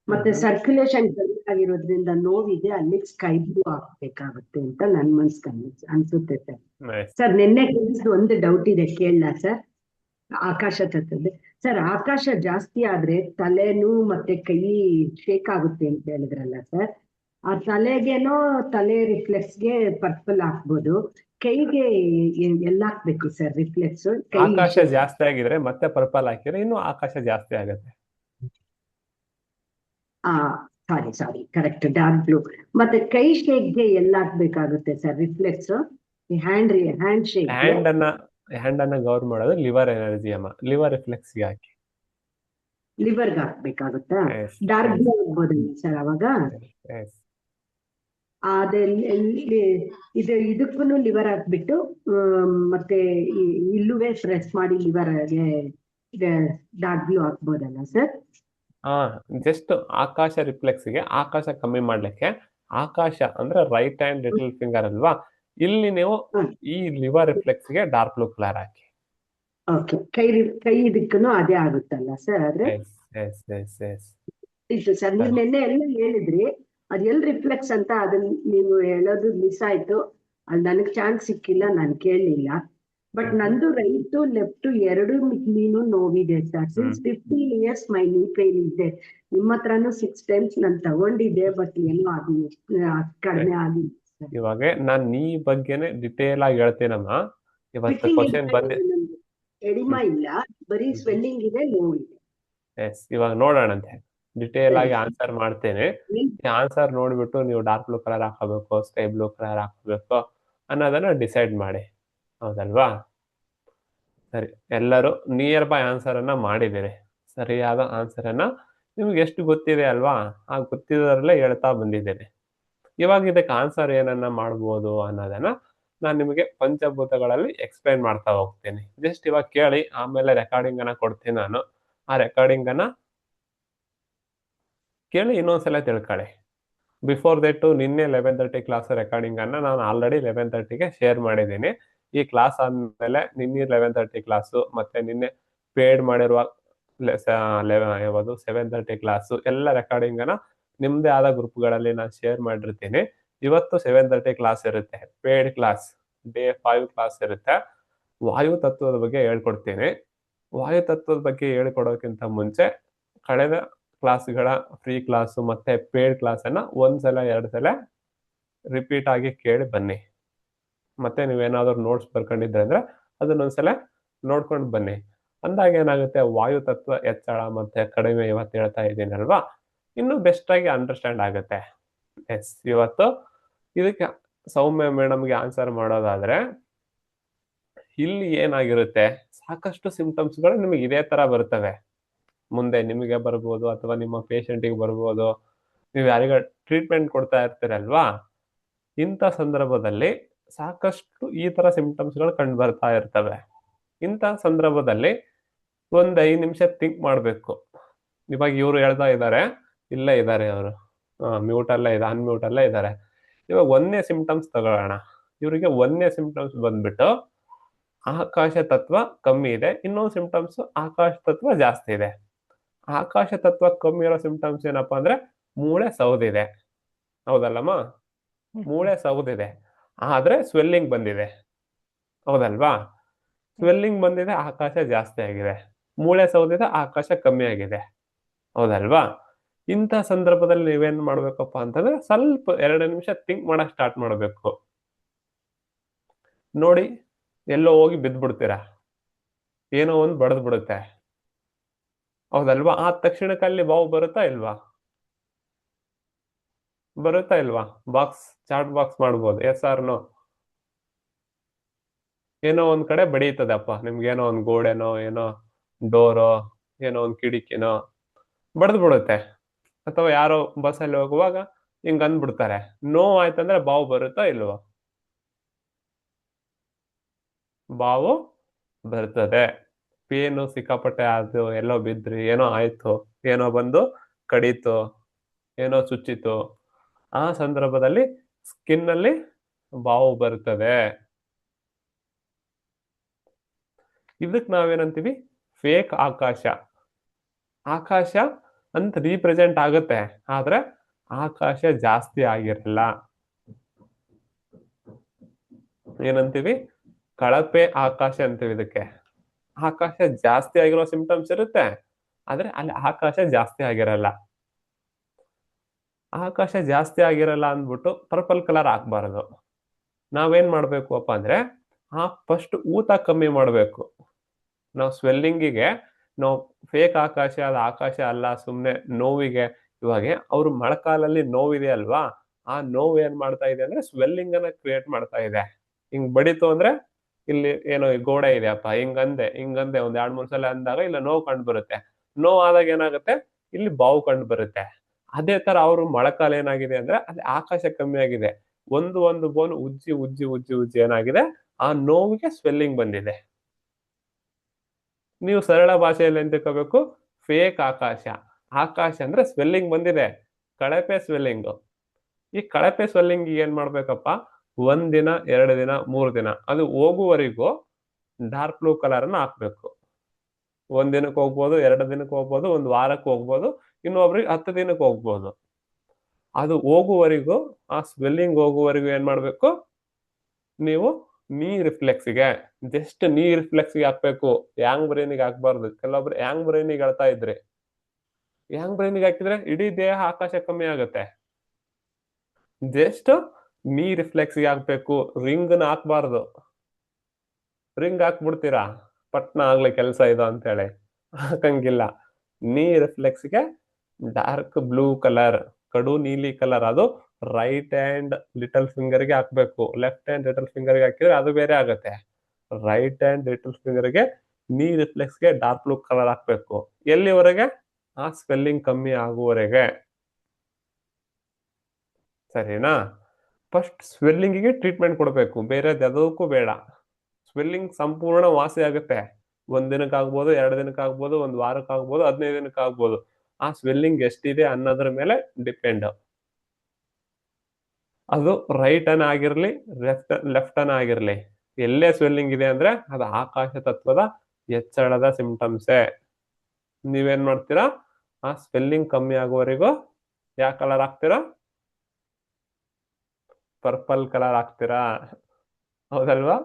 ಮತ್ತೆ ಸರ್ಕ್ಯುಲೇಷನ್ ಕಡಿಮೆ ಆಗಿರೋದ್ರಿಂದ ನೋವಿದೆ, ಅಲ್ಲಿ ಸ್ಕೈ ಬ್ಲೂ ಹಾಕ್ಬೇಕಾಗುತ್ತೆ ಅಂತ ನನ್ ಮನ್ಸ್ಗೆ ಅನ್ಸುತ್ತೆ ಸರ್. ಸರ್ ನಿನ್ನೆ ಒಂದು ಡೌಟ್ ಇದೆ, ಕೇಳಲ್ಲ ಸರ್? ಆಕಾಶ ತತ್ವದ್ದು ಸರ್, ಆಕಾಶ ಜಾಸ್ತಿ ಆದ್ರೆ ತಲೆನೂ ಮತ್ತೆ ಕೈ ಶೇಕ್ ಆಗುತ್ತೆ ಅಂತ ಹೇಳಿದ್ರಲ್ಲ ಸರ್, ಆ ತಲೆಗೇನೋ ತಲೆ ರಿಫ್ಲೆಕ್ಸ್ಗೆ ಪರ್ಪಲ್ ಹಾಕ್ಬೋದು, ಕೈಗೆ ಎಲ್ಲ ಹಾಕ್ಬೇಕು ಸರ್ ರಿಫ್ಲೆಕ್ಸ್? ಆಕಾಶ ಜಾಸ್ತಿ ಆಗಿದ್ರೆ ಮತ್ತೆ ಪರ್ಪಲ್ ಹಾಕಿದ್ರೆ ಇನ್ನು ಆಕಾಶ ಜಾಸ್ತಿ ಆಗುತ್ತೆ. Sorry correct, dark blue. ಮತ್ತೆ ಕೈ ಶೇಕ್ಗೆ ಎಲ್ಲ ಹಾಕ್ಬೇಕಾಗುತ್ತೆ sir reflex? Hand shake, hand ಅನ್ನ ಗೌರ್ ಮಾಡೋದು ಲಿವರ್ ಎನರ್ಜಿ ಅಮ್ಮ, ಲಿವರ್ ರಿಫ್ಲೆಕ್ಸ್ ಹಾಕಿ ಲಿವರ್ಗೆ ಹಾಕ್ಬೇಕಾಗುತ್ತಾ? ಡಾರ್ಕ್ ಬ್ಲೂ ಆಗ್ಬೋದು ಸರ್ ಅವಾಗ? ಇದಕ್ಕೂ ಲಿವರ್ ಹಾಕ್ಬಿಟ್ಟು ಮತ್ತೆ ಇಲ್ಲುವೆ ಪ್ರೆಸ್ ಮಾಡಿ ಲಿವರ್ಗೆ ಡಾರ್ಕ್ ಬ್ಲೂ ಹಾಕ್ಬೋದಲ್ಲ ಸರ್? ಜಸ್ಟ್ ಆಕಾಶ ರಿಫ್ಲೆಕ್ಸ್ ಗೆ ಆಕಾಶ ಕಮ್ಮಿ ಮಾಡ್ಲಿಕ್ಕೆ ಆಕಾಶ ಅಂದ್ರೆ ರೈಟ್ ಹ್ಯಾಂಡ್ ಲಿಟಲ್ ಫಿಂಗರ್ ಅಲ್ವಾ, ಇಲ್ಲಿ ನೀವು ಈ ಲಿವರ್ ರಿಫ್ಲೆಕ್ಸ್ ಗೆ ಡಾರ್ಕ್ ಬ್ಲೂ ಕಲರ್ ಹಾಕಿ. ಓಕೆ, ಕೈ ಇದಕ್ಕೂ ಅದೇ ಆಗುತ್ತಲ್ಲ ಸರ್? ಆದ್ರೆ ಇದು ಸರ್ ನೀವು ನಿನ್ನೆ ಎಲ್ಲ ಹೇಳಿದ್ರಿ, ಅದ್ ಎಲ್ ರಿಫ್ಲೆಕ್ಸ್ ಅಂತ ಅದನ್ನ ನೀವು ಹೇಳೋದು ಮಿಸ್ ಆಯ್ತು. ಅದು ನನಗ್ ಚಾನ್ಸ್ ಸಿಕ್ಕಿಲ್ಲ, ನಾನು ಕೇಳಲಿಲ್ಲ. ಬಟ್ ನಂದು ರೈಟು ಲೆಫ್ಟ್ ಎರಡು ನೀನು ನೋವಿದೆ ಸರ್. ಸಿನ್ಸ್ 15 years ಮೈ ನೀ ಪೇನ್ ಇದೆ. ನಿಮ್ಮ ಹತ್ರನು 6 times ನಾನು ತಗೊಂಡಿದ್ದೆ, ಬಟ್ ಏನೋ ಅದು ಕಡಿಮೆ ಆಗಿಲ್ಲ ಸರ್. ಇವಾಗ ನಾನ್ ನೀ ಬಗ್ಗೆನೆ ಡಿಟೇಲ್ ಆಗಿ ಹೇಳ್ತೀನಮ್ಮ. ಇವತ್ತು ಕ್ವಶನ್ ಬಂದಿ ಎಡಿಮಾ ಇಲ್ಲ, ಬರೀ ಸ್ವೆಲ್ಲಿಂಗ್ ಇದೆ, ನೋವಿದೆ. ಇವಾಗ ನೋಡೋಣಂತೆ, ಡಿಟೇಲ್ ಆಗಿ ಆನ್ಸರ್ ಮಾಡ್ತೇನೆ. ಆನ್ಸರ್ ನೋಡ್ಬಿಟ್ಟು ನೀವು ಡಾರ್ಕ್ ಬ್ಲೂ ಕಲರ್ ಹಾಕೋಬೇಕು, ಸ್ಕೈ ಬ್ಲೂ ಕಲರ್ ಹಾಕೋಬೇಕು ಅನ್ನೋದನ್ನ ಡಿಸೈಡ್ ಮಾಡಿ, ಹೌದಲ್ವಾ? ಸರಿ, ಎಲ್ಲರೂ ನಿಯರ್ ಬೈ ಆನ್ಸರ್ ಅನ್ನ ಮಾಡಿದ್ದೀರಿ. ಸರಿಯಾದ ಆನ್ಸರ್ ಅನ್ನ ನಿಮ್ಗೆ ಎಷ್ಟು ಗೊತ್ತಿದೆ ಅಲ್ವಾ, ಆ ಗೊತ್ತಿದ್ದರಲ್ಲೇ ಹೇಳ್ತಾ ಬಂದಿದ್ದೇನೆ. ಇವಾಗ ಇದಕ್ಕೆ ಆನ್ಸರ್ ಏನನ್ನ ಮಾಡ್ಬೋದು ಅನ್ನೋದನ್ನ ನಾನು ನಿಮಗೆ ಪಂಚಭೂತಗಳಲ್ಲಿ ಎಕ್ಸ್ಪ್ಲೈನ್ ಮಾಡ್ತಾ ಹೋಗ್ತೀನಿ. ಜಸ್ಟ್ ಇವಾಗ ಕೇಳಿ, ಆಮೇಲೆ ರೆಕಾರ್ಡಿಂಗ್ ಅನ್ನ ಕೊಡ್ತೀನಿ ನಾನು. ಆ ರೆಕಾರ್ಡಿಂಗ್ ಅನ್ನ ಕೇಳಿ ಇನ್ನೊಂದ್ಸಲ ತಿಳ್ಕೊಳ್ಳಿ. ಬಿಫೋರ್ ದಟ್ ನಿನ್ನೆ 11:30 ಕ್ಲಾಸ್ ರೆಕಾರ್ಡಿಂಗ್ ಅನ್ನ ನಾನು ಆಲ್ರೆಡಿ 11:30ಗೆ ಶೇರ್ ಮಾಡಿದ್ದೀನಿ. ಈ ಕ್ಲಾಸ್ ಆದ್ಮೇಲೆ ನಿನ್ನೆ 11:30 ಕ್ಲಾಸು ಮತ್ತೆ ನಿನ್ನೆ ಪೇಡ್ ಮಾಡಿರುವ 7:30 ಕ್ಲಾಸು ಎಲ್ಲ ರೆಕಾರ್ಡಿಂಗ್ ಅನ್ನ ನಿಮ್ದೇ ಆದ ಗ್ರೂಪ್ಗಳಲ್ಲಿ ನಾನು ಶೇರ್ ಮಾಡಿರ್ತೀನಿ. ಇವತ್ತು 7:30 ಕ್ಲಾಸ್ ಇರುತ್ತೆ, ಪೇಡ್ ಕ್ಲಾಸ್, ಡೇ 5 ಕ್ಲಾಸ್ ಇರುತ್ತೆ. ವಾಯು ತತ್ವದ ಬಗ್ಗೆ ಹೇಳ್ಕೊಡ್ತೀನಿ. ವಾಯು ತತ್ವದ ಬಗ್ಗೆ ಹೇಳ್ಕೊಡೋಕ್ಕಿಂತ ಮುಂಚೆ ಕಳೆದ ಕ್ಲಾಸ್ಗಳ ಫ್ರೀ ಕ್ಲಾಸು ಮತ್ತೆ ಪೇಡ್ ಕ್ಲಾಸ್ ಅನ್ನ 1 ಸಲ 2 ಸಲ ರಿಪೀಟ್ ಆಗಿ ಕೇಳಿ ಬನ್ನಿ. ಮತ್ತೆ ನೀವೇನಾದ್ರೂ ನೋಟ್ಸ್ ಬರ್ಕೊಂಡಿದ್ರೆ ಅಂದ್ರೆ ಅದನ್ನೊಂದ್ಸಲ ನೋಡ್ಕೊಂಡು ಬನ್ನಿ. ಅಂದಾಗ ಏನಾಗುತ್ತೆ, ವಾಯು ತತ್ವ ಹೆಚ್ಚಳ ಮತ್ತೆ ಕಡಿಮೆ ಇವತ್ತು ಹೇಳ್ತಾ ಇದ್ದೀನಿ ಅಲ್ವಾ, ಇನ್ನು ಬೆಸ್ಟ್ ಆಗಿ ಅಂಡರ್ಸ್ಟ್ಯಾಂಡ್ ಆಗುತ್ತೆ. ಇವತ್ತು ಇದಕ್ಕೆ ಸೌಮ್ಯ ಮೇಡಮ್ಗೆ ಆನ್ಸರ್ ಮಾಡೋದಾದ್ರೆ, ಇಲ್ಲಿ ಏನಾಗಿರುತ್ತೆ, ಸಾಕಷ್ಟು ಸಿಂಪ್ಟಮ್ಸ್ಗಳು ನಿಮಗೆ ಇದೇ ತರ ಬರ್ತವೆ. ಮುಂದೆ ನಿಮಗೆ ಬರ್ಬೋದು ಅಥವಾ ನಿಮ್ಮ ಪೇಷಂಟಿಗೆ ಬರ್ಬೋದು. ನೀವು ಯಾರಿಗ ಟ್ರೀಟ್ಮೆಂಟ್ ಕೊಡ್ತಾ ಇರ್ತೀರಲ್ವಾ, ಇಂಥ ಸಂದರ್ಭದಲ್ಲಿ ಸಾಕಷ್ಟು ಈ ತರ ಸಿಂಪ್ಟಮ್ಸ್ಗಳು ಕಂಡು ಬರ್ತಾ ಇರ್ತವೆ. ಇಂಥ ಸಂದರ್ಭದಲ್ಲಿ 5 ನಿಮಿಷ ಥಿಂಕ್ ಮಾಡ್ಬೇಕು. ಇವಾಗ ಇವರು ಹೇಳ್ತಾ ಇದ್ದಾರೆ, ಇಲ್ಲೇ ಇದ್ದಾರೆ ಅವರು, ಮ್ಯೂಟ್ ಅಲ್ಲೇ ಇದೆ, ಅನ್ಮ್ಯೂಟ್ ಅಲ್ಲೇ ಇದ್ದಾರೆ. ಇವಾಗ 1ನೇ ಸಿಂಪ್ಟಮ್ಸ್ ತಗೊಳ್ಳೋಣ. ಇವರಿಗೆ 1ನೇ ಸಿಂಪ್ಟಮ್ಸ್ ಬಂದ್ಬಿಟ್ಟು ಆಕಾಶ ತತ್ವ ಕಮ್ಮಿ ಇದೆ, ಇನ್ನೊಂದು ಸಿಂಪ್ಟಮ್ಸ್ ಆಕಾಶ ತತ್ವ ಜಾಸ್ತಿ ಇದೆ. ಆಕಾಶ ತತ್ವ ಕಮ್ಮಿ ಇರೋ ಸಿಂಪ್ಟಮ್ಸ್ ಏನಪ್ಪಾ ಅಂದ್ರೆ ಮೂಳೆ ಸೌದಿದೆ, ಹೌದಲ್ಲಮ್ಮ? ಮೂಳೆ ಸೌದಿದೆ, ಆದ್ರೆ ಸ್ವೆಲ್ಲಿಂಗ್ ಬಂದಿದೆ, ಹೌದಲ್ವಾ? ಸ್ವೆಲ್ಲಿಂಗ್ ಬಂದಿದೆ, ಆಕಾಶ ಜಾಸ್ತಿ ಆಗಿದೆ. ಮೂಳೆ ಸೌದಿದೆ, ಆಕಾಶ ಕಮ್ಮಿ ಆಗಿದೆ, ಹೌದಲ್ವಾ? ಇಂಥ ಸಂದರ್ಭದಲ್ಲಿ ನೀವೇನ್ ಮಾಡ್ಬೇಕಪ್ಪ ಅಂತಂದ್ರೆ ಸ್ವಲ್ಪ 2 ನಿಮಿಷ ಥಿಂಕ್ ಮಾಡಕ್ ಸ್ಟಾರ್ಟ್ ಮಾಡ್ಬೇಕು. ನೋಡಿ, ಎಲ್ಲೋ ಹೋಗಿ ಬಿದ್ದ್ಬಿಡ್ತೀರಾ, ಏನೋ ಒಂದು ಬಡದ್ ಬಿಡುತ್ತೆ, ಹೌದಲ್ವಾ? ಆ ತಕ್ಷಣಕ್ಕಲ್ಲಿ ಬಾವು ಬರುತ್ತಾ ಇಲ್ವಾ? ಬರುತ್ತಾ ಇಲ್ವಾ? ಬಾಕ್ಸ್, ಚಾಟ್ ಬಾಕ್ಸ್ ಮಾಡ್ಬೋದು, ಎಸ್ ಆರ್ ನೋ? ಏನೋ ಒಂದ್ ಕಡೆ ಬಡೀತದಪ್ಪ ನಿಮ್ಗೆ, ಏನೋ ಒಂದ್ ಗೋಡೆನೋ, ಏನೋ ಡೋರೋ, ಏನೋ ಒಂದ್ ಕಿಡಿಕಿನೋ ಬಡದ್ ಬಿಡುತ್ತೆ. ಅಥವಾ ಯಾರೋ ಬಸ್ಸಲ್ಲಿ ಹೋಗುವಾಗ ಹಿಂಗ್ ಅಂದ್ಬಿಡ್ತಾರೆ, ನೋವು ಆಯ್ತಂದ್ರೆ ಬಾವು ಬರುತ್ತಾ ಇಲ್ವಾ? ಬಾವು ಬರ್ತದೆ. ಪೇನು ಸಿಕ್ಕಾಪಟ್ಟೆ ಅದು, ಎಲ್ಲೋ ಬಿದ್ರಿ, ಏನೋ ಆಯ್ತು, ಏನೋ ಬಂದು ಕಡೀತು, ಏನೋ ಚುಚ್ಚಿತು, ಆ ಸಂದರ್ಭದಲ್ಲಿ ಸ್ಕಿನ್ ಅಲ್ಲಿ ಬಾವು ಬರ್ತದೆ. ಇದಕ್ ನಾವೇನಂತೀವಿ, ಫೇಕ್ ಆಕಾಶ. ಆಕಾಶ ಅಂತ ರೀಪ್ರೆಸೆಂಟ್ ಆಗುತ್ತೆ, ಆದ್ರೆ ಆಕಾಶ ಜಾಸ್ತಿ ಆಗಿರಲ್ಲ. ಏನಂತೀವಿ? ಕಳಪೆ ಆಕಾಶ ಅಂತೀವಿ ಇದಕ್ಕೆ. ಆಕಾಶ ಜಾಸ್ತಿ ಆಗಿರೋ ಸಿಂಪ್ಟಮ್ಸ್ ಇರುತ್ತೆ, ಆದ್ರೆ ಅಲ್ಲಿ ಆಕಾಶ ಜಾಸ್ತಿ ಆಗಿರಲ್ಲ. ಆಕಾಶ ಜಾಸ್ತಿ ಆಗಿರಲ್ಲ ಅಂದ್ಬಿಟ್ಟು ಪರ್ಪಲ್ ಕಲರ್ ಹಾಕ್ಬಾರ್ದು. ನಾವೇನ್ ಮಾಡ್ಬೇಕು ಅಪ್ಪ ಅಂದ್ರೆ, ಫಸ್ಟ್ ಊತ ಕಮ್ಮಿ ಮಾಡ್ಬೇಕು. ನಾವು ಸ್ವೆಲ್ಲಿಂಗಿಗೆ ನಾವು ಫೇಕ್ ಆಕಾಶ, ಅದು ಆಕಾಶ ಅಲ್ಲ, ಸುಮ್ನೆ ನೋವಿಗೆ. ಇವಾಗ ಅವ್ರು ಮೊಳಕಾಲಲ್ಲಿ ನೋವಿದೆ ಅಲ್ವಾ, ಆ ನೋವು ಏನ್ ಮಾಡ್ತಾ ಇದೆ ಅಂದ್ರೆ ಸ್ವೆಲ್ಲಿಂಗ್ ಅನ್ನ ಕ್ರಿಯೇಟ್ ಮಾಡ್ತಾ ಇದೆ. ಹಿಂಗ್ ಬಡಿತು ಅಂದ್ರೆ ಇಲ್ಲಿ ಏನೋ ಗೋಡೆ ಇದೆಯಪ್ಪ, ಹಿಂಗಂದೆ ಒಂದ್ 2-3 ಸಲ ಅಂದಾಗ ಇಲ್ಲ ನೋವು ಕಂಡು ಬರುತ್ತೆ. ನೋವು ಆದಾಗ ಏನಾಗುತ್ತೆ, ಇಲ್ಲಿ ಬಾವು ಕಂಡು ಬರುತ್ತೆ. ಅದೇ ತರ ಅವ್ರು ಮೊಳಕಾಲ ಏನಾಗಿದೆ ಅಂದ್ರೆ ಅಲ್ಲಿ ಆಕಾಶ ಕಮ್ಮಿ ಆಗಿದೆ. ಒಂದು ಬೋನ್ ಉಜ್ಜಿ ಏನಾಗಿದೆ, ಆ ನೋವಿಗೆ ಸ್ವೆಲ್ಲಿಂಗ್ ಬಂದಿದೆ. ನೀವು ಸರಳ ಭಾಷೆಯಲ್ಲಿ ಏನ್ ತಿಳ್ಕೋಬೇಕು, ಫೇಕ್ ಆಕಾಶ. ಆಕಾಶ ಅಂದ್ರೆ ಸ್ವೆಲ್ಲಿಂಗ್ ಬಂದಿದೆ, ಕಳಪೆ ಸ್ವೆಲ್ಲಿಂಗ್. ಈ ಕಳಪೆ ಸ್ವೆಲ್ಲಿಂಗ್ ಏನ್ ಮಾಡ್ಬೇಕಪ್ಪ, 1 ದಿನ 2 ದಿನ 3 ದಿನ ಅದು ಹೋಗುವವರೆಗೂ ಡಾರ್ಕ್ ಬ್ಲೂ ಕಲರ್ ಅನ್ನ ಹಾಕ್ಬೇಕು. 1 ದಿನಕ್ಕೆ ಹೋಗ್ಬೋದು, 2 ದಿನಕ್ಕೆ ಹೋಗ್ಬೋದು, 1 ವಾರಕ್ಕೆ ಹೋಗ್ಬೋದು, ಇನ್ನೊಬ್ರಿಗೆ 10 ದಿನಕ್ಕೆ ಹೋಗ್ಬೋದು. ಅದು ಹೋಗುವವರೆಗೂ, ಆ ಸ್ವೆಲ್ಲಿಂಗ್ ಹೋಗುವವರೆಗೂ ಏನ್ ಮಾಡ್ಬೇಕು, ನೀವು ನೀ ರಿಫ್ಲೆಕ್ಸ್ಗೆ, ಜಸ್ಟ್ ನೀ ರಿಫ್ಲೆಕ್ಸ್ಗೆ ಹಾಕ್ಬೇಕು. ಯಾಂಗ್ ಬ್ರೈನಿಗೆ ಹಾಕ್ಬಾರ್ದು. ಕೆಲವೊಬ್ರು ಯಾಂಗ್ ಬ್ರೈನಿಗೆ ಹೇಳ್ತಾ ಇದ್ರಿ. ಯಾಂಗ್ ಬ್ರೈನಿಗೆ ಹಾಕಿದ್ರೆ ಇಡೀ ದೇಹ ಆಕಾಶ ಕಮ್ಮಿ ಆಗುತ್ತೆ. ಜಸ್ಟ್ ನೀ ರಿಫ್ಲೆಕ್ಸ್ಗೆ ಹಾಕ್ಬೇಕು. ರಿಂಗ್ ನ ಹಾಕ್ಬಾರ್ದು. ರಿಂಗ್ ಹಾಕ್ಬಿಡ್ತೀರಾ ಪಟ್ನ ಆಗ್ಲಿ ಕೆಲ್ಸ ಇದು ಅಂತೇಳಿ, ಹಾಕಂಗಿಲ್ಲ. ನೀ ರಿಫ್ಲೆಕ್ಸ್ಗೆ ಡಾರ್ಕ್ ಬ್ಲೂ ಕಲರ್, ಕಡು ನೀಲಿ ಕಲರ್, ಅದು ರೈಟ್ ಹ್ಯಾಂಡ್ ಲಿಟಲ್ ಫಿಂಗರ್ಗೆ ಹಾಕ್ಬೇಕು. ಲೆಫ್ಟ್ ಹ್ಯಾಂಡ್ ಲಿಟಲ್ ಫಿಂಗರ್ಗೆ ಹಾಕಿದ್ರೆ ಅದು ಬೇರೆ ಆಗುತ್ತೆ. ರೈಟ್ ಹ್ಯಾಂಡ್ ಲಿಟಲ್ ಫಿಂಗರ್ಗೆ ನೀ ರಿಫ್ಲೆಕ್ಸ್ಗೆ ಡಾರ್ಕ್ ಬ್ಲೂ ಕಲರ್ ಹಾಕ್ಬೇಕು. ಎಲ್ಲಿವರೆಗೆ, ಆ ಸ್ವೆಲ್ಲಿಂಗ್ ಕಮ್ಮಿ ಆಗುವವರೆಗೆ. ಸರಿನಾ? ಫಸ್ಟ್ ಸ್ವೆಲ್ಲಿಂಗಿಗೆ ಟ್ರೀಟ್ಮೆಂಟ್ ಕೊಡಬೇಕು, ಬೇರೆ ಯಾವುದಕ್ಕೂ ಬೇಡ. ಸ್ವೆಲ್ಲಿಂಗ್ ಸಂಪೂರ್ಣ ವಾಸಿ ಆಗುತ್ತೆ. 1 ದಿನಕ್ಕೆ ಆಗ್ಬೋದು, 2 ದಿನಕ್ಕೆ ಆಗ್ಬೋದು, 1 ವಾರಕ್ಕೆ ಆಗ್ಬೋದು, 15 ದಿನಕ್ಕೆ ಆಗ್ಬೋದು. ಆ ಸ್ವೆಲ್ಲಿಂಗ್ ಎಷ್ಟಿದೆ ಅನ್ನೋದ್ರ ಮೇಲೆ ಡಿಪೆಂಡ್. ಅದು ರೈಟ್ ಅನ್ ಆಗಿರ್ಲಿ, ಲೆಫ್ಟ್ ಅನ್ ಆಗಿರ್ಲಿ, ಎಲ್ಲೇ ಸ್ವೆಲ್ಲಿಂಗ್ ಇದೆ ಅಂದ್ರೆ ಅದು ಆಕಾಶ ತತ್ವದ ಹೆಚ್ಚಳದ ಸಿಂಪ್ಟಮ್ಸೇ. ನೀವೇನ್ ಮಾಡ್ತೀರಾ, ಆ ಸ್ವೆಲ್ಲಿಂಗ್ ಕಮ್ಮಿ ಆಗುವವರೆಗೂ ಯಾವ ಕಲರ್ ಹಾಕ್ತೀರಾ, ಪರ್ಪಲ್ ಕಲರ್ ಹಾಕ್ತೀರಾ, ಹೌದಲ್ವಾ?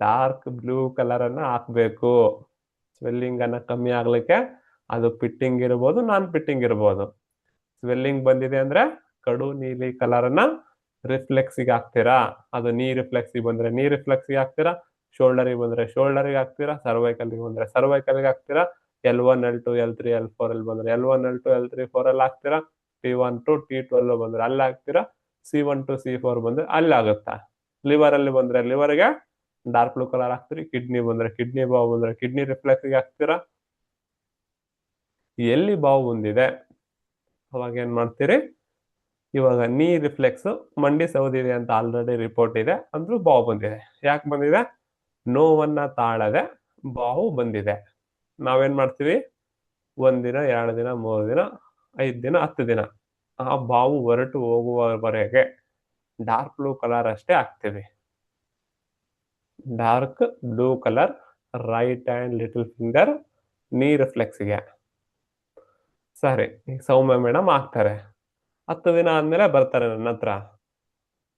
ಡಾರ್ಕ್ ಬ್ಲೂ ಕಲರ್ ಅನ್ನ ಹಾಕ್ಬೇಕು. ಸ್ವೆಲ್ಲಿಂಗ್ ಅನ್ನ ಕಮ್ಮಿ ಆಗ್ಲಿಕ್ಕೆ ಅದು ಪಿಟ್ಟಿಂಗ್ ಇರ್ಬೋದು, ನಾನ್ ಪಿಟ್ಟಿಂಗ್ ಇರ್ಬೋದು. ಸ್ವೆಲ್ಲಿಂಗ್ ಬಂದಿದೆ ಅಂದ್ರೆ ಕಡು ನೀಲಿ ಕಲರ್ ಅನ್ನ ರಿಫ್ಲೆಕ್ಸಿಗೆ ಹಾಕ್ತೀರಾ. ಅದು ನೀ ರಿಫ್ಲೆಕ್ಸಿಗೆ ಬಂದ್ರೆ ನೀ ರಿಫ್ಲೆಕ್ಸಿಗೆ ಹಾಕ್ತೀರಾ, ಶೋಲ್ಡರ್ಗೆ ಬಂದ್ರೆ ಶೋಲ್ಡರ್ಗೆ ಹಾಕ್ತೀರಾ, ಸರ್ವೈಕಲ್ಗೆ ಬಂದ್ರೆ ಸರ್ವೈಕಲ್ಗೆ ಹಾಕ್ತೀರಾ, L1 L2 L3 L4 ಅಲ್ಲಿ ಬಂದ್ರೆ L1 L2 L3 4 ಅಲ್ಲಿ ಹಾಕ್ತೀರಾ, T1 to T12 ಬಂದ್ರೆ ಅಲ್ಲಿ ಹಾಕ್ತೀರಾ, C1 to C4 ಬಂದ್ರೆ ಅಲ್ಲಿ ಆಗುತ್ತಾ. ಲಿವರ್ ಅಲ್ಲಿ ಬಂದ್ರೆ ಲಿವರ್ಗೆ ಡಾರ್ಕ್ ಬ್ಲೂ ಕಲರ್ ಹಾಕ್ತೀರಿ, ಕಿಡ್ನಿ ಬಂದ್ರೆ ಕಿಡ್ನಿ ಬಾವು ಬಂದ್ರೆ ಕಿಡ್ನಿ ರಿಫ್ಲೆಕ್ಸ್ಗೆ ಹಾಕ್ತೀರಾ. ಎಲ್ಲಿ ಬಾವು ಬಂದಿದೆ ಅವಾಗ ಏನ್ ಮಾಡ್ತೀರಿ, ಇವಾಗ ನೀ ರಿಫ್ಲೆಕ್ಸ್ ಮಂಡಿ ಸೌದಿದೆ ಅಂತ ಆಲ್ರೆಡಿ ರಿಪೋರ್ಟ್ ಇದೆ, ಅಂದ್ರೂ ಬಾವು ಬಂದಿದೆ. ಯಾಕೆ ಬಂದಿದೆ, ನೋವನ್ನ ತಾಳದೆ ಬಾವು ಬಂದಿದೆ. ನಾವೇನ್ ಮಾಡ್ತೀವಿ, 1 ದಿನ 2 ದಿನ 3 ದಿನ 5 ದಿನ 10 ದಿನ ಆ ಬಾವು ಹೊರಟು ಹೋಗುವವರೆಗೆ ಡಾರ್ಕ್ ಬ್ಲೂ ಕಲರ್ ಅಷ್ಟೇ ಹಾಕ್ತೀವಿ. Dark blue colour right hand little finger ನೀ ರಿಫ್ಲೆಕ್ಸ್ಗೆ. ಸರಿ, ಈಗ ಸೌಮ್ಯ ಮೇಡಮ್ ಹಾಕ್ತಾರೆ. 10 ದಿನ ಆದ್ಮೇಲೆ ಬರ್ತಾರೆ ನನ್ನ ಹತ್ರ.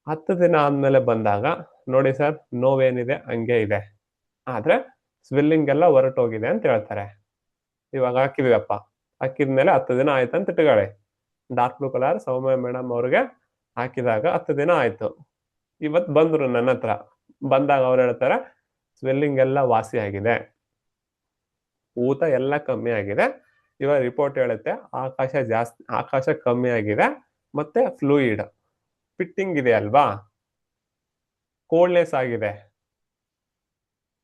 10 ದಿನ ಆದ್ಮೇಲೆ ಬಂದಾಗ, ನೋಡಿ ಸರ್ ನೋವೇನಿದೆ ಹಂಗೆ ಇದೆ, ಆದ್ರೆ ಸ್ವೆಲ್ಲಿಂಗ್ ಎಲ್ಲ ಹೊರಟೋಗಿದೆ ಅಂತ ಹೇಳ್ತಾರೆ. ಇವಾಗ ಹಾಕಿದ್ವಪ್ಪ, ಹಾಕಿದ್ಮೇಲೆ 10 ದಿನ ಆಯ್ತು ಅಂತ ಇಟ್ಕೊಳ್ಳಿ. ಡಾರ್ಕ್ ಬ್ಲೂ ಕಲರ್ ಸೌಮ್ಯ ಮೇಡಮ್ ಅವ್ರಿಗೆ ಹಾಕಿದಾಗ 10 ದಿನ ಆಯ್ತು. ಇವತ್ ಬಂದ್ರು ನನ್ನ ಹತ್ರ. ಬಂದಾಗ ಅವ್ರು ಹೇಳ್ತಾರೆ ಸ್ವೆಲ್ಲಿಂಗ್ ಎಲ್ಲ ವಾಸಿ ಆಗಿದೆ, ಊತ ಎಲ್ಲ ಕಮ್ಮಿ ಆಗಿದೆ. ಇವಾಗ ರಿಪೋರ್ಟ್ ಹೇಳುತ್ತೆ ಆಕಾಶ ಕಮ್ಮಿ ಆಗಿದೆ, ಮತ್ತೆ ಫ್ಲೂಯಿಡ್ ಪಿಟ್ಟಿಂಗ್ ಇದೆ ಅಲ್ವಾ, ಕೋಲ್ಡ್ನೆಸ್ ಆಗಿದೆ.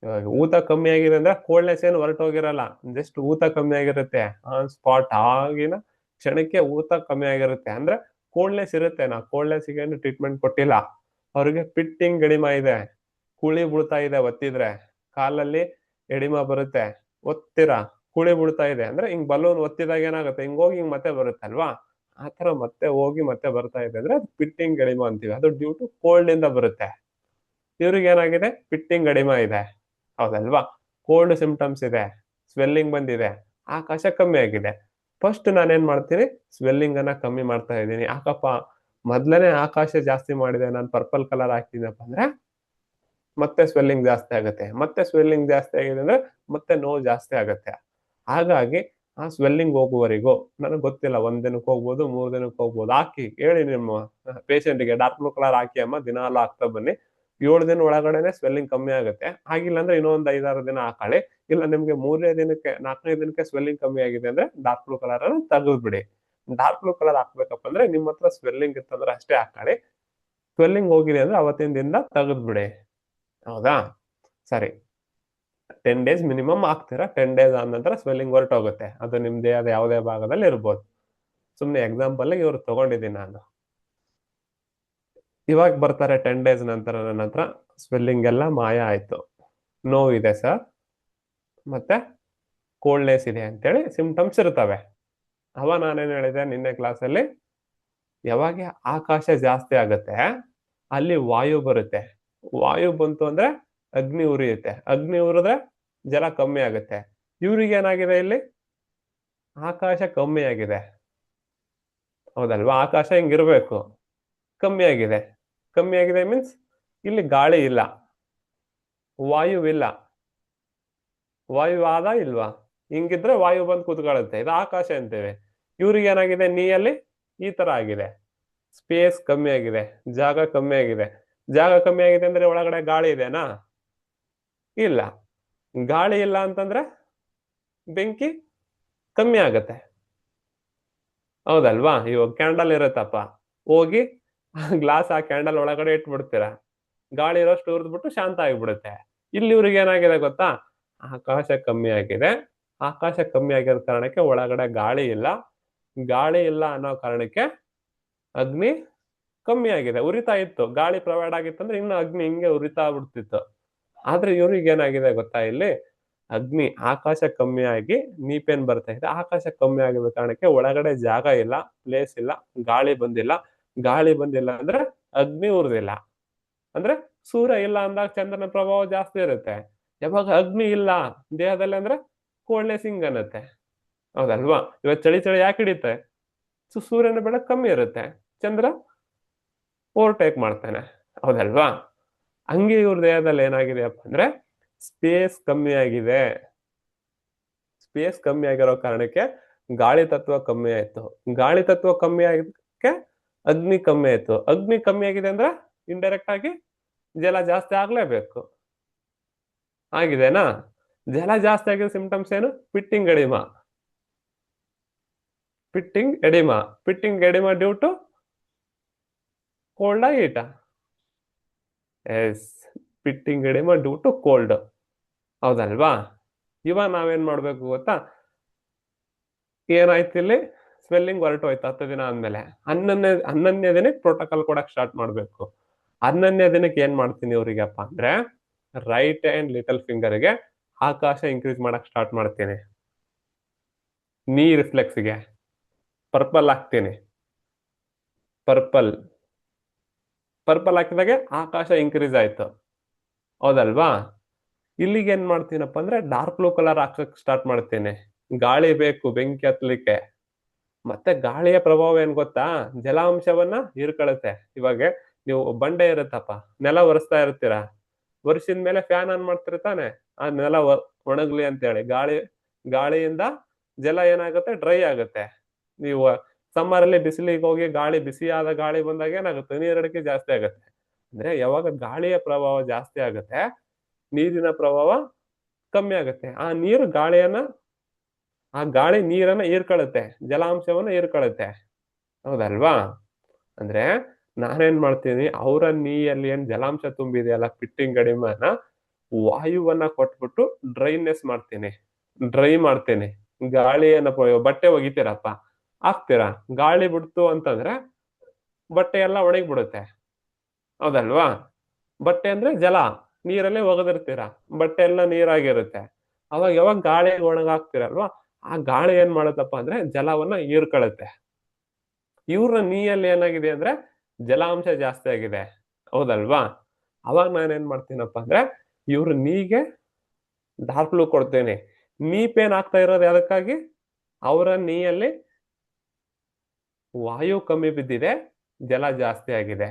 ಇವಾಗ ಊತ ಕಮ್ಮಿ ಆಗಿದೆ ಅಂದ್ರೆ ಕೋಲ್ಡ್ನೆಸ್ ಏನು ಹೊರಟೋಗಿರಲ್ಲ, ಜಸ್ಟ್ ಊತ ಕಮ್ಮಿ ಆಗಿರುತ್ತೆ ಆನ್ ಸ್ಪಾಟ್. ಆಗಿನ ಕ್ಷಣಕ್ಕೆ ಊತ ಕಮ್ಮಿ ಆಗಿರುತ್ತೆ, ಅಂದ್ರೆ ಕೋಲ್ಡ್ನೆಸ್ ಇರುತ್ತೆ. ನಾ ಕೋಲ್ಡ್ನೆಸ್ ಏನು ಟ್ರೀಟ್ಮೆಂಟ್ ಕೊಟ್ಟಿಲ್ಲ. ಅವ್ರಿಗೆ ಪಿಟ್ಟಿಂಗ್ ಎಡಿಮಾ ಇದೆ, ಕುಳಿ ಬೀಳ್ತಾ ಇದೆ ಒತ್ತಿದ್ರೆ, ಕಾಲಲ್ಲಿ ಎಡಿಮಾ ಬರುತ್ತೆ, ಒತ್ತಿರ ಕುಳಿ ಬೀಳ್ತಾ ಇದೆ ಅಂದ್ರೆ ಹಿಂಗ್ ಬಲೂನ್ ಒತ್ತಿದಾಗ ಏನಾಗುತ್ತೆ, ಹಿಂಗ್ ಹೋಗಿ ಹಿಂಗ್ ಮತ್ತೆ ಬರುತ್ತೆ ಅಲ್ವಾ, ಆತರ ಮತ್ತೆ ಹೋಗಿ ಮತ್ತೆ ಬರ್ತಾ ಇದೆ ಅಂದ್ರೆ ಅದು ಪಿಟ್ಟಿಂಗ್ ಎಡಿಮಾ ಅಂತೀವಿ. ಅದು ಡ್ಯೂ ಟು ಕೋಲ್ಡ್ ಇಂದ ಬರುತ್ತೆ. ಇವ್ರಿಗೆ ಏನಾಗಿದೆ, ಪಿಟ್ಟಿಂಗ್ ಎಡಿಮಾ ಇದೆ, ಹೌದಲ್ವಾ? ಕೋಲ್ಡ್ ಸಿಂಪ್ಟಮ್ಸ್ ಇದೆ, ಸ್ವೆಲ್ಲಿಂಗ್ ಬಂದಿದೆ, ಆಕಾಶ ಕಮ್ಮಿ ಆಗಿದೆ. ಫಸ್ಟ್ ನಾನೇನ್ ಮಾಡ್ತೀನಿ, ಸ್ವೆಲ್ಲಿಂಗ್ ಅನ್ನ ಕಮ್ಮಿ ಮಾಡ್ತಾ ಇದ್ದೀನಿ. ಯಾಕಪ್ಪ, ಮೊದ್ಲನೇ ಆಕಾಶ ಜಾಸ್ತಿ ಮಾಡಿದೆ, ನಾನು ಪರ್ಪಲ್ ಕಲರ್ ಹಾಕಿದಪ್ಪ ಅಂದ್ರೆ ಮತ್ತೆ ಸ್ವೆಲ್ಲಿಂಗ್ ಜಾಸ್ತಿ ಆಗುತ್ತೆ. ಮತ್ತೆ ಸ್ವೆಲ್ಲಿಂಗ್ ಜಾಸ್ತಿ ಆಗಿದೆ ಅಂದ್ರೆ ಮತ್ತೆ ನೋವು ಜಾಸ್ತಿ ಆಗುತ್ತೆ. ಹಾಗಾಗಿ ಆ ಸ್ವೆಲ್ಲಿಂಗ್ ಹೋಗುವವರೆಗೂ, ನನಗೆ ಗೊತ್ತಿಲ್ಲ 1 ದಿನಕ್ಕೆ ಹೋಗ್ಬೋದು, 3 ದಿನಕ್ಕೆ ಹೋಗ್ಬೋದು, ಹಾಕಿ ಹೇಳಿ ನಿಮ್ಮ ಪೇಷಂಟ್ಗೆ ಡಾರ್ಕ್ ಬ್ಲೂ ಕಲರ್ ಹಾಕಿ ಅಮ್ಮ, ದಿನಾಲು ಹಾಕ್ತಾ ಬನ್ನಿ. 7 ದಿನ ಒಳಗಡೆನೆ ಸ್ವೆಲ್ಲಿಂಗ್ ಕಮ್ಮಿ ಆಗುತ್ತೆ. ಆಗಿಲ್ಲ ಅಂದ್ರೆ ಇನ್ನೊಂದು 5-6 ದಿನ ಹಾಕೊಳ್ಳಿ. ಇಲ್ಲ ನಿಮ್ಗೆ 3ನೇ ದಿನಕ್ಕೆ 4ನೇ ದಿನಕ್ಕೆ ಸ್ವೆಲ್ಲಿಂಗ್ ಕಮ್ಮಿ ಆಗಿದೆ ಅಂದ್ರೆ ಡಾರ್ಕ್ ಬ್ಲೂ ಕಲರ್ ಅನ್ನು ತೆಗೆದ್ಬಿಡಿ. ಡಾರ್ಕ್ ಬ್ಲೂ ಕಲರ್ ಹಾಕ್ಬೇಕಪ್ಪ ಅಂದ್ರೆ ನಿಮ್ಮ ಹತ್ರ ಸ್ವೆಲ್ಲಿಂಗ್ ಇತ್ತಂದ್ರೆ ಅಷ್ಟೇ ಹಾಕೊಳ್ಳಿ. ಸ್ವೆಲ್ಲಿಂಗ್ ಹೋಗಿದೆ ಅಂದ್ರೆ ಅವತ್ತಿನ ದಿನ ತೆಗೆದ್ಬಿಡಿ. ಹೌದಾ? ಸರಿ, 10 ಡೇಸ್ ಮಿನಿಮಮ್ ಹಾಕ್ತೀರಾ. 10 ಡೇಸ್ ಆದ ನಂತರ ಸ್ವೆಲ್ಲಿಂಗ್ ಹೊರಟೋಗುತ್ತೆ. ಅದು ನಿಮ್ ದೇಹದ ಯಾವುದೇ ಭಾಗದಲ್ಲಿ ಇರ್ಬೋದು. ಸುಮ್ನೆ ಎಕ್ಸಾಂಪಲ್ ಇವ್ರು ತಗೊಂಡಿದ್ದೀನಿ ನಾನು. ಇವಾಗ ಬರ್ತಾರೆ 10 ಡೇಸ್ ನಂತರ ನನ್ನ ಹತ್ರ, ಸ್ವೆಲ್ಲಿಂಗ್ ಎಲ್ಲ ಮಾಯ ಆಯ್ತು, ನೋವಿದೆ ಸರ್, ಮತ್ತೆ ಕೋಲ್ಡ್ನೆಸ್ ಇದೆ ಅಂತೇಳಿ ಸಿಂಪ್ಟಮ್ಸ್ ಇರ್ತವೆ. ಅವ ನಾನೇನ್ ಹೇಳಿದೆ ನಿನ್ನೆ ಕ್ಲಾಸಲ್ಲಿ, ಯಾವಾಗ ಆಕಾಶ ಜಾಸ್ತಿ ಆಗುತ್ತೆ ಅಲ್ಲಿ ವಾಯು ಬರುತ್ತೆ. ವಾಯು ಬಂತು ಅಂದ್ರೆ ಅಗ್ನಿ ಉರಿಯುತ್ತೆ. ಅಗ್ನಿ ಉರಿದ್ರೆ ಜಲ ಕಮ್ಮಿ ಆಗುತ್ತೆ. ಇವ್ರಿಗೆ ಏನಾಗಿದೆ ಇಲ್ಲಿ ಆಕಾಶ ಕಮ್ಮಿ ಆಗಿದೆ, ಹೌದಲ್ವಾ? ಆಕಾಶ ಹಿಂಗಿರ್ಬೇಕು, ಕಮ್ಮಿ ಆಗಿದೆ. ಕಮ್ಮಿ ಆಗಿದೆ ಮೀನ್ಸ್ ಇಲ್ಲಿ ಗಾಳಿ ಇಲ್ಲ, ವಾಯು ಇಲ್ಲ. ವಾಯು ಆದ ಇಲ್ವಾ? ಹಿಂಗಿದ್ರೆ ವಾಯು ಬಂದು ಕೂತ್ಕೊಳ್ಳುತ್ತೆ, ಇದು ಆಕಾಶ ಅಂತೇವೆ. ಇವ್ರಿಗೆ ಏನಾಗಿದೆ, ನೀಯಲ್ಲಿ ಈ ತರ ಆಗಿದೆ, ಸ್ಪೇಸ್ ಕಮ್ಮಿ ಆಗಿದೆ, ಜಾಗ ಕಮ್ಮಿ ಆಗಿದೆ. ಜಾಗ ಕಮ್ಮಿ ಆಗಿದೆ ಅಂದ್ರೆ ಒಳಗಡೆ ಗಾಳಿ ಇದೆನಾ? ಇಲ್ಲ. ಗಾಳಿ ಇಲ್ಲ ಅಂತಂದ್ರೆ ಬೆಂಕಿ ಕಮ್ಮಿ ಆಗತ್ತೆ, ಹೌದಲ್ವಾ? ಇವಾಗ ಕ್ಯಾಂಡಲ್ ಇರುತ್ತಪ್ಪ, ಹೋಗಿ ಗ್ಲಾಸ್ ಆ ಕ್ಯಾಂಡಲ್ ಒಳಗಡೆ ಇಟ್ಬಿಡ್ತೀರ, ಗಾಳಿ ಇರೋಷ್ಟು ಉರಿದ್ಬಿಟ್ಟು ಶಾಂತ ಆಗಿಬಿಡುತ್ತೆ. ಇಲ್ಲಿ ಇವ್ರಿಗೆ ಏನಾಗಿದೆ ಗೊತ್ತಾ? ಆಕಾಶ ಕಮ್ಮಿ ಆಗಿದೆ. ಆಕಾಶ ಕಮ್ಮಿ ಆಗಿರೋ ಕಾರಣಕ್ಕೆ ಒಳಗಡೆ ಗಾಳಿ ಇಲ್ಲ. ಗಾಳಿ ಇಲ್ಲ ಅನ್ನೋ ಕಾರಣಕ್ಕೆ ಅಗ್ನಿ ಕಮ್ಮಿ ಆಗಿದೆ. ಉರಿತಾ ಇತ್ತು, ಗಾಳಿ ಪ್ರೊವೈಡ್ ಆಗಿತ್ತಂದ್ರೆ ಇನ್ನು ಅಗ್ನಿ ಹಿಂಗೆ ಉರಿತಾ ಬಿಡ್ತಿತ್ತು. ಆದ್ರೆ ಇವ್ರಿಗೆ ಏನಾಗಿದೆ ಗೊತ್ತಾ? ಇಲ್ಲಿ ಅಗ್ನಿ ಆಕಾಶ ಕಮ್ಮಿ ಆಗಿ ನೀಪೇನ್ ಬರ್ತಾ ಇದೆ. ಆಕಾಶ ಕಮ್ಮಿ ಆಗಿರೋ ಕಾರಣಕ್ಕೆ ಒಳಗಡೆ ಜಾಗ ಇಲ್ಲ, ಪ್ಲೇಸ್ ಇಲ್ಲ, ಗಾಳಿ ಬಂದಿಲ್ಲ. ಗಾಳಿ ಬಂದಿಲ್ಲ ಅಂದ್ರೆ ಅಗ್ನಿ ಉರಿದಿಲ್ಲ. ಅಂದ್ರೆ ಸೂರ್ಯ ಇಲ್ಲ ಅಂದಾಗ ಚಂದ್ರನ ಪ್ರಭಾವ ಜಾಸ್ತಿ ಇರುತ್ತೆ. ಯಾವಾಗ ಅಗ್ನಿ ಇಲ್ಲ ದೇಹದಲ್ಲಿ ಅಂದ್ರೆ ಕೋಲ್ಡ್ನೆಸ್ ಹಿಂಗ್ ಅನ್ನತ್ತೆ, ಹೌದಲ್ವಾ? ಇವತ್ತು ಚಳಿ ಚಳಿ ಯಾಕೆ ಹಿಡಿತೆ? ಸೂರ್ಯನ ಬೆಳಕು ಕಮ್ಮಿ ಇರುತ್ತೆ, ಚಂದ್ರ ಓವರ್ಟೇಕ್ ಮಾಡ್ತಾನೆ, ಹೌದಲ್ವಾ? ಹಂಗೆ ಇವ್ರ ದೇಹದಲ್ಲಿ ಏನಾಗಿದೆಯಪ್ಪ ಅಂದ್ರೆ ಸ್ಪೇಸ್ ಕಮ್ಮಿ ಆಗಿದೆ. ಸ್ಪೇಸ್ ಕಮ್ಮಿ ಆಗಿರೋ ಕಾರಣಕ್ಕೆ ಗಾಳಿ ತತ್ವ ಕಮ್ಮಿ ಆಯ್ತು. ಗಾಳಿ ತತ್ವ ಕಮ್ಮಿ ಆಗಿದ್ದಕ್ಕೆ ಅಗ್ನಿ ಕಮ್ಮಿ ಆಯ್ತು. ಅಗ್ನಿ ಕಮ್ಮಿ ಆಗಿದೆ ಅಂದ್ರೆ ಇಂಡೈರೆಕ್ಟ್ ಆಗಿ ಜಲ ಜಾಸ್ತಿ ಆಗ್ಲೇಬೇಕು, ಆಗಿದೆನಾ? ಜಲ ಜಾಸ್ತಿ ಆಗಿರೋ ಸಿಂಪ್ಟಮ್ಸ್ ಏನು? Pitting edema. Pitting edema. Pitting edema due to cold heat? Yes, pitting edema due to cold, ಹೌದಲ್ವಾ? ಇವಾಗ ನಾವೇನ್ ಮಾಡ್ಬೇಕು ಗೊತ್ತಾ? ಏನಾಯ್ತು ಇಲ್ಲಿ? ಸ್ವೆಲ್ಲಿಂಗ್ ಹೊರಟೋಯ್ತು 10 ದಿನ ಆದ್ಮೇಲೆ. 11ನೇ ದಿನಕ್ಕೆ ಪ್ರೋಟೋಕಾಲ್ ಕೊಡಕ್ ಸ್ಟಾರ್ಟ್ ಮಾಡ್ಬೇಕು. 11ನೇ ದಿನಕ್ಕೆ ಏನ್ ಮಾಡ್ತೀನಿ ಇವ್ರಿಗಪ್ಪ ಅಂದ್ರೆ ರೈಟ್ ಹ್ಯಾಂಡ್ ಲಿಟಲ್ ಫಿಂಗರ್ಗೆ ಆಕಾಶ ಇನ್ಕ್ರೀಸ್ ಮಾಡಕ್ ಸ್ಟಾರ್ಟ್ ಮಾಡ್ತೀನಿ. ನೀ ರಿಫ್ಲೆಕ್ಸ್ಗೆ ಪರ್ಪಲ್ ಹಾಕ್ತೀನಿ. ಪರ್ಪಲ್ ಹಾಕಿದಾಗೆ ಆಕಾಶ ಇನ್ಕ್ರೀಸ್ ಆಯ್ತು, ಹೌದಲ್ವಾ? ಇಲ್ಲಿಗೆ ಏನ್ ಮಾಡ್ತೀನಪ್ಪ ಅಂದ್ರೆ ಡಾರ್ಕ್ ಬ್ಲೂ ಕಲರ್ ಹಾಕಕ್ ಸ್ಟಾರ್ಟ್ ಮಾಡ್ತೀನಿ. ಗಾಳಿ ಬೇಕು ಬೆಂಕಿ ಹತ್ತಲಿಕ್ಕೆ. ಮತ್ತೆ ಗಾಳಿಯ ಪ್ರಭಾವ ಏನ್ ಗೊತ್ತಾ? ಜಲಾಂಶವನ್ನ ಹೀರ್ಕೊಳ್ಳುತ್ತೆ. ಇವಾಗ ನೀವು ಬಂಡೆ ಇರುತ್ತಪ್ಪ, ನೆಲ ಒರೆಸ್ತಾ ಇರ್ತೀರಾ, ಒರೆಸಿದ ಮೇಲೆ ಫ್ಯಾನ್ ಆನ್ ಮಾಡ್ತೀರ ತಾನೆ, ಆ ನೆಲ ಒಣಗ್ಲಿ ಅಂತೇಳಿ. ಗಾಳಿಯಿಂದ ಜಲ ಏನಾಗುತ್ತೆ? ಡ್ರೈ ಆಗುತ್ತೆ. ನೀವು ಸಮ್ಮರ್ ಅಲ್ಲಿ ಬಿಸಿಲಿಗೆ ಹೋಗಿ ಬಿಸಿಯಾದ ಗಾಳಿ ಬಂದಾಗ ಏನಾಗುತ್ತೆ? ನೀರಡಿಕೆ ಜಾಸ್ತಿ ಆಗುತ್ತೆ. ಅಂದ್ರೆ ಯಾವಾಗ ಗಾಳಿಯ ಪ್ರಭಾವ ಜಾಸ್ತಿ ಆಗುತ್ತೆ, ನೀರಿನ ಪ್ರಭಾವ ಕಮ್ಮಿ ಆಗುತ್ತೆ. ಆ ಗಾಳಿ ನೀರನ್ನ ಹೀರ್ಕೊಳ್ಳುತ್ತೆ, ಜಲಾಂಶವನ್ನ ಹೀರ್ಕೊಳ್ಳುತ್ತೆ, ಹೌದಲ್ವಾ? ಅಂದ್ರೆ ನಾನೇನ್ ಮಾಡ್ತೀನಿ, ಅವರ ನೀಯಲ್ಲಿ ಏನ್ ಜಲಾಂಶ ತುಂಬಿದೆಯಲ್ಲ, ಪಿಟ್ಟಿಂಗ್ ಎಡಿಮಾನ ವಾಯುವನ್ನ ಕೊಟ್ಬಿಟ್ಟು ಡ್ರೈನೆಸ್ ಮಾಡ್ತೀನಿ, ಡ್ರೈ ಮಾಡ್ತೀನಿ. ಗಾಳಿಯನ್ನ ಬಟ್ಟೆ ಒಗಿತೀರಪ್ಪ, ಹಾಕ್ತೀರಾ, ಗಾಳಿ ಬಿಡ್ತು ಅಂತಂದ್ರೆ ಬಟ್ಟೆ ಎಲ್ಲ ಒಣಗಿಬಿಡುತ್ತೆ, ಹೌದಲ್ವಾ? ಬಟ್ಟೆ ಅಂದ್ರೆ ಜಲ, ನೀರಲ್ಲಿ ಒಗೆದಿರ್ತೀರಾ, ಬಟ್ಟೆ ಎಲ್ಲ ನೀರಾಗಿರುತ್ತೆ. ಅವಾಗ ಯಾವಾಗ ಗಾಳಿ ಒಣಗಾಕ್ತಿರಲ್ವಾ, ಆ ಗಾಳಿ ಏನ್ ಮಾಡುತ್ತಪ್ಪ ಅಂದ್ರೆ ಜಲವನ್ನ ಹೀರ್ಕೊಳ್ಳುತ್ತೆ. ಇವ್ರ ನೀಯಲ್ಲಿ ಏನಾಗಿದೆ ಅಂದ್ರೆ ಜಲಾಂಶ ಜಾಸ್ತಿ ಆಗಿದೆ, ಹೌದಲ್ವಾ? ಅವಾಗ ನಾನೇನ್ ಮಾಡ್ತೀನಪ್ಪ ಅಂದ್ರೆ ಇವ್ರ ನೀಗೆ ಡಾರ್ಕ್ ಬ್ಲೂ ಕೊಡ್ತೇನೆ. ನೀ ಪೇನ್ ಆಗ್ತಾ ಇರೋದು ಯಾವ್ದಕ್ಕಾಗಿ? ಅವರ ನೀಯಲ್ಲಿ ವಾಯು ಕಮ್ಮಿ ಬಿದ್ದಿದೆ, ಜಲ ಜಾಸ್ತಿ ಆಗಿದೆ.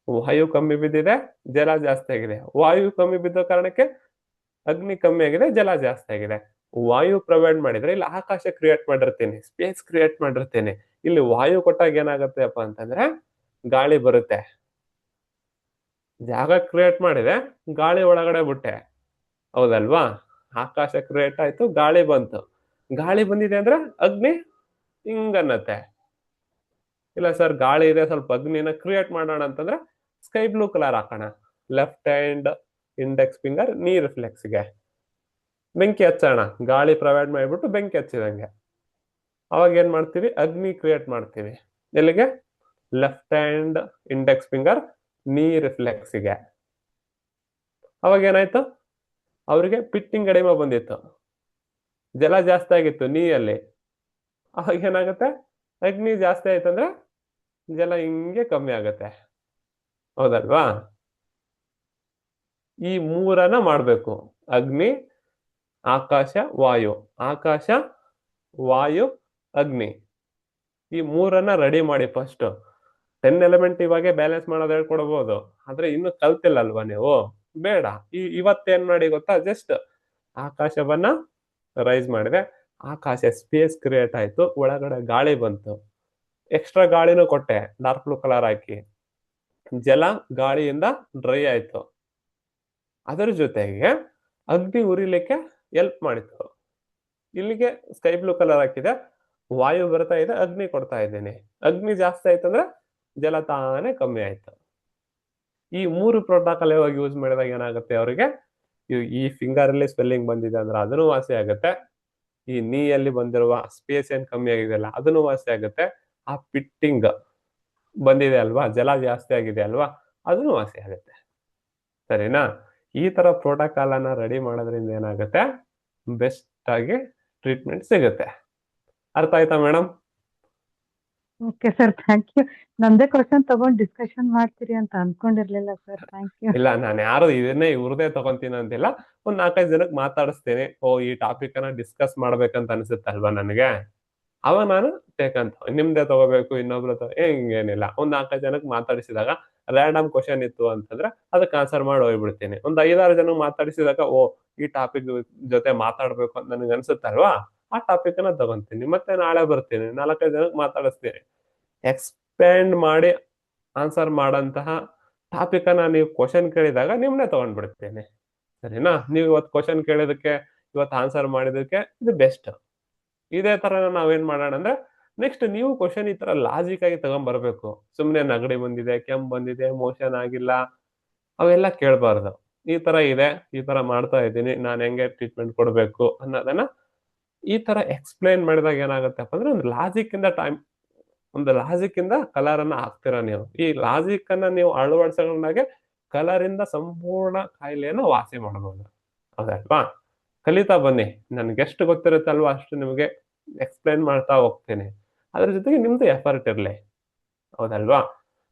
ವಾಯು ಕಮ್ಮಿ ಬಿದ್ದಿದೆ, ಜಲ ಜಾಸ್ತಿ ಆಗಿದೆ. ವಾಯು ಕಮ್ಮಿ ಬಿದ್ದ ಕಾರಣಕ್ಕೆ ಅಗ್ನಿ ಕಮ್ಮಿ ಆಗಿದೆ, ಜಲ ಜಾಸ್ತಿ ಆಗಿದೆ. ವಾಯು ಪ್ರೊವೈಡ್ ಮಾಡಿದ್ರೆ ಇಲ್ಲಿ ಆಕಾಶ ಕ್ರಿಯೇಟ್ ಮಾಡಿರ್ತೀನಿ, ಸ್ಪೇಸ್ ಕ್ರಿಯೇಟ್ ಮಾಡಿರ್ತೀನಿ. ಇಲ್ಲಿ ವಾಯು ಕೊಟ್ಟಾಗ ಏನಾಗತ್ತೆಪ್ಪ ಅಂತಂದ್ರೆ ಗಾಳಿ ಬರುತ್ತೆ. ಜಾಗ ಕ್ರಿಯೇಟ್ ಮಾಡಿದೆ, ಗಾಳಿ ಒಳಗಡೆ ಬಿಟ್ಟೆ, ಹೌದಲ್ವಾ? ಆಕಾಶ ಕ್ರಿಯೇಟ್ ಆಯ್ತು, ಗಾಳಿ ಬಂತು. ಗಾಳಿ ಬಂದಿದೆ ಅಂದ್ರೆ ಅಗ್ನಿ ಹಿಂಗನ್ನತ್ತೆ. ಇಲ್ಲ ಸರ್ ಗಾಳಿ ಇದೆ, ಸ್ವಲ್ಪ ಅಗ್ನಿನ ಕ್ರಿಯೇಟ್ ಮಾಡೋಣ ಅಂತಂದ್ರೆ ಸ್ಕೈ ಬ್ಲೂ ಕಲರ್ ಹಾಕೋಣ. ಲೆಫ್ಟ್ ಹ್ಯಾಂಡ್ ಇಂಡೆಕ್ಸ್ ಫಿಂಗರ್ ನೀ ರಿಫ್ಲೆಕ್ಸ್ಗೆ ಬೆಂಕಿ ಹಚ್ಚೋಣ, ಗಾಳಿ ಪ್ರೊವೈಡ್ ಮಾಡಿಬಿಟ್ಟು ಬೆಂಕಿ ಹಚ್ಚಿದಂಗೆ. ಅವಾಗ ಏನ್ ಮಾಡ್ತೀವಿ? ಅಗ್ನಿ ಕ್ರಿಯೇಟ್ ಮಾಡ್ತೀವಿ. ಎಲ್ಲಿಗೆ? ಲೆಫ್ಟ್ ಹ್ಯಾಂಡ್ ಇಂಡೆಕ್ಸ್ ಫಿಂಗರ್ ನೀ ರಿಫ್ಲೆಕ್ಸ್ಗೆ. ಅವಾಗ ಏನಾಯ್ತು? ಅವ್ರಿಗೆ ಪಿಟ್ಟಿಂಗ್ ಎಡಿಮಾ ಬಂದಿತ್ತು, ಜಲ ಜಾಸ್ತಿ ಆಗಿತ್ತು ನೀಯಲ್ಲಿ. ಅವಾಗ ಏನಾಗುತ್ತೆ? ಅಗ್ನಿ ಜಾಸ್ತಿ ಆಯ್ತಂದ್ರೆ ಜಲ ಹಿಂಗೆ ಕಮ್ಮಿ ಆಗುತ್ತೆ, ಹೌದಲ್ವಾ? ಈ ಮೂರನ್ನ ಮಾಡ್ಬೇಕು. ಅಗ್ನಿ, ಆಕಾಶ, ವಾಯು. ಆಕಾಶ, ವಾಯು, ಅಗ್ನಿ. ಈ ಮೂರನ್ನ ರೆಡಿ ಮಾಡಿ ಫಸ್ಟ್. 10 ಎಲಿಮೆಂಟ್ ಇವಾಗೆ ಬ್ಯಾಲೆನ್ಸ್ ಮಾಡೋದು ಹೇಳ್ಕೊಡ್ಬೋದು, ಆದ್ರೆ ಇನ್ನು ಕಲ್ತಿಲ್ಲ ಅಲ್ವಾ ನೀವು, ಬೇಡ. ಇವತ್ತೇನ್ ಮಾಡಿ ಗೊತ್ತಾ, ಜಸ್ಟ್ ಆಕಾಶವನ್ನ ರೈಸ್ ಮಾಡಿದೆ, ಆಕಾಶ ಸ್ಪೇಸ್ ಕ್ರಿಯೇಟ್ ಆಯ್ತು, ಒಳಗಡೆ ಗಾಳಿ ಬಂತು, ಎಕ್ಸ್ಟ್ರಾ ಗಾಳಿನೂ ಕೊಟ್ಟೆ ಡಾರ್ಕ್ ಬ್ಲೂ ಕಲರ್ ಹಾಕಿ, ಜಲ ಗಾಳಿಯಿಂದ ಡ್ರೈ ಆಯ್ತು. ಅದರ ಜೊತೆಗೆ ಅಗ್ನಿ ಉರಿಲಿಕ್ಕೆ ಹೆಲ್ಪ್ ಮಾಡಿತ್ತು. ಇಲ್ಲಿಗೆ ಸ್ಕೈ ಬ್ಲೂ ಕಲರ್ ಹಾಕಿದೆ, ವಾಯು ಬರ್ತಾ ಇದೆ, ಅಗ್ನಿ ಕೊಡ್ತಾ ಇದ್ದೀನಿ. ಅಗ್ನಿ ಜಾಸ್ತಿ ಆಯ್ತಂದ್ರೆ ಜಲ ತಾನೇ ಕಮ್ಮಿ ಆಯ್ತು. ಈ 3 ಪ್ರೋಟೋಕಾಲ್ ಯಾವಾಗ ಯೂಸ್ ಮಾಡಿದಾಗ ಏನಾಗುತ್ತೆ ಅವರಿಗೆ, ಈ ಫಿಂಗರ್ ಅಲ್ಲಿ ಸ್ಪೆಲ್ಲಿಂಗ್ ಬಂದಿದೆ ಅಂದ್ರೆ ಅದನ್ನು ವಾಸಿ ಆಗುತ್ತೆ, ಈ ನೀಯಲ್ಲಿ ಬಂದಿರುವ ಸ್ಪೇಸ್ ಏನ್ ಕಮ್ಮಿ ಆಗಿದೆಯಲ್ಲ ಅದನ್ನು ವಾಸಿ ಆಗುತ್ತೆ, ಆ ಪಿಟ್ಟಿಂಗ್ ಬಂದಿದೆ ಅಲ್ವಾ, ಜಲ ಜಾಸ್ತಿ ಆಗಿದೆ ಅಲ್ವಾ, ಅದನ್ನು ವಾಸಿ ಆಗುತ್ತೆ. ಸರಿನಾ? ಈ ತರ ಪ್ರೋಟೋಕಾಲ್ ಅನ್ನ ರೆಡಿ ಮಾಡೋದ್ರಿಂದ ಏನಾಗುತ್ತೆ, ಬೆಸ್ಟ್ ಆಗಿ ಟ್ರೀಟ್ಮೆಂಟ್ ಸಿಗುತ್ತೆ. ಅರ್ಥ ಆಯ್ತಾ madam? Okay sir, thank you. ನಂದೇ ಕ್ವಶನ್ ತಗೊಂಡ್ ಡಿಸ್ಕಷನ್ ಮಾಡ್ತೀರಿ ಅಂತ ಅನ್ಕೊಂಡಿರ್ಲಿಲ್ಲ ಸರ್, ಥ್ಯಾಂಕ್ ಯು. ಇಲ್ಲ, ನಾನು ಯಾರು ಇದನ್ನೇ ಇವ್ರದೇ ತಗೊಂತೀನಿ ಅಂತಿಲ್ಲ, ಒಂದ್ 4-5 ಜನಕ್ಕೆ ಮಾತಾಡಿಸ್ತೀನಿ. ಓ, ಈ ಟಾಪಿಕ್ ಅನ್ನ ಡಿಸ್ಕಸ್ ಮಾಡ್ಬೇಕಂತ ಅನ್ಸುತ್ತಲ್ವಾ ನನಗೆ, ಅವಾಗ ನಾನು ಟೇಕಂತ ನಿಮ್ದೇ ತಗೋಬೇಕು, ಇನ್ನೊಬ್ರು ಹಿಂಗೇನಿಲ್ಲ. ಒಂದ್ 4-5 ಜನಕ್ಕೆ ಮಾತಾಡಿಸಿದಾಗ ರ್ಯಾಂಡಮ್ ಕ್ವಶನ್ ಇತ್ತು ಅಂತಂದ್ರೆ ಅದಕ್ಕೆ ಆನ್ಸರ್ ಮಾಡಿ ಹೋಗ್ಬಿಡ್ತೀನಿ. ಒಂದ್ 5-6 ಜನ ಮಾತಾಡಿಸಿದಾಗ ಓ, ಈ ಟಾಪಿಕ್ ಜೊತೆ ಮಾತಾಡ್ಬೇಕು ಅಂತ ನನಗೆ ಅನ್ಸುತ್ತಲ್ವಾ, ಆ ಟಾಪಿಕ್ ಅನ್ನ ತಗೊಂತೀನಿ. ಮತ್ತೆ ನಾಳೆ ಬರ್ತೀನಿ, 4-5 ಜನಕ್ಕೆ ಮಾತಾಡಿಸ್ತೀನಿ. ಎಕ್ಸ್ಪ್ಯಾಂಡ್ ಮಾಡಿ ಆನ್ಸರ್ ಮಾಡಂತಹ ಟಾಪಿಕ್ ಅನ್ನ ನೀವು ಕ್ವಶನ್ ಕೇಳಿದಾಗ ನಿಮ್ನೆ ತಗೊಂಡ್ಬಿಡ್ತೇನೆ. ಸರಿನಾ? ನೀವು ಇವತ್ತು ಕ್ವಶನ್ ಕೇಳಿದಕ್ಕೆ, ಇವತ್ತು ಆನ್ಸರ್ ಮಾಡಿದಕ್ಕೆ ಇದು ಬೆಸ್ಟ್. ಇದೇ ತರ ನಾವೇನ್ ಮಾಡೋಣ ಅಂದ್ರೆ, ನೆಕ್ಸ್ಟ್ ನೀವು ಕ್ವಶನ್ ಈ ತರ ಲಾಜಿಕ್ ಆಗಿ ತಗೊಂಡ್ಬರ್ಬೇಕು. ಸುಮ್ನೆ ನಗಡಿ ಬಂದಿದೆ, ಕೆಮ್ಮು ಬಂದಿದೆ, ಮೋಷನ್ ಆಗಿಲ್ಲ, ಅವೆಲ್ಲ ಕೇಳಬಾರ್ದು. ಈ ತರ ಇದೆ, ಈ ತರ ಮಾಡ್ತಾ ಇದ್ದೀನಿ, ನಾನು ಹೆಂಗೆ ಟ್ರೀಟ್ಮೆಂಟ್ ಕೊಡ್ಬೇಕು ಅನ್ನೋದನ್ನ ಈ ತರ ಎಕ್ಸ್ಪ್ಲೈನ್ ಮಾಡಿದಾಗ ಏನಾಗುತ್ತಪ್ಪ ಅಂದ್ರೆ, ಒಂದು ಲಾಜಿಕ್ ಇಂದ ಕಲರ್ ಅನ್ನ ಹಾಕ್ತೀರಾ ನೀವು. ಈ ಲಾಜಿಕ್ ಅನ್ನ ನೀವು ಅಳವಡಿಸಿಕೊಂಡಾಗೆ ಕಲರ್ ಇಂದ ಸಂಪೂರ್ಣ ಕಾಯಿಲೆಯನ್ನು ವಾಸಿ ಮಾಡಬಹುದು. ಹೌದಲ್ವಾ? ಕಲಿತಾ ಬನ್ನಿ, ನನ್ಗೆ ಎಷ್ಟು ಗೊತ್ತಿರುತ್ತಲ್ವಾ ಅಷ್ಟು ನಿಮಗೆ ಎಕ್ಸ್ಪ್ಲೈನ್ ಮಾಡ್ತಾ ಹೋಗ್ತೀನಿ. ಅದ್ರ ಜೊತೆಗೆ ನಿಮ್ದು ಎಫರ್ಟ್ ಇರ್ಲಿ. ಹೌದಲ್ವಾ?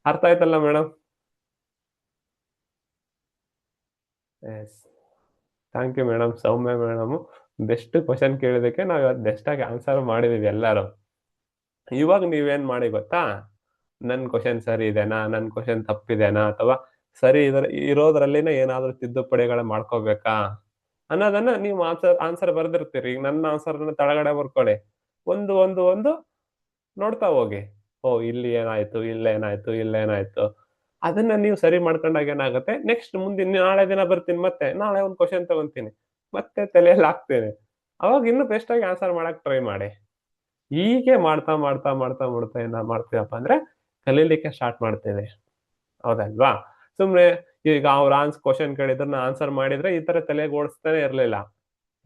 ಅರ್ಥ ಆಯ್ತಲ್ಲ madam? Yes, thank you madam. Soumya madam best question ಕೇಳಿದಕ್ಕೆ ನಾವು ಇವತ್ತು ಬೆಸ್ಟ್ ಆಗಿ ಆನ್ಸರ್ ಮಾಡಿದೀವಿ ಎಲ್ಲರೂ. ಇವಾಗ ನೀವೇನ್ ಮಾಡಿ ಗೊತ್ತಾ, ನನ್ ಕ್ವಶನ್ ಸರಿ ಇದೆನಾ, ನನ್ ಕ್ವಶನ್ ತಪ್ಪಿದೆನಾ, ಅಥವಾ ಸರಿ ಇರೋದ್ರಲ್ಲಿನ ಏನಾದ್ರೂ ತಿದ್ದುಪಡಿಗಳ ಮಾಡ್ಕೋಬೇಕಾ ಅನ್ನೋದನ್ನ ನೀವು ಆನ್ಸರ್ ಬರ್ದಿರ್ತೀರಿ. ಈಗ ನನ್ನ ಆನ್ಸರ್ ತಳಗಡೆ ಬರ್ಕೊಳ್ಳಿ, ಒಂದು ನೋಡ್ತಾ ಹೋಗಿ. ಓ, ಇಲ್ಲಿ ಏನಾಯ್ತು, ಇಲ್ಲೇನಾಯ್ತು, ಅದನ್ನ ನೀವು ಸರಿ ಮಾಡ್ಕೊಂಡಾಗ ಏನಾಗುತ್ತೆ, ನೆಕ್ಸ್ಟ್ ಮುಂದಿನ ನಾಳೆ ದಿನ ಬರ್ತೀನಿ, ಮತ್ತೆ ನಾಳೆ ಒಂದು ಕ್ವಶನ್ ತಗೊಂತೀನಿ, ಮತ್ತೆ ತಲೆಯಲ್ಲಿ ಹಾಕ್ತೇನೆ. ಅವಾಗ ಇನ್ನು ಬೆಸ್ಟ್ ಆಗಿ ಆನ್ಸರ್ ಮಾಡಕ್ ಟ್ರೈ ಮಾಡಿ. ಹೀಗೆ ಮಾಡ್ತಾ ಏನ ಮಾಡ್ತೀವಪ್ಪ ಅಂದ್ರೆ ಕಲೀಲಿಕ್ಕೆ ಸ್ಟಾರ್ಟ್ ಮಾಡ್ತೇವೆ. ಹೌದಲ್ವಾ? ಸುಮ್ನೆ ಈಗ ಅವ್ರ ಕ್ವಶನ್ ಕೇಳಿದ್ರೆ ಆನ್ಸರ್ ಮಾಡಿದ್ರೆ ಈ ತರ ತಲೆಗೆ ಓಡಿಸ್ತಾನೆ ಇರ್ಲಿಲ್ಲ.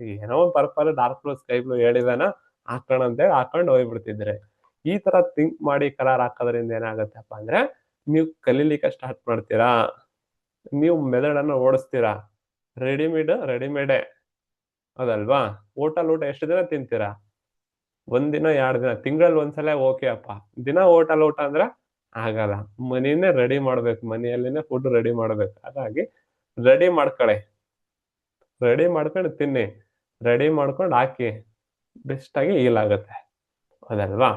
ಏನೋ ಒಂದು purple dark blue sky blue ಹೇಳಿದಾನ ಹಾಕೋಣ ಅಂತೇಳಿ ಹಾಕೊಂಡು ಹೋಗ್ಬಿಡ್ತಿದ್ರೆ. ಈ ತರ ಥಿಂಕ್ ಮಾಡಿ ಕಲರ್ ಹಾಕೋದ್ರಿಂದ ಏನಾಗತ್ತಪ್ಪ ಅಂದ್ರೆ, ನೀವು ಕಲೀಲಿಕ್ಕೆ ಸ್ಟಾರ್ಟ್ ಮಾಡ್ತೀರಾ, ನೀವು ಮೆಥಡನ್ನ ಓಡಿಸ್ತೀರಾ. ರೆಡಿಮೇಡೇ. ಹೌದಲ್ವಾ? ಊಟ ಎಷ್ಟು ದಿನ ತಿಂತೀರಾ? 1 ದಿನ 2 ದಿನ, ತಿಂಗಳಲ್ಲಿ ಒಂದ್ಸಲ ಓಕೆ ಅಪ್ಪ. ದಿನ ಹೋಟೆಲ್ ಊಟ ಅಂದ್ರೆ ಆಗಲ್ಲ. ಮನಿನೇ ರೆಡಿ ಮಾಡ್ಬೇಕು, ಮನೆಯಲ್ಲಿನೇ ಫುಡ್ ರೆಡಿ ಮಾಡ್ಬೇಕು. ಹಾಗಾಗಿ ರೆಡಿ ಮಾಡ್ಕೊಂಡು ತಿನ್ನಿ, ರೆಡಿ ಮಾಡ್ಕೊಂಡು ಹಾಕಿ, ಬೆಸ್ಟ್ ಆಗಿ ಹೀಲ್ ಆಗುತ್ತೆ. ಅದಲ್ವಾ?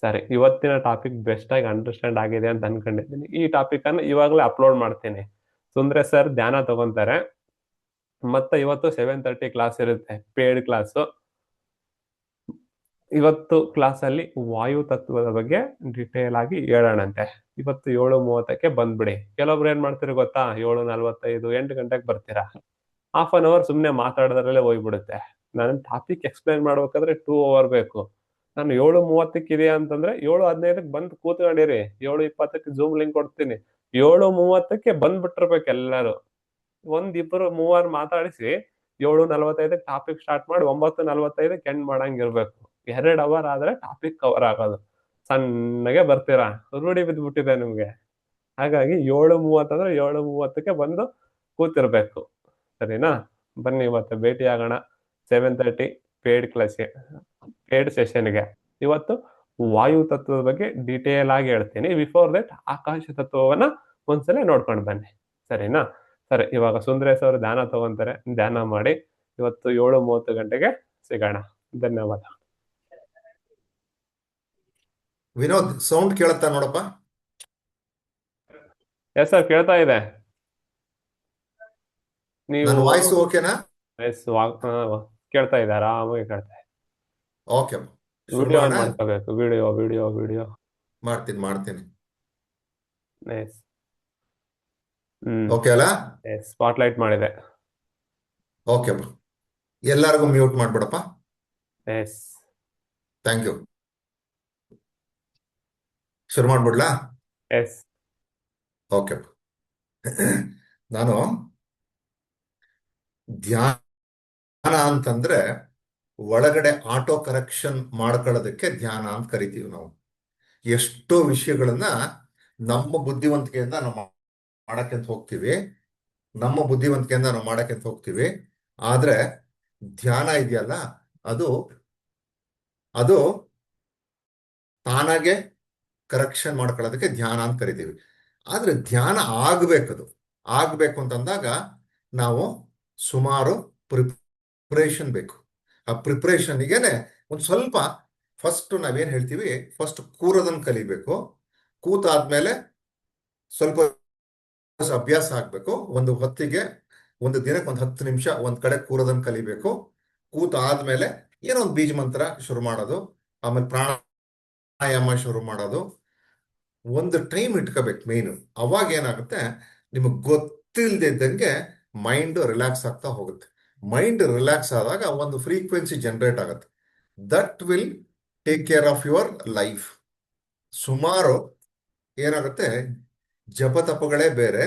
ಸರಿ, ಇವತ್ತಿನ ಟಾಪಿಕ್ ಬೆಸ್ಟ್ ಆಗಿ ಅಂಡರ್ಸ್ಟ್ಯಾಂಡ್ ಆಗಿದೆ ಅಂತ ಅನ್ಕೊಂಡಿದ್ದೀನಿ. ಈ ಟಾಪಿಕ್ ಅನ್ನು ಇವಾಗಲೇ ಅಪ್ಲೋಡ್ ಮಾಡ್ತೀನಿ. ಸುಂದ್ರೆ ಸರ್ ಧ್ಯಾನ ತಗೊಂತಾರೆ. ಮತ್ತೆ ಇವತ್ತು 7:30 ಕ್ಲಾಸ್ ಇರುತ್ತೆ, ಪೇಡ್ ಕ್ಲಾಸ್. ಇವತ್ತು ಕ್ಲಾಸ್ ಅಲ್ಲಿ ವಾಯು ತತ್ವದ ಬಗ್ಗೆ ಡಿಟೇಲ್ ಆಗಿ ಹೇಳೋಣಂತೆ. ಇವತ್ತು 7:30ಕ್ಕೆ ಬಂದ್ಬಿಡಿ. ಕೆಲವೊಬ್ರು ಏನ್ ಮಾಡ್ತೀರಿ ಗೊತ್ತಾ, 7:45 8 ಗಂಟೆಗೆ ಬರ್ತೀರಾ. ಹಾಫ್ ಅನ್ ಅವರ್ ಸುಮ್ನೆ ಮಾತಾಡೋದ್ರಲ್ಲೇ ಹೋಗ್ಬಿಡುತ್ತೆ. ನಾನು ಟಾಪಿಕ್ ಎಕ್ಸ್ಪ್ಲೈನ್ ಮಾಡ್ಬೇಕಾದ್ರೆ 2 ಅವರ್ ಬೇಕು. ನಾನು 7:30ಕ್ಕೆ ಇದೆ ಅಂತಂದ್ರೆ 7:15ಕ್ಕೆ ಬಂದು ಕೂತ್ಕೊಂಡಿರಿ. 7:20ಕ್ಕೆ ಜೂಮ್ ಲಿಂಕ್ ಕೊಡ್ತೀನಿ. 7:30ಕ್ಕೆ ಬಂದ್ಬಿಟ್ಟಿರ್ಬೇಕು ಎಲ್ಲರೂ. 1-2-3 ಮಾತಾಡಿಸಿ 7:45ಕ್ಕೆ ಟಾಪಿಕ್ ಸ್ಟಾರ್ಟ್ ಮಾಡಿ 9:45ಕ್ಕೆ ಎಂಡ್ ಮಾಡಂಗಿರ್ಬೇಕು. 2 ಅವರ್ ಆದ್ರೆ ಟಾಪಿಕ್ ಕವರ್ ಆಗೋದು. ಸಣ್ಣಗೆ ಬರ್ತೀರಾ, ರೂಢಿ ಬಿದ್ದ್ಬಿಟ್ಟಿದೆ ನಿಮ್ಗೆ. ಹಾಗಾಗಿ 7:30 ಅಂದ್ರೆ 7:30ಕ್ಕೆ ಬಂದು ಕೂತಿರ್ಬೇಕು. ಸರಿನಾ? ಬನ್ನಿ ಇವತ್ತು ಭೇಟಿ ಆಗೋಣ 7:30 ಪೇಡ್ ಸೆಷನ್ಗೆ. ಇವತ್ತು ವಾಯು ತತ್ವದ ಬಗ್ಗೆ ಡೀಟೇಲ್ ಆಗಿ ಹೇಳ್ತೀನಿ. ಬಿಫೋರ್ ದಟ್ ಆಕಾಶ ತತ್ವವನ್ನ ಒಂದ್ಸಲ ನೋಡ್ಕೊಂಡು ಬನ್ನಿ. ಸರಿನಾ? ಸರಿ, ಇವಾಗ ಸುಂದರೇಶ್ ಅವರು ಧ್ಯಾನ ತಗೊಂತಾರೆ, ಧ್ಯಾನ ಮಾಡಿ. ಇವತ್ತು 7:30 ಗಂಟೆಗೆ ಸಿಗೋಣ. ಧನ್ಯವಾದ. ವಿನೋದ್, ಸೌಂಡ್ ಕೇಳತ್ತಾ ನೋಡಪ್ಪ? ಎಸ್ ಸರ್, ಕೇಳ್ತಾ ಇದೆ. ನೀವು ನನ್ನ ವಾಯ್ಸ್ ಓಕೆನಾ? ಎಸ್, ಕೇಳ್ತಾ ಇದೆ, ಆರಾಮಾಗಿ ಕೇಳ್ತಾ ಇದೆ. ಓಕೆ, ವಿಡಿಯೋ ಆನ್ ಮಾಡ್ಕೋಬೇಕು. ವಿಡಿಯೋ ಮಾಡ್ತೀನಿ. ಎಸ್. ಓಕೆ ಅಲ್ಲ? ಎಸ್, ಸ್ಪಾಟ್ಲೈಟ್ ಮಾಡಿದೆ. ಓಕೆ, ಎಲ್ಲರಿಗೂ ಮ್ಯೂಟ್ ಮಾಡ್ಬಿಡಪ್ಪ. Yes, thank you. ಶುರು ಮಾಡ್ಬಿಡ್ಲಾ? ಎಸ್. ಓಕೆ. ನಾನು ಧ್ಯಾನ ಅಂತಂದ್ರೆ ಒಳಗಡೆ ಆಟೋ ಕರೆಕ್ಷನ್ ಮಾಡ್ಕೊಳ್ಳೋದಕ್ಕೆ ಧ್ಯಾನ ಅಂತ ಕರಿತೀವಿ ನಾವು. ಎಷ್ಟೋ ವಿಷಯಗಳನ್ನ ನಮ್ಮ ಬುದ್ಧಿವಂತಿಕೆಯಿಂದ ನಾವು ಮಾಡಕ್ಕೆ ಹೋಗ್ತೀವಿ. ಆದ್ರೆ ಧ್ಯಾನ ಇದೆಯಲ್ಲ, ಅದು ತಾನಾಗೆ ಕರೆಕ್ಷನ್ ಮಾಡ್ಕೊಳ್ಳೋದಕ್ಕೆ ಧ್ಯಾನ ಅಂತ ಕರಿತೀವಿ. ಆದ್ರೆ ಧ್ಯಾನ ಆಗ್ಬೇಕು ಅಂತಂದಾಗ ನಾವು ಸುಮಾರು ಪ್ರಿಪ್ರೇಷನ್ ಬೇಕು. ಆ ಪ್ರಿಪ್ರೇಷನ್ಗೆನೆ ಒಂದು ಸ್ವಲ್ಪ ಫಸ್ಟ್ ನಾವೇನ್ ಹೇಳ್ತೀವಿ, ಫಸ್ಟ್ ಕೂರೋದನ್ನ ಕಲಿಬೇಕು. ಕೂತಾದ್ಮೇಲೆ ಸ್ವಲ್ಪ ಅಭ್ಯಾಸ ಆಗ್ಬೇಕು. ಒಂದು ಹೊತ್ತಿಗೆ, ಒಂದು ದಿನಕ್ಕೆ ಒಂದು 10 ನಿಮಿಷ ಒಂದ್ ಕಡೆ ಕೂರೋದನ್ನ ಕಲಿಬೇಕು. ಕೂತಾದ್ಮೇಲೆ ಏನೋ ಒಂದು ಬೀಜ ಮಂತ್ರ ಶುರು ಮಾಡೋದು, ಆಮೇಲೆ ಪ್ರಾಣಾಯಾಮ ಶುರು ಮಾಡೋದು. ಒಂದು ಟೈಮ್ ಇಟ್ಕೋಬೇಕು ಮೇನು. ಅವಾಗ ಏನಾಗುತ್ತೆ, ನಿಮಗೆ ಗೊತ್ತಿಲ್ದಿದ್ದಂಗೆ ಮೈಂಡ್ ರಿಲ್ಯಾಕ್ಸ್ ಆಗ್ತಾ ಹೋಗುತ್ತೆ. ಮೈಂಡ್ ರಿಲ್ಯಾಕ್ಸ್ ಆದಾಗ ಒಂದು ಫ್ರೀಕ್ವೆನ್ಸಿ ಜನರೇಟ್ ಆಗುತ್ತೆ. That will take care of your life. ಸುಮಾರು ಏನಾಗುತ್ತೆ, ಜಪತಪಗಳೇ ಬೇರೆ,